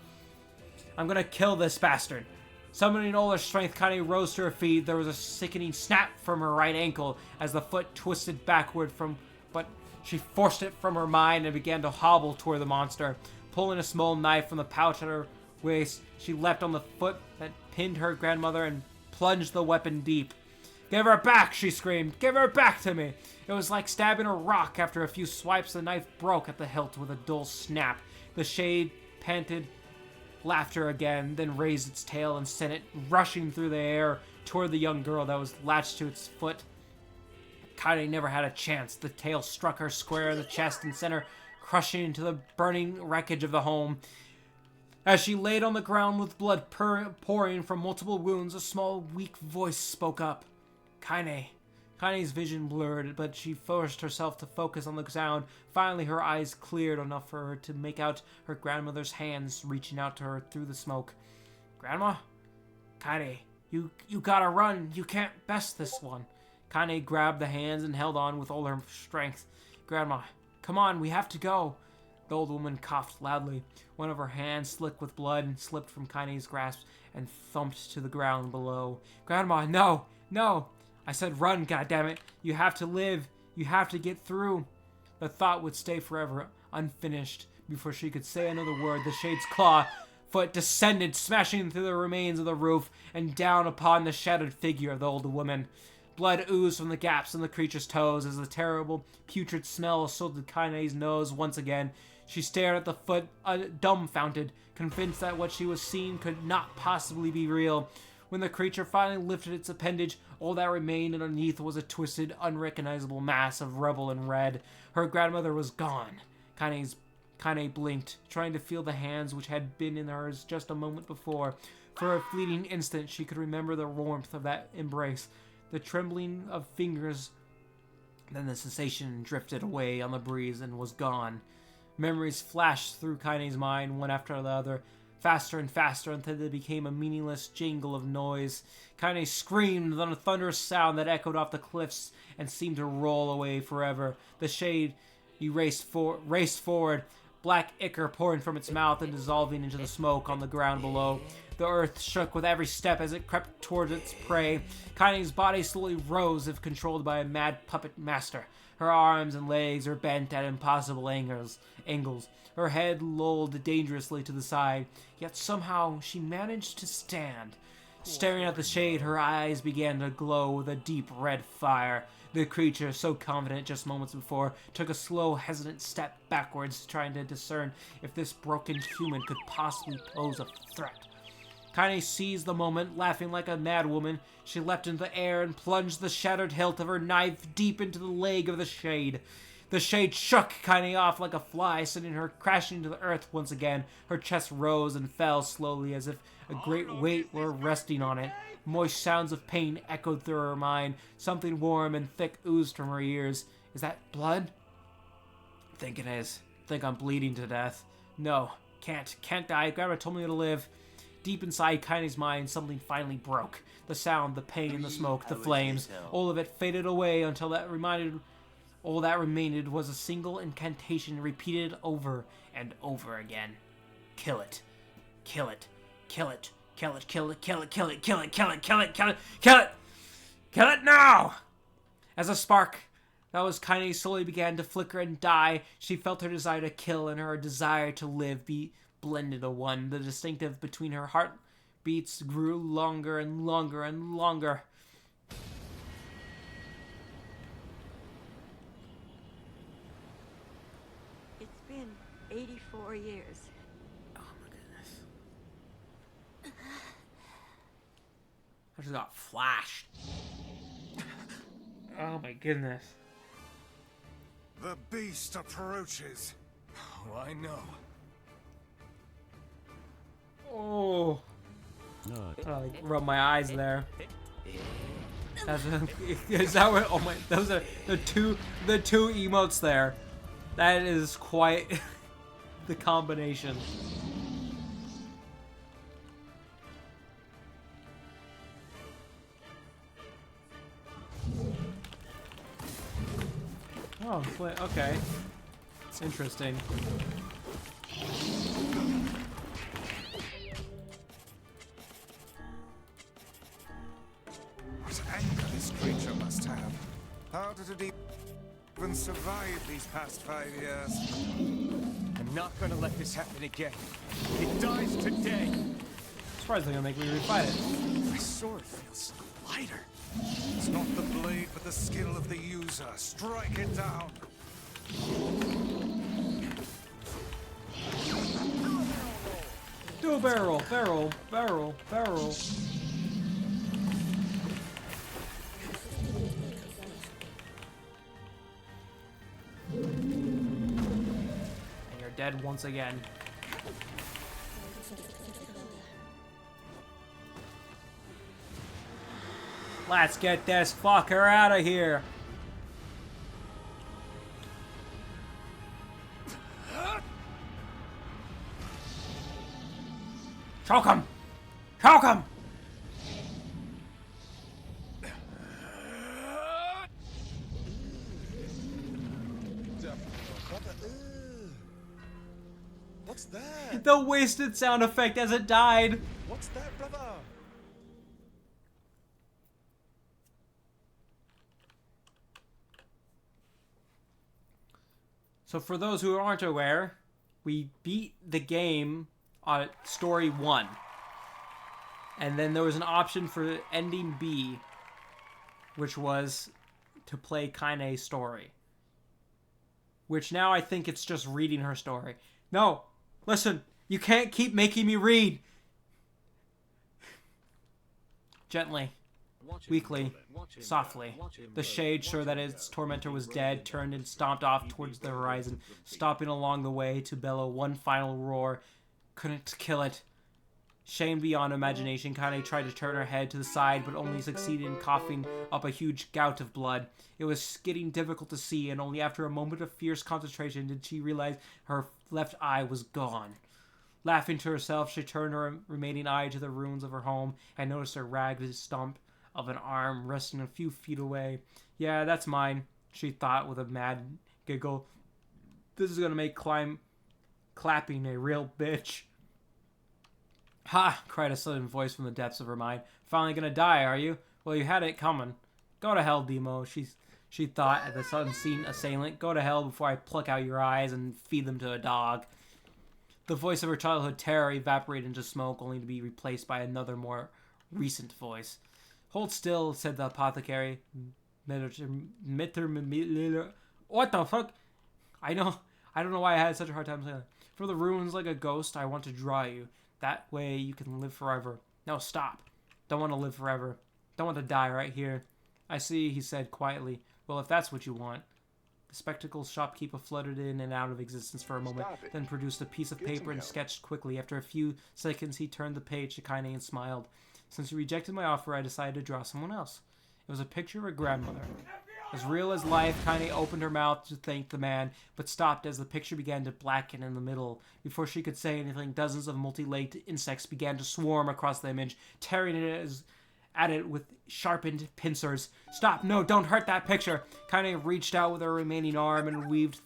I'm gonna kill this bastard. Summoning all her strength, Kaine rose to her feet. There was a sickening snap from her right ankle as the foot twisted backward but she forced it from her mind and began to hobble toward the monster. Pulling a small knife from the pouch at her waist, she leapt on the foot that pinned her grandmother and plunged the weapon deep. Give her back, she screamed. Give her back to me. It was like stabbing a rock. After a few swipes, the knife broke at the hilt with a dull snap. The shade panted laughter again, then raised its tail and sent it rushing through the air toward the young girl that was latched to its foot. Kaine never had a chance. The tail struck her square in the chest and sent her crushing into the burning wreckage of the home. As she laid on the ground with blood pouring from multiple wounds, a small, weak voice spoke up. Kaine's vision blurred, but she forced herself to focus on the sound. Finally, her eyes cleared enough for her to make out her grandmother's hands reaching out to her through the smoke. Grandma? Kaine, you gotta run. You can't best this one. Kaine grabbed the hands and held on with all her strength. Grandma, come on, we have to go. The old woman coughed loudly. One of her hands, slick with blood, slipped from Kaine's grasp and thumped to the ground below. Grandma, no! I said run, goddammit. You have to live. You have to get through. The thought would stay forever unfinished. Before she could say another word, the shade's claw foot descended, smashing through the remains of the roof and down upon the shattered figure of the old woman. Blood oozed from the gaps in the creature's toes as the terrible, putrid smell assaulted Kaine's nose once again. She stared at the foot, dumbfounded, convinced that what she was seeing could not possibly be real. When the creature finally lifted its appendage, all that remained underneath was a twisted, unrecognizable mass of rubble and red. Her grandmother was gone. Kaine blinked, trying to feel the hands which had been in hers just a moment before. For a fleeting instant, she could remember the warmth of that embrace, the trembling of fingers. Then the sensation drifted away on the breeze and was gone. Memories flashed through Kaine's mind, one after the other, faster and faster until they became a meaningless jingle of noise. Kaine screamed on a thunderous sound that echoed off the cliffs and seemed to roll away forever. The shade raced forward, black ichor pouring from its mouth and dissolving into the smoke on the ground below. The earth shook with every step as it crept towards its prey. Kaine's body slowly rose, if controlled by a mad puppet master. Her arms and legs were bent at impossible angles. Her head lolled dangerously to the side, yet somehow she managed to stand. Staring at the shade, her eyes began to glow with a deep red fire. The creature, so confident just moments before, took a slow, hesitant step backwards, trying to discern if this broken human could possibly pose a threat. Kaine seized the moment, laughing like a madwoman. She leapt into the air and plunged the shattered hilt of her knife deep into the leg of the shade. The shade shook Kaine off like a fly, sending her crashing to the earth once again. Her chest rose and fell slowly as if a great weight were resting on it. Moist sounds of pain echoed through her mind. Something warm and thick oozed from her ears. Is that blood? I think it is. I think I'm bleeding to death. No, can't die. Grandma told me to live. Deep inside Kaine's mind, something finally broke. The sound, the pain, the smoke, the flames. All of it faded away until all that remained was a single incantation repeated over and over again. Kill it. Kill it. Kill it. Kill it. Kill it. Kill it. Kill it. Kill it. Kill it. Kill it. Kill it. Kill it. Kill it now! As a spark that was Kaine slowly began to flicker and die, she felt her desire to kill and her desire to live be blended into one. The distinctive between her heartbeats grew longer and longer and longer. It's been 84 years. Oh my goodness. I just got flashed. Oh my goodness. The beast approaches. Oh, I know. Oh. I rub my eyes there. Is that what? Oh my! Those are the two emotes there. That is quite the combination. Oh, okay. It's interesting. What anger this creature must have. How did it even survive these past 5 years? I'm not gonna let this happen again. It dies today. Surprised they're gonna make me refight it. My sword feels lighter. It's not the blade, but the skill of the user. Strike it down. Do a barrel. And you're dead once again. Let's get this fucker out of here. Choke him! Choke him! What's that? The wasted sound effect as it died. What's that, brother? So for those who aren't aware, we beat the game on story 1. And then there was an option for ending B, which was to play Kaine's story. Which now I think it's just reading her story. No, listen, you can't keep making me read. Gently, weakly, softly. The shade, sure that its tormentor was dead, turned and stomped off towards the horizon, stopping along the way to bellow one final roar. Couldn't kill it. Shamed beyond imagination, Kaine tried to turn her head to the side, but only succeeded in coughing up a huge gout of blood. It was getting difficult to see, and only after a moment of fierce concentration did she realize her left eye was gone. Laughing to herself, she turned her remaining eye to the ruins of her home and noticed a ragged stump of an arm resting a few feet away. Yeah, that's mine, she thought with a mad giggle. This is gonna make clapping a real bitch. Ha! Cried a sudden voice from the depths of her mind. Finally gonna die, are you? Well, you had it coming. Go to hell, Demo, she thought at the unseen assailant. Go to hell before I pluck out your eyes and feed them to a dog. The voice of her childhood terror evaporated into smoke, only to be replaced by another, more recent voice. Hold still, said the apothecary. What the fuck? I don't know why I had such a hard time saying that. From the ruins like a ghost, I want to draw you. That way you can live forever. No, stop. Don't want to live forever. Don't want to die right here. I see, he said quietly. Well, if that's what you want. The The spectacles shopkeeper fluttered in and out of existence for a moment, then produced a piece of paper and sketched quickly. After a few seconds, he turned the page to Kaine and smiled. Since you rejected my offer, I decided to draw someone else. It was a picture of her grandmother. As real as life, Kaine opened her mouth to thank the man, but stopped as the picture began to blacken in the middle. Before she could say anything, dozens of multi-legged insects began to swarm across the image, tearing at it with sharpened pincers. Stop! No, don't hurt that picture! Kaine reached out with her remaining arm and weaved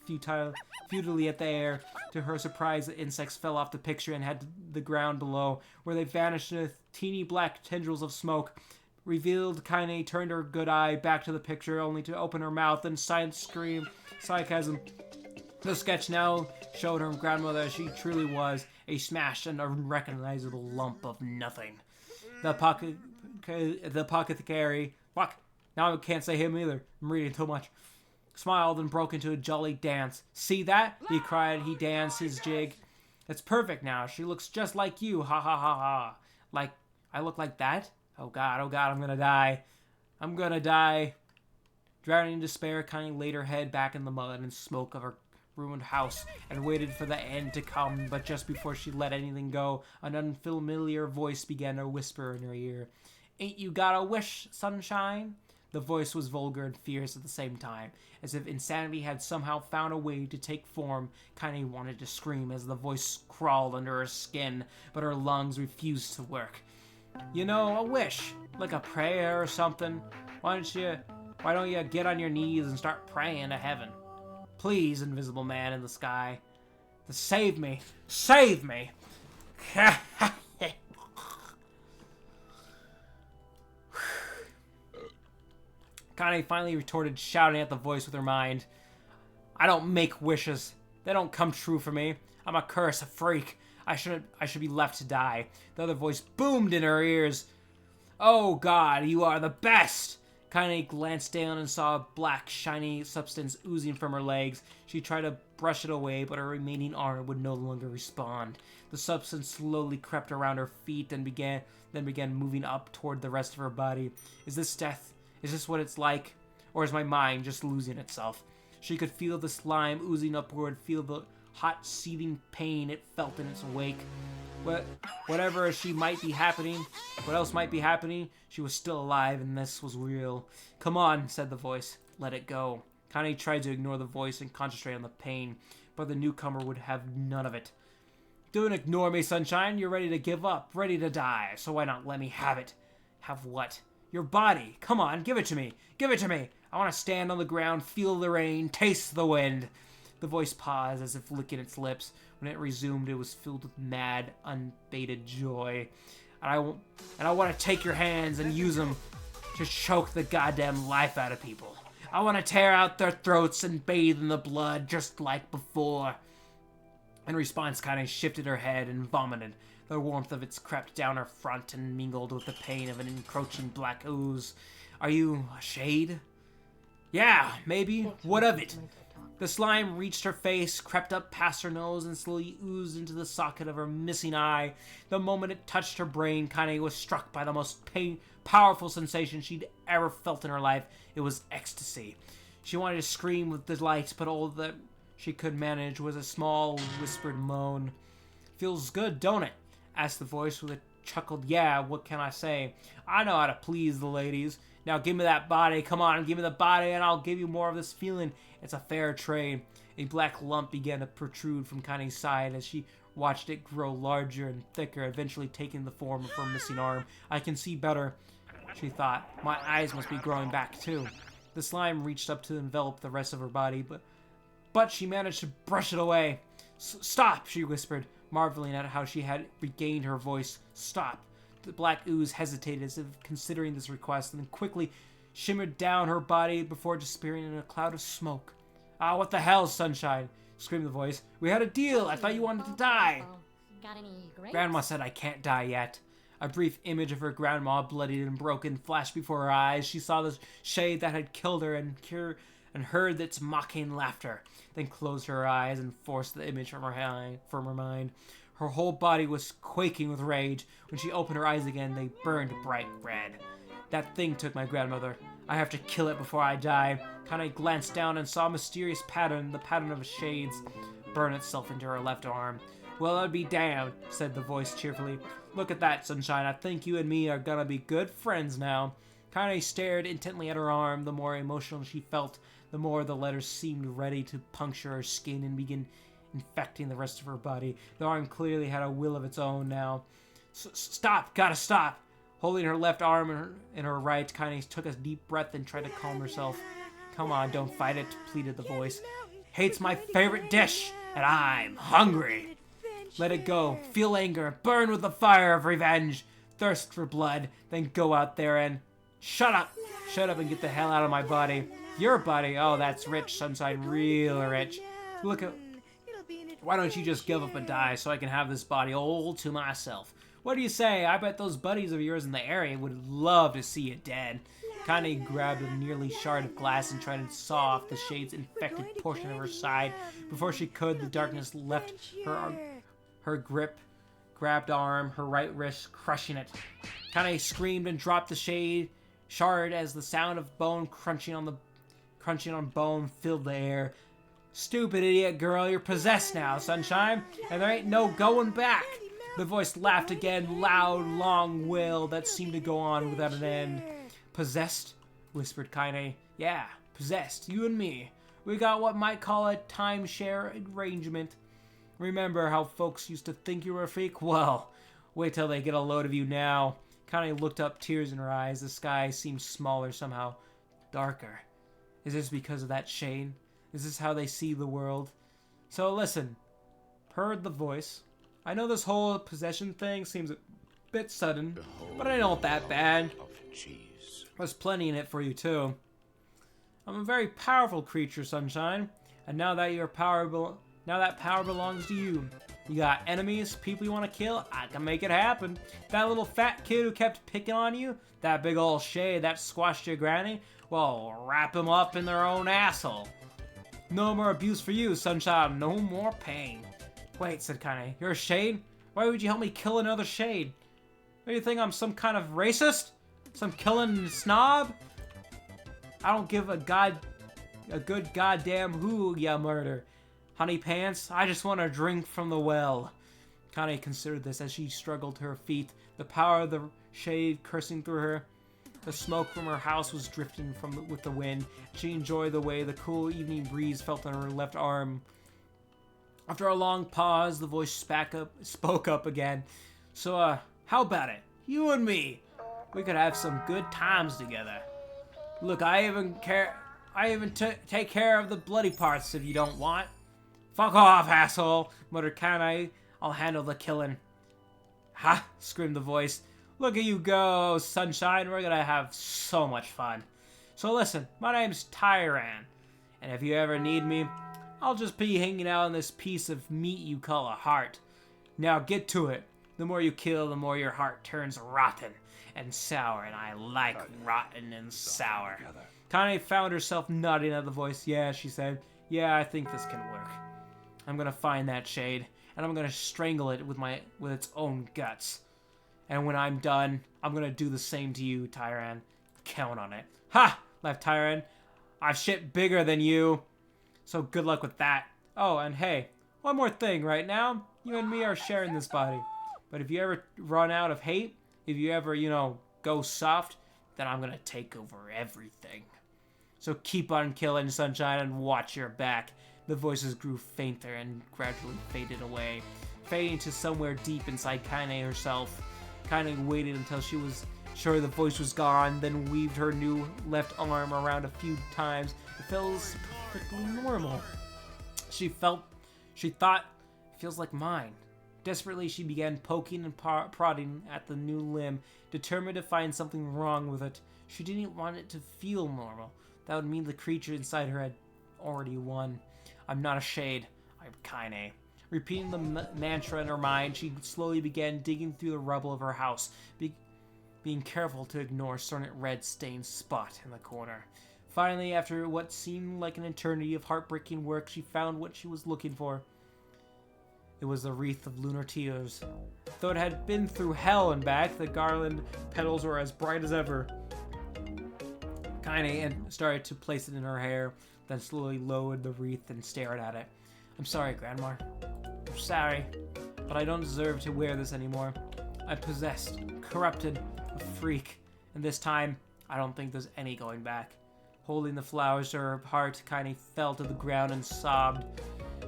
futilely at the air. To her surprise, the insects fell off the picture and had the ground below, where they vanished with teeny black tendrils of smoke. Revealed, Kaine turned her good eye back to the picture, only to open her mouth and scream sarcasm. The sketch now showed her grandmother as she truly was, a smashed and unrecognizable lump of nothing. The apothecary, fuck, now I can't say him either, I'm reading too much, smiled and broke into a jolly dance. See that? He cried. He danced his jig. It's perfect now. She looks just like you. Ha ha ha ha. Like, I look like that? Oh god, I'm gonna die. I'm gonna die. Drowning in despair, Kaine laid her head back in the mud and smoke of her ruined house and waited for the end to come, but just before she let anything go, an unfamiliar voice began to whisper in her ear. Ain't you got a wish, sunshine? The voice was vulgar and fierce at the same time, as if insanity had somehow found a way to take form. Kaine wanted to scream as the voice crawled under her skin, but her lungs refused to work. You know, a wish, like a prayer or something. Why don't you get on your knees and start praying to heaven? Please, invisible man in the sky. Save me! Save me! Kaine finally retorted, shouting at the voice with her mind. I don't make wishes. They don't come true for me. I'm a curse, a freak. I should be left to die. The other voice boomed in her ears. Oh god, you are the best! Kaine glanced down and saw a black, shiny substance oozing from her legs. She tried to brush it away, but her remaining arm would no longer respond. The substance slowly crept around her feet and began moving up toward the rest of her body. Is this death? Is this what it's like? Or is my mind just losing itself? She could feel the slime oozing upward, feel the hot, seething pain it felt in its wake. Whatever else might be happening, she was still alive, and this was real. Come on, said the voice. Let it go. Kaine tried to ignore the voice and concentrate on the pain, but the newcomer would have none of it. Don't ignore me, sunshine. You're ready to give up, ready to die, so why not let me have it? Have what? Your body. Come on, give it to me. Give it to me. I want to stand on the ground, feel the rain, taste the wind. The voice paused as if licking its lips. When it resumed, it was filled with mad, unabated joy. And I want to take your hands and use them to choke the goddamn life out of people. I want to tear out their throats and bathe in the blood just like before. In response, Kaine shifted her head and vomited. The warmth of it crept down her front and mingled with the pain of an encroaching black ooze. Are you a shade? Yeah, maybe. What of it? The slime reached her face, crept up past her nose, and slowly oozed into the socket of her missing eye. The moment it touched her brain, Kaine was struck by the most powerful sensation she'd ever felt in her life. It was ecstasy. She wanted to scream with delight, but all that she could manage was a small, whispered moan. Feels good, don't it? Asked the voice with a chuckled, yeah, what can I say? I know how to please the ladies. Now give me that body, come on, give me the body, and I'll give you more of this feeling. It's a fair trade. A black lump began to protrude from Kaine's side as she watched it grow larger and thicker, eventually taking the form of her missing arm. I can see better, she thought. My eyes must be growing back too. The slime reached up to envelop the rest of her body, but she managed to brush it away. Stop, she whispered, marveling at how she had regained her voice. Stop. The black ooze hesitated as if considering this request, and then quickly shimmered down her body before disappearing in a cloud of smoke. Ah, what the hell, sunshine? Screamed the voice. We had a deal. I thought you wanted to die. Got any grapes? Grandma said I can't die yet. A brief image of her grandma, bloodied and broken, flashed before her eyes. She saw the shade that had killed her and heard its mocking laughter, then closed her eyes and forced the image from her mind. Her whole body was quaking with rage. When she opened her eyes again, they burned bright red. That thing took my grandmother. I have to kill it before I die. Kane glanced down and saw a mysterious pattern, the pattern of shades, burn itself into her left arm. Well, I'd be damned, said the voice cheerfully. Look at that, Sunshine. I think you and me are gonna be good friends now. Kane stared intently at her arm. The more emotional she felt, the more the letters seemed ready to puncture her skin and begin infecting the rest of her body. The arm clearly had a will of its own now. Stop! Gotta stop! Holding her left arm in her right, Kane took a deep breath and tried to calm herself. Come on, don't fight it, pleaded the voice. Hate's my favorite dish, and I'm hungry. Let it go. Feel anger. Burn with the fire of revenge. Thirst for blood. Then go out there and... Shut up! Shut up and get the hell out of my body. Your body? Oh, that's rich, Sunshine. Real rich. Look at... Why don't you just give up and die so I can have this body all to myself? What do you say? I bet those buddies of yours in the area would love to see you dead. Kane grabbed a nearly shard of glass and tried to saw off the shade's infected portion of her side. Before she could, the darkness left her grip, grabbed arm, her right wrist, crushing it. Kane screamed and dropped the shard as the sound of bone crunching on bone filled the air. Stupid idiot girl, you're possessed now, Sunshine, and there ain't no going back. The voice laughed again, loud, long wail that seemed to go on without an end. Possessed? Whispered Kane. Yeah, possessed, you and me. We got what might call a timeshare arrangement. Remember how folks used to think you were a freak? Well, wait till they get a load of you now. Kane looked up, tears in her eyes. The sky seemed smaller somehow, darker. Is this because of that shade? Is this how they see the world? So listen, heard the voice. I know this whole possession thing seems a bit sudden, but I know not that bad. There's plenty in it for you too. I'm a very powerful creature, Sunshine, and now that power belongs to you. You got enemies, people you want to kill? I can make it happen. That little fat kid who kept picking on you, that big old shade that squashed your granny, well, wrap him up in their own asshole. No more abuse for you, Sunshine. No more pain. Wait, said Kane. You're a shade? Why would you help me kill another shade? What do you think, I'm some kind of racist? Some killing snob? I don't give a good goddamn who ya murder. Honey pants, I just want to drink from the well. Kane considered this as she struggled to her feet, the power of the shade coursing through her. The smoke from her house was drifting with the wind. She enjoyed the way the cool evening breeze felt on her left arm. After a long pause, the voice spoke up again. So, how about it? You and me. We could have some good times together. Look, I even take care of the bloody parts if you don't want. Fuck off, asshole, muttered Kane. I'll handle the killing. Ha! Screamed the voice. Look at you go, Sunshine. We're gonna have so much fun. So listen, my name's Tyran, and if you ever need me, I'll just be hanging out on this piece of meat you call a heart. Now get to it. The more you kill, the more your heart turns rotten and sour, and I like rotten and sour. Kane found herself nodding at the voice. Yeah, she said. Yeah, I think this can work. I'm gonna find that shade, and I'm gonna strangle it with its own guts. And when I'm done, I'm gonna do the same to you, Tyran. Count on it. Ha! Laughed Tyran. I've shit bigger than you. So good luck with that. Oh, and hey, one more thing right now. You and me are sharing this body. But if you ever run out of hate, if you ever, go soft, then I'm gonna take over everything. So keep on killing, Sunshine, and watch your back. The voices grew fainter and gradually faded away, fading to somewhere deep inside Kane herself. Kane waited until she was sure the voice was gone, then weaved her new left arm around a few times. It feels perfectly normal. She thought, it feels like mine. Desperately, she began poking and prodding at the new limb, determined to find something wrong with it. She didn't want it to feel normal. That would mean the creature inside her had already won. I'm not a shade. I'm Kane. Repeating the mantra in her mind, she slowly began digging through the rubble of her house, being careful to ignore a certain red-stained spot in the corner. Finally, after what seemed like an eternity of heartbreaking work, she found what she was looking for. It was the wreath of lunar tears. Though it had been through hell and back, the garland petals were as bright as ever. Kaine and started to place it in her hair, then slowly lowered the wreath and stared at it. I'm sorry, Grandma. I'm sorry, but I don't deserve to wear this anymore. I'm possessed, corrupted, a freak, and this time, I don't think there's any going back. Holding the flowers to her heart, Kaine fell to the ground and sobbed.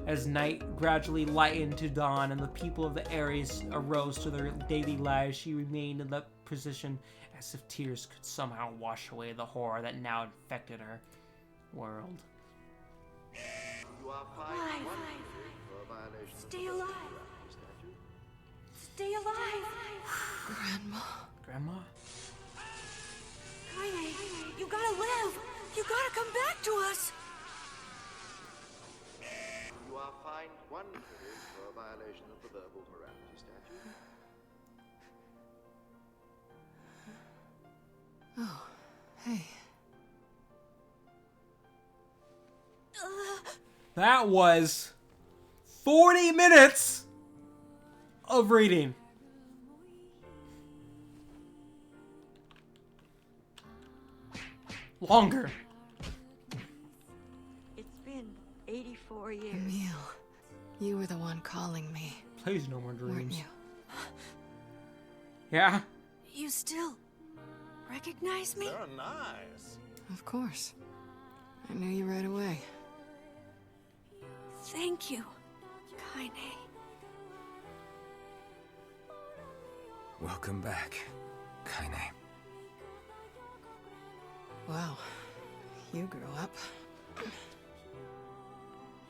As night gradually lightened to dawn and the people of the Ares arose to their daily lives, she remained in that position as if tears could somehow wash away the horror that now infected her world. You are fined for a violation. Stay alive. Stay alive. Grandma? Kaine, you gotta live. You gotta come back to us. You are fined 1 period for a violation of the verbal morality statute. Oh, hey. That was 40 minutes of reading. Longer. It's been 84 years. Emil, you were the one calling me. Please, no more Weren't dreams. you? Yeah? You still recognize me? They're nice. Of course. I knew you right away. Thank you, Kaine. Welcome back, Kaine. Wow, you grew up.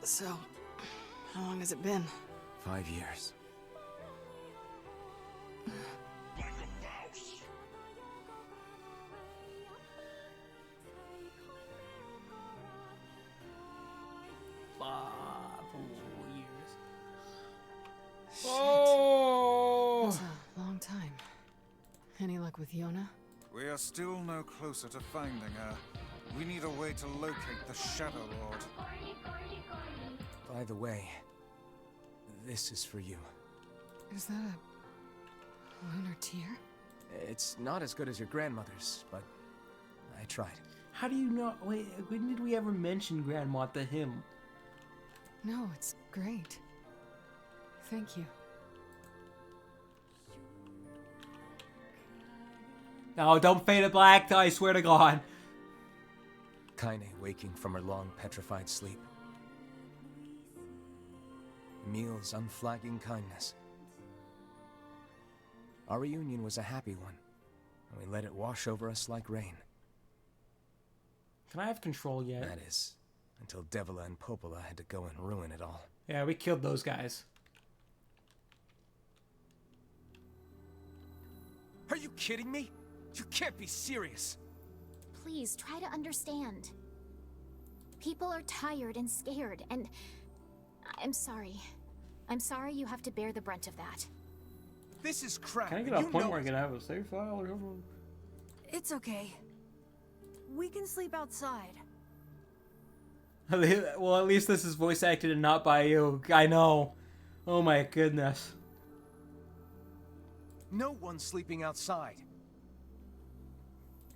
So, how long has it been? 5 years. Oh! That's a long time. Any luck with Yona? We are still no closer to finding her. We need a way to locate the Shadow Lord. By the way, this is for you. Is that a lunar tear? It's not as good as your grandmother's, but I tried. How do you know? Wait, when did we ever mention Grandma to him? No, it's great. Thank you. No, don't fade to black, I swear to God. Kaine waking from her long petrified sleep. Emil's unflagging kindness. Our reunion was a happy one, and we let it wash over us like rain. Can I have control yet? That is, until Devila and Popola had to go and ruin it all. Yeah, we killed those guys. Are you kidding me? You can't be serious. Please, try to understand. People are tired and scared, and I'm sorry. I'm sorry you have to bear the brunt of that. This is crap. Can I get a point where I can have a save file or something? It's okay. We can sleep outside. Well, at least this is voice acted and not by you. I know. Oh my goodness. No one's sleeping outside.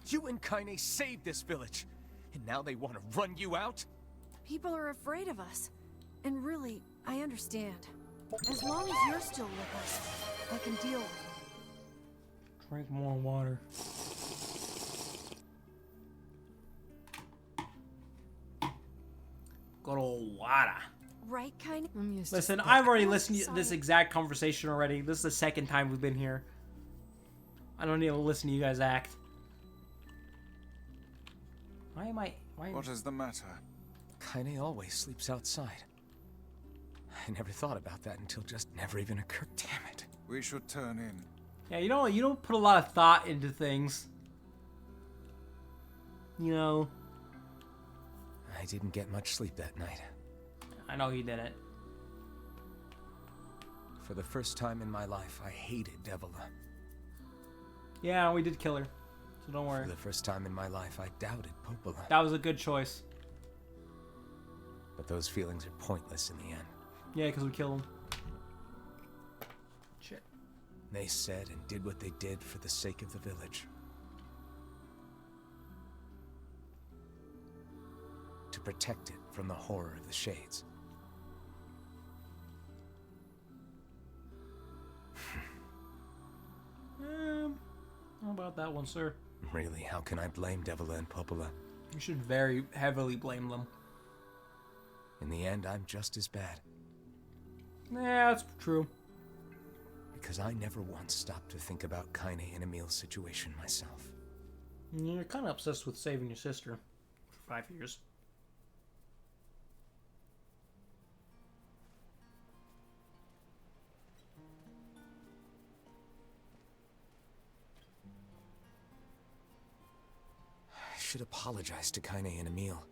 You and Kaine saved this village, and now they want to run you out? People are afraid of us. And really, I understand. As long as you're still with us, I can deal with it. Drink more water. Good old water. Right, Kaine? Listen, I've already listened to this exact conversation already. This is the second time we've been here. I don't need to listen to you guys act. Why am I... What is the matter? Kaine always sleeps outside. I never thought about that until just never even occurred. Damn it. We should turn in. Yeah, you don't put a lot of thought into things. You know. I didn't get much sleep that night. I know he didn't. For the first time in my life, I hated Devila. Yeah, we did kill her. So don't worry. For the first time in my life, I doubted Popola. That was a good choice. But those feelings are pointless in the end. Yeah, because we killed him. Shit. They said and did what they did for the sake of the village. protect it from the horror of the Shades. How about that one, sir? Really, how can I blame Devil and Popola? You should very heavily blame them. In the end, I'm just as bad. Yeah, that's true. Because I never once stopped to think about Kaine and Emil's situation myself. You're kind of obsessed with saving your sister for 5 years. I should apologize to Kaine and Emil.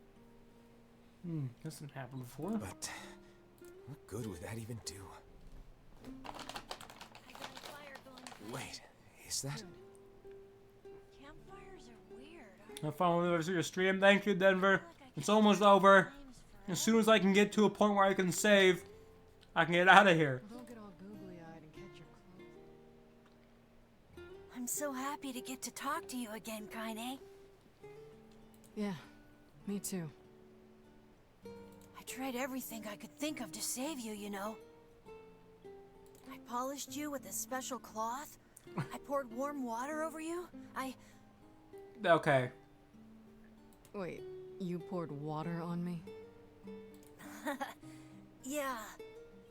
This didn't happen before. But what good would that even do? Wait, is that? Campfires are weird. I finally see your stream. Thank you, Denver. It's almost over. As soon as I can get to a point where I can save, I can get out of here. Don't get all googly-eyed and catch your clothes. I'm so happy to get to talk to you again, Kaine. Yeah, me too. I tried everything I could think of to save you, you know. I polished you with a special cloth. I poured warm water over you. Okay. Wait, you poured water on me? Yeah,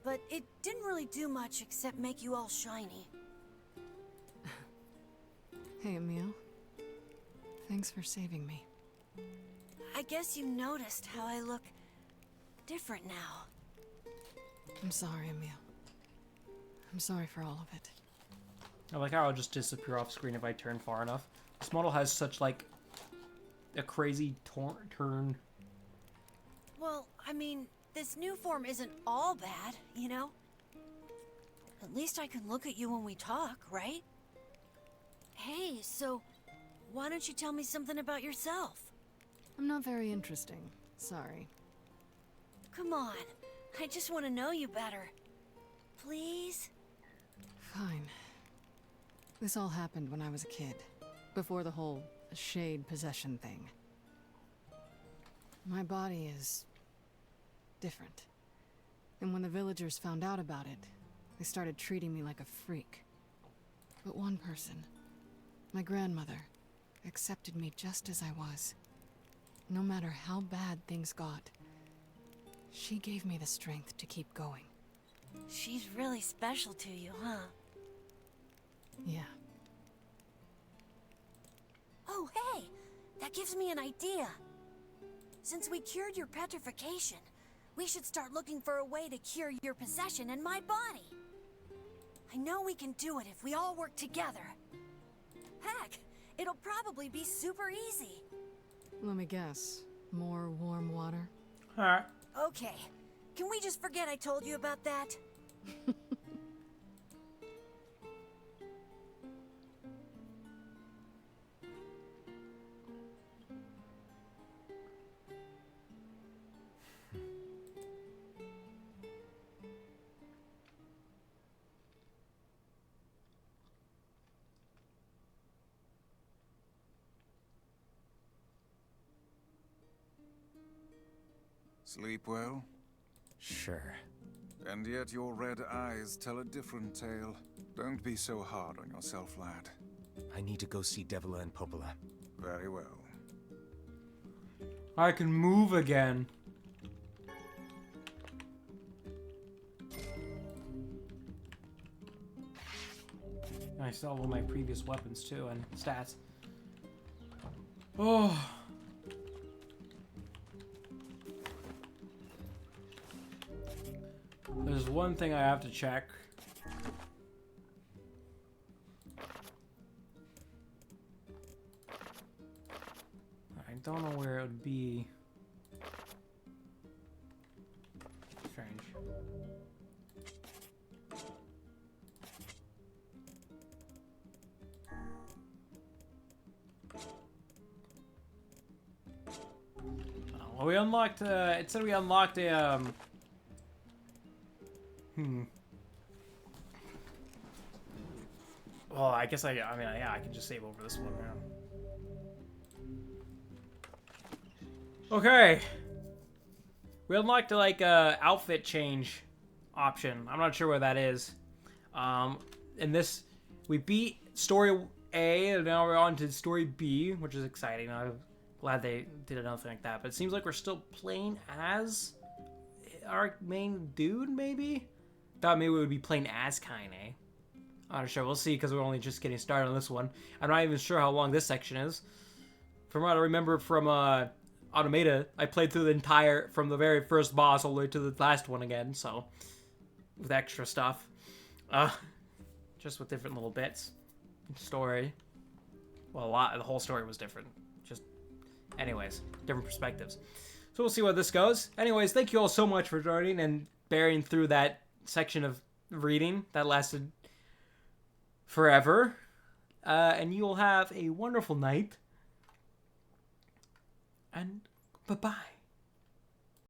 but it didn't really do much except make you all shiny. Hey, Emil. Thanks for saving me. I guess you noticed how I look different now. I'm sorry, Emil. I'm sorry for all of it. I like how I'll just disappear off screen if I turn far enough. This model has such, like, a crazy turn. Well, I mean, this new form isn't all bad, you know? At least I can look at you when we talk, right? Hey, so why don't you tell me something about yourself? I'm not very interesting. Sorry. Come on, I just want to know you better. Please? Fine. This all happened when I was a kid, before the whole shade possession thing. My body is different. And when the villagers found out about it, they started treating me like a freak. But one person, my grandmother, accepted me just as I was. No matter how bad things got, she gave me the strength to keep going. She's really special to you, huh? Yeah. Oh, hey! That gives me an idea. Since we cured your petrification, we should start looking for a way to cure your possession in my body. I know we can do it if we all work together. Heck, it'll probably be super easy. Let me guess. More warm water? Alright. Okay. Can we just forget I told you about that? Sleep well? Sure. And yet your red eyes tell a different tale. Don't be so hard on yourself, lad. I need to go see Devila and Popola. Very well. I can move again. I still have all my previous weapons too and stats. Oh. There's one thing I have to check. I don't know where it would be. Strange. Well, we unlocked, it said we unlocked a, Well, I guess I mean, yeah, I can just save over this one now. Okay. We unlocked like a outfit change option. I'm not sure what that is. In this, we beat story A, and now we're on to story B, which is exciting. I'm glad they did another like that. But it seems like we're still playing as our main dude, maybe? Thought maybe we would be playing as Kaine. I'm not sure. We'll see, because we're only just getting started on this one. I'm not even sure how long this section is. From what I remember from Automata, I played through the entire, from the very first boss all the way to the last one again, so with extra stuff. Just with different little bits. Story. Well, the whole story was different. Just, anyways, different perspectives. So we'll see where this goes. Anyways, thank you all so much for joining and bearing through that section of reading that lasted forever. And you will have a wonderful night. And bye-bye.